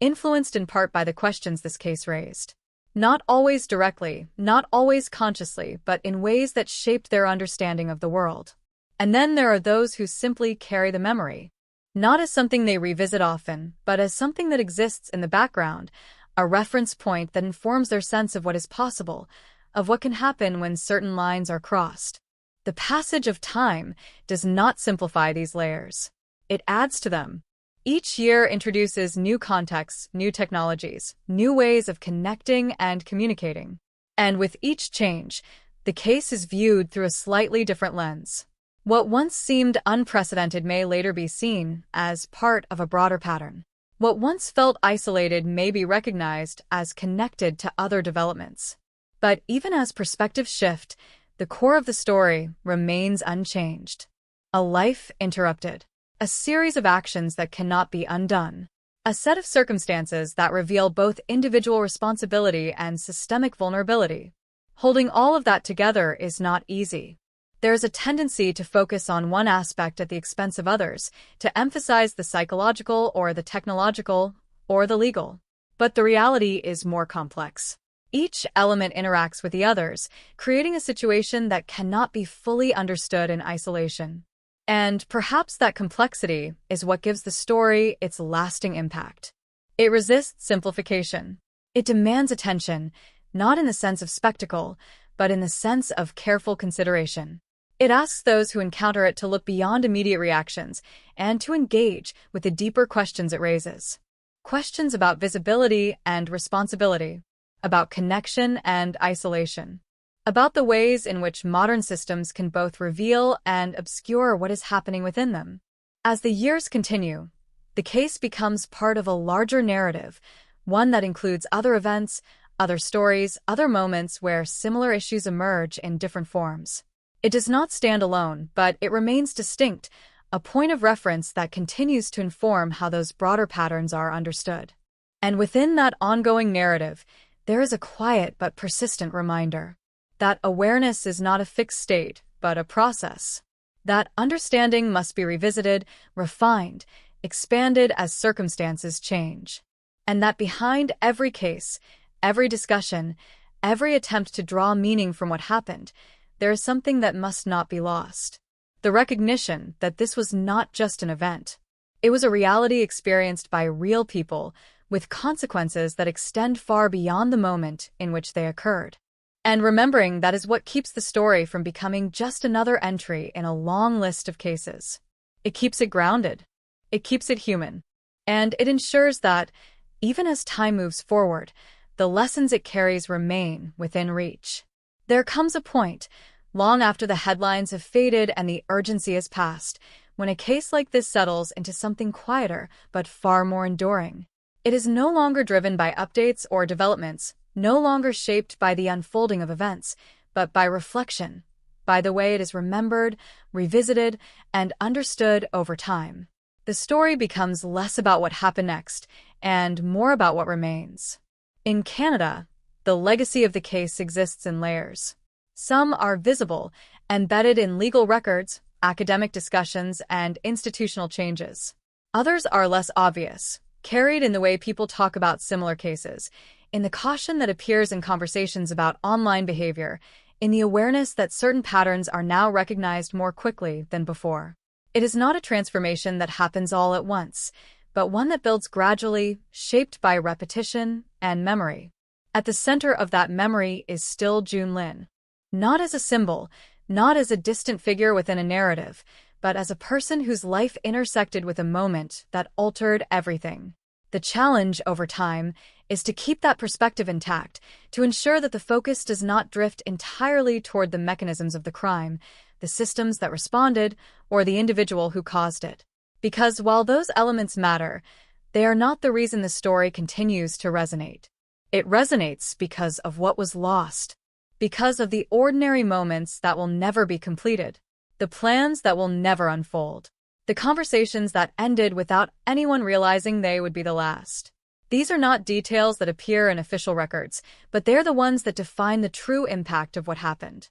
influenced in part by the questions this case raised. Not always directly, not always consciously, but in ways that shaped their understanding of the world. And then there are those who simply carry the memory, not as something they revisit often, but as something that exists in the background, a reference point that informs their sense of what is possible, of what can happen when certain lines are crossed. The passage of time does not simplify these layers. It adds to them. Each year introduces new contexts, new technologies, new ways of connecting and communicating. And with each change, the case is viewed through a slightly different lens. What once seemed unprecedented may later be seen as part of a broader pattern. What once felt isolated may be recognized as connected to other developments. But even as perspectives shift, the core of the story remains unchanged. A life interrupted. A series of actions that cannot be undone. A set of circumstances that reveal both individual responsibility and systemic vulnerability. Holding all of that together is not easy. There is a tendency to focus on one aspect at the expense of others, to emphasize the psychological or the technological or the legal. But the reality is more complex. Each element interacts with the others, creating a situation that cannot be fully understood in isolation. And perhaps that complexity is what gives the story its lasting impact. It resists simplification. It demands attention, not in the sense of spectacle, but in the sense of careful consideration. It asks those who encounter it to look beyond immediate reactions and to engage with the deeper questions it raises. Questions about visibility and responsibility. about connection and isolation, about the ways in which modern systems can both reveal and obscure what is happening within them. As the years continue, the case becomes part of a larger narrative, one that includes other events, other stories, other moments where similar issues emerge in different forms. It does not stand alone, but it remains distinct, a point of reference that continues to inform how those broader patterns are understood. And within that ongoing narrative, there is a quiet but persistent reminder that awareness is not a fixed state, but a process. That understanding must be revisited, refined, expanded as circumstances change. And that behind every case, every discussion, every attempt to draw meaning from what happened, there is something that must not be lost. The recognition that this was not just an event. It was a reality experienced by real people, with consequences that extend far beyond the moment in which they occurred. And remembering that is what keeps the story from becoming just another entry in a long list of cases. It keeps it grounded. It keeps it human. And it ensures that, even as time moves forward, the lessons it carries remain within reach. There comes a point, long after the headlines have faded and the urgency has passed, when a case like this settles into something quieter but far more enduring. It is no longer driven by updates or developments, no longer shaped by the unfolding of events, but by reflection, by the way it is remembered, revisited, and understood over time. The story becomes less about what happened next and more about what remains. In Canada, the legacy of the case exists in layers. Some are visible, embedded in legal records, academic discussions, and institutional changes. Others are less obvious, carried in the way people talk about similar cases, in the caution that appears in conversations about online behavior, in the awareness that certain patterns are now recognized more quickly than before. It is not a transformation that happens all at once, but one that builds gradually, shaped by repetition and memory. At the center of that memory is still June Lin. Not as a symbol, not as a distant figure within a narrative, but as a person whose life intersected with a moment that altered everything. The challenge over time is to keep that perspective intact, to ensure that the focus does not drift entirely toward the mechanisms of the crime, the systems that responded, or the individual who caused it. Because while those elements matter, they are not the reason the story continues to resonate. It resonates because of what was lost, because of the ordinary moments that will never be completed, the plans that will never unfold, the conversations that ended without anyone realizing they would be the last. These are not details that appear in official records, but they're the ones that define the true impact of what happened.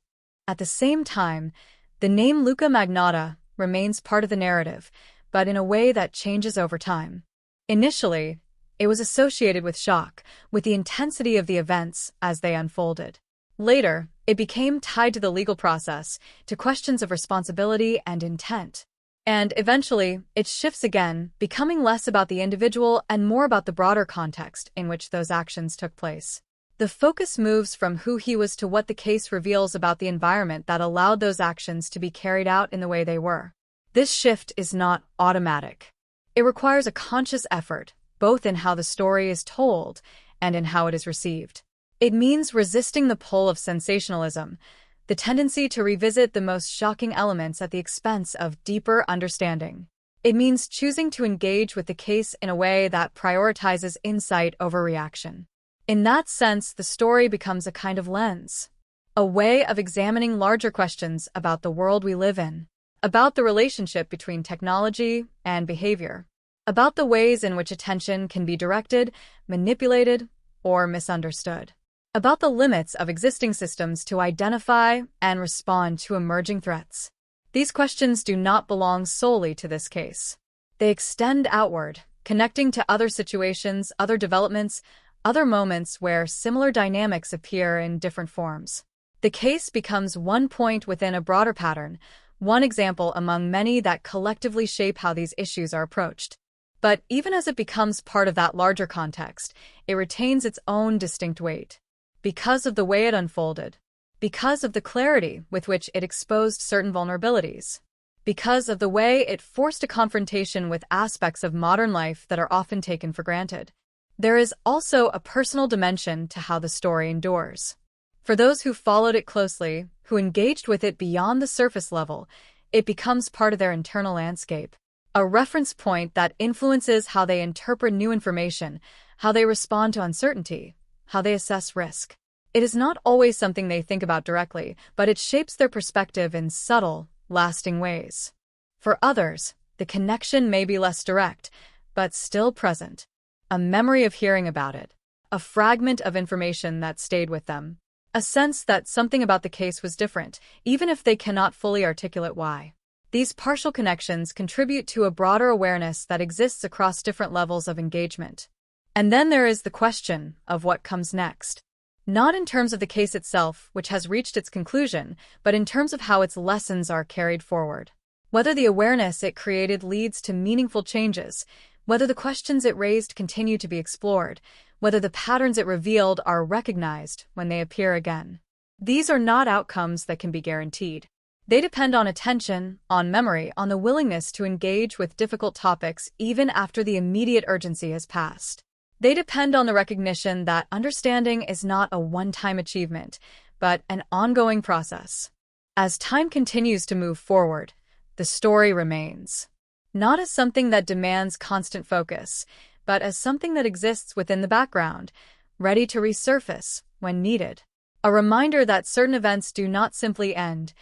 At the same time, the name Luca Magnotta remains part of the narrative, but in a way that changes over time. Initially, it was associated with shock, with the intensity of the events as they unfolded. Later, it became tied to the legal process, to questions of responsibility and intent. And eventually, it shifts again, becoming less about the individual and more about the broader context in which those actions took place. The focus moves from who he was to what the case reveals about the environment that allowed those actions to be carried out in the way they were. This shift is not automatic. It requires a conscious effort, both in how the story is told and in how it is received. It means resisting the pull of sensationalism, the tendency to revisit the most shocking elements at the expense of deeper understanding. It means choosing to engage with the case in a way that prioritizes insight over reaction. In that sense, the story becomes a kind of lens, a way of examining larger questions about the world we live in, about the relationship between technology and behavior, about the ways in which attention can be directed, manipulated, or misunderstood, about the limits of existing systems to identify and respond to emerging threats. These questions do not belong solely to this case. They extend outward, connecting to other situations, other developments, other moments where similar dynamics appear in different forms. The case becomes one point within a broader pattern, one example among many that collectively shape how these issues are approached. But even as it becomes part of that larger context, it retains its own distinct weight. Because of the way it unfolded, because of the clarity with which it exposed certain vulnerabilities, because of the way it forced a confrontation with aspects of modern life that are often taken for granted. There is also a personal dimension to how the story endures. For those who followed it closely, who engaged with it beyond the surface level, it becomes part of their internal landscape, a reference point that influences how they interpret new information, how they respond to uncertainty, how they assess risk. It is not always something they think about directly, but it shapes their perspective in subtle, lasting ways. For others, the connection may be less direct, but still present. A memory of hearing about it, a fragment of information that stayed with them, a sense that something about the case was different, even if they cannot fully articulate why. These partial connections contribute to a broader awareness that exists across different levels of engagement. And then there is the question of what comes next. Not in terms of the case itself, which has reached its conclusion, but in terms of how its lessons are carried forward. Whether the awareness it created leads to meaningful changes, whether the questions it raised continue to be explored, whether the patterns it revealed are recognized when they appear again. These are not outcomes that can be guaranteed. They depend on attention, on memory, on the willingness to engage with difficult topics even after the immediate urgency has passed. They depend on the recognition that understanding is not a one-time achievement, but an ongoing process. As time continues to move forward, the story remains. Not as something that demands constant focus, but as something that exists within the background, ready to resurface when needed. A reminder that certain events do not simply end.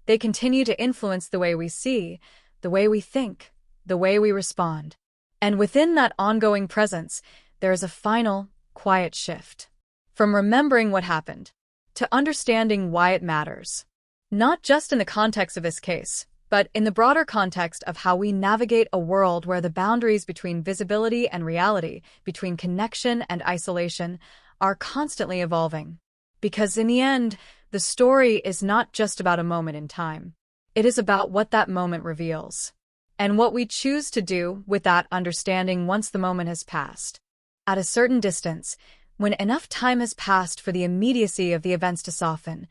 They continue to influence the way we see, the way we think, the way we respond. And within that ongoing presence, there is a final, quiet shift. From remembering what happened, to understanding why it matters. Not just in the context of this case, but in the broader context of how we navigate a world where the boundaries between visibility and reality, between connection and isolation, are constantly evolving. Because in the end, the story is not just about a moment in time. It is about what that moment reveals, and what we choose to do with that understanding once the moment has passed. At a certain distance, when enough time has passed for the immediacy of the events to soften,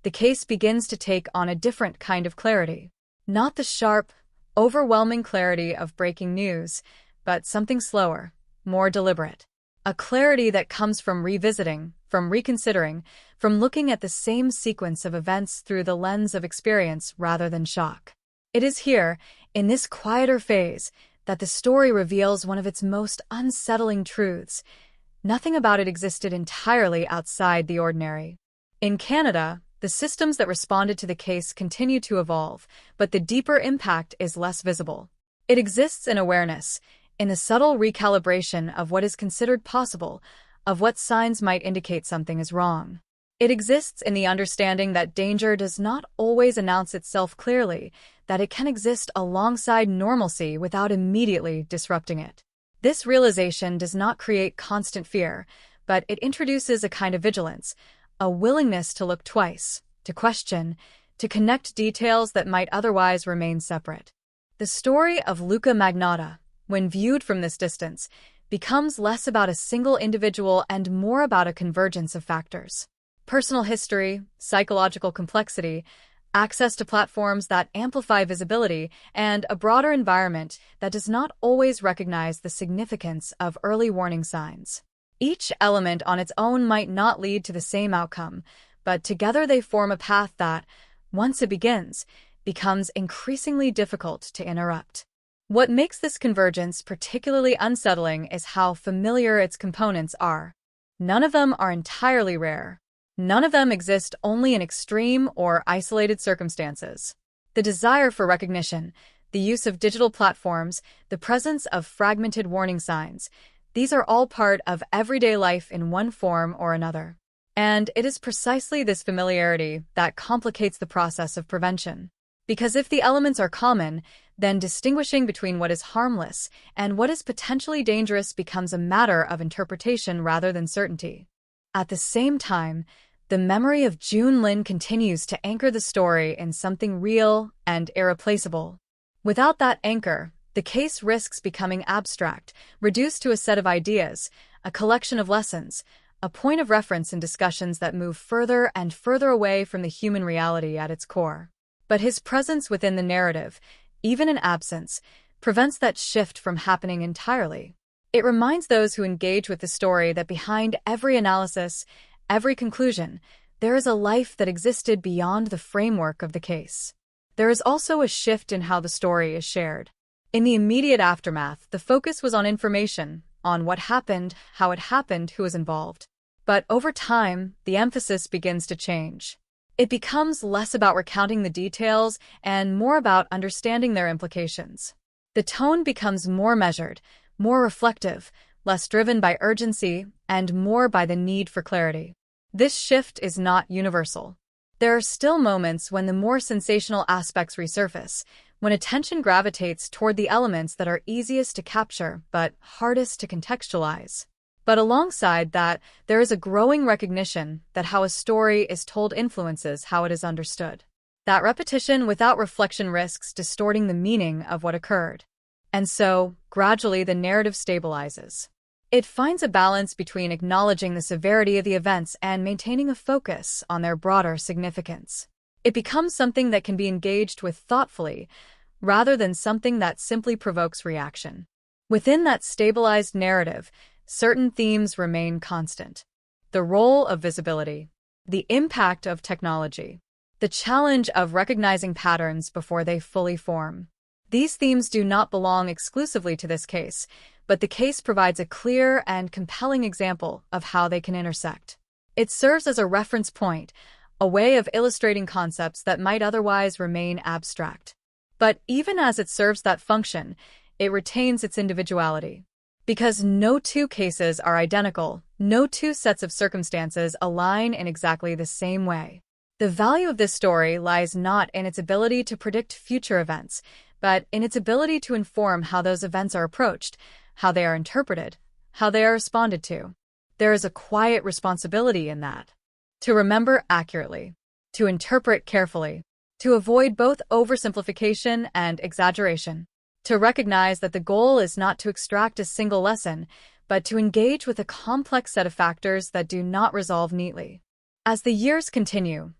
the case begins to take on a different kind of clarity. Not the sharp, overwhelming clarity of breaking news, but something slower, more deliberate. A clarity that comes from revisiting, from reconsidering, from looking at the same sequence of events through the lens of experience rather than shock. It is here, in this quieter phase, that the story reveals one of its most unsettling truths. Nothing about it existed entirely outside the ordinary. In Canada, the systems that responded to the case continue to evolve, but the deeper impact is less visible. It exists in awareness, in the subtle recalibration of what is considered possible, of what signs might indicate something is wrong. It exists in the understanding that danger does not always announce itself clearly, that it can exist alongside normalcy without immediately disrupting it. This realization does not create constant fear, but it introduces a kind of vigilance, a willingness to look twice, to question, to connect details that might otherwise remain separate. The story of Luca Magnotta, when viewed from this distance, becomes less about a single individual and more about a convergence of factors. Personal history, psychological complexity, access to platforms that amplify visibility, and a broader environment that does not always recognize the significance of early warning signs. Each element on its own might not lead to the same outcome, but together they form a path that, once it begins, becomes increasingly difficult to interrupt. What makes this convergence particularly unsettling is how familiar its components are. None of them are entirely rare. None of them exist only in extreme or isolated circumstances. The desire for recognition, the use of digital platforms, the presence of fragmented warning signs, these are all part of everyday life in one form or another. And it is precisely this familiarity that complicates the process of prevention. Because if the elements are common, then distinguishing between what is harmless and what is potentially dangerous becomes a matter of interpretation rather than certainty. At the same time, the memory of June Lin continues to anchor the story in something real and irreplaceable. Without that anchor, the case risks becoming abstract, reduced to a set of ideas, a collection of lessons, a point of reference in discussions that move further and further away from the human reality at its core. But his presence within the narrative, even in absence, prevents that shift from happening entirely. It reminds those who engage with the story that behind every analysis, every conclusion, there is a life that existed beyond the framework of the case. There is also a shift in how the story is shared. In the immediate aftermath, the focus was on information, on what happened, how it happened, who was involved. But over time, the emphasis begins to change. It becomes less about recounting the details and more about understanding their implications. The tone becomes more measured, more reflective, less driven by urgency, and more by the need for clarity. This shift is not universal. There are still moments when the more sensational aspects resurface, when attention gravitates toward the elements that are easiest to capture but hardest to contextualize. But alongside that, there is a growing recognition that how a story is told influences how it is understood. That repetition without reflection risks distorting the meaning of what occurred. And so, gradually, the narrative stabilizes. It finds a balance between acknowledging the severity of the events and maintaining a focus on their broader significance. It becomes something that can be engaged with thoughtfully, rather than something that simply provokes reaction. Within that stabilized narrative, certain themes remain constant. The role of visibility, the impact of technology, the challenge of recognizing patterns before they fully form. These themes do not belong exclusively to this case, but the case provides a clear and compelling example of how they can intersect. It serves as a reference point, a way of illustrating concepts that might otherwise remain abstract. But even as it serves that function, it retains its individuality. Because no two cases are identical, no two sets of circumstances align in exactly the same way. The value of this story lies not in its ability to predict future events, but in its ability to inform how those events are approached, how they are interpreted, how they are responded to. There is a quiet responsibility in that. To remember accurately, to interpret carefully, to avoid both oversimplification and exaggeration, to recognize that the goal is not to extract a single lesson, but to engage with a complex set of factors that do not resolve neatly. As the years continue,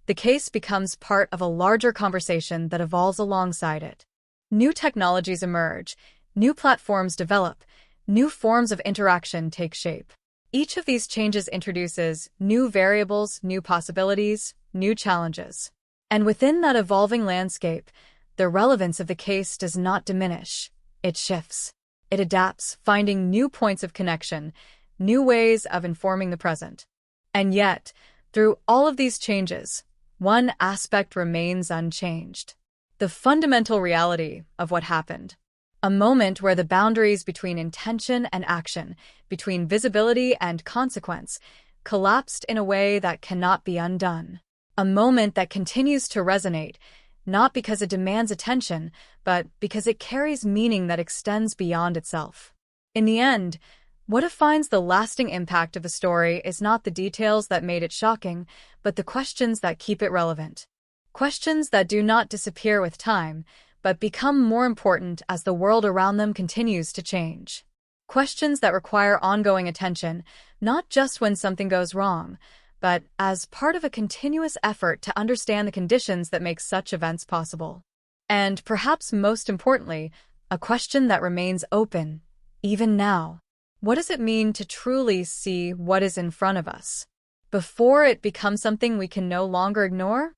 the case becomes part of a larger conversation that evolves alongside it. New technologies emerge, new platforms develop, new forms of interaction take shape. Each of these changes introduces new variables, new possibilities, new challenges. And within that evolving landscape, the relevance of the case does not diminish. It shifts. It adapts, finding new points of connection, new ways of informing the present. And yet, through all of these changes, one aspect remains unchanged. The fundamental reality of what happened. A moment where the boundaries between intention and action, between visibility and consequence, collapsed in a way that cannot be undone. A moment that continues to resonate, not because it demands attention, but because it carries meaning that extends beyond itself. In the end, what defines the lasting impact of a story is not the details that made it shocking, but the questions that keep it relevant. Questions that do not disappear with time, but become more important as the world around them continues to change. Questions that require ongoing attention, not just when something goes wrong, but as part of a continuous effort to understand the conditions that make such events possible. And perhaps most importantly, a question that remains open, even now. What does it mean to truly see what is in front of us, before it becomes something we can no longer ignore?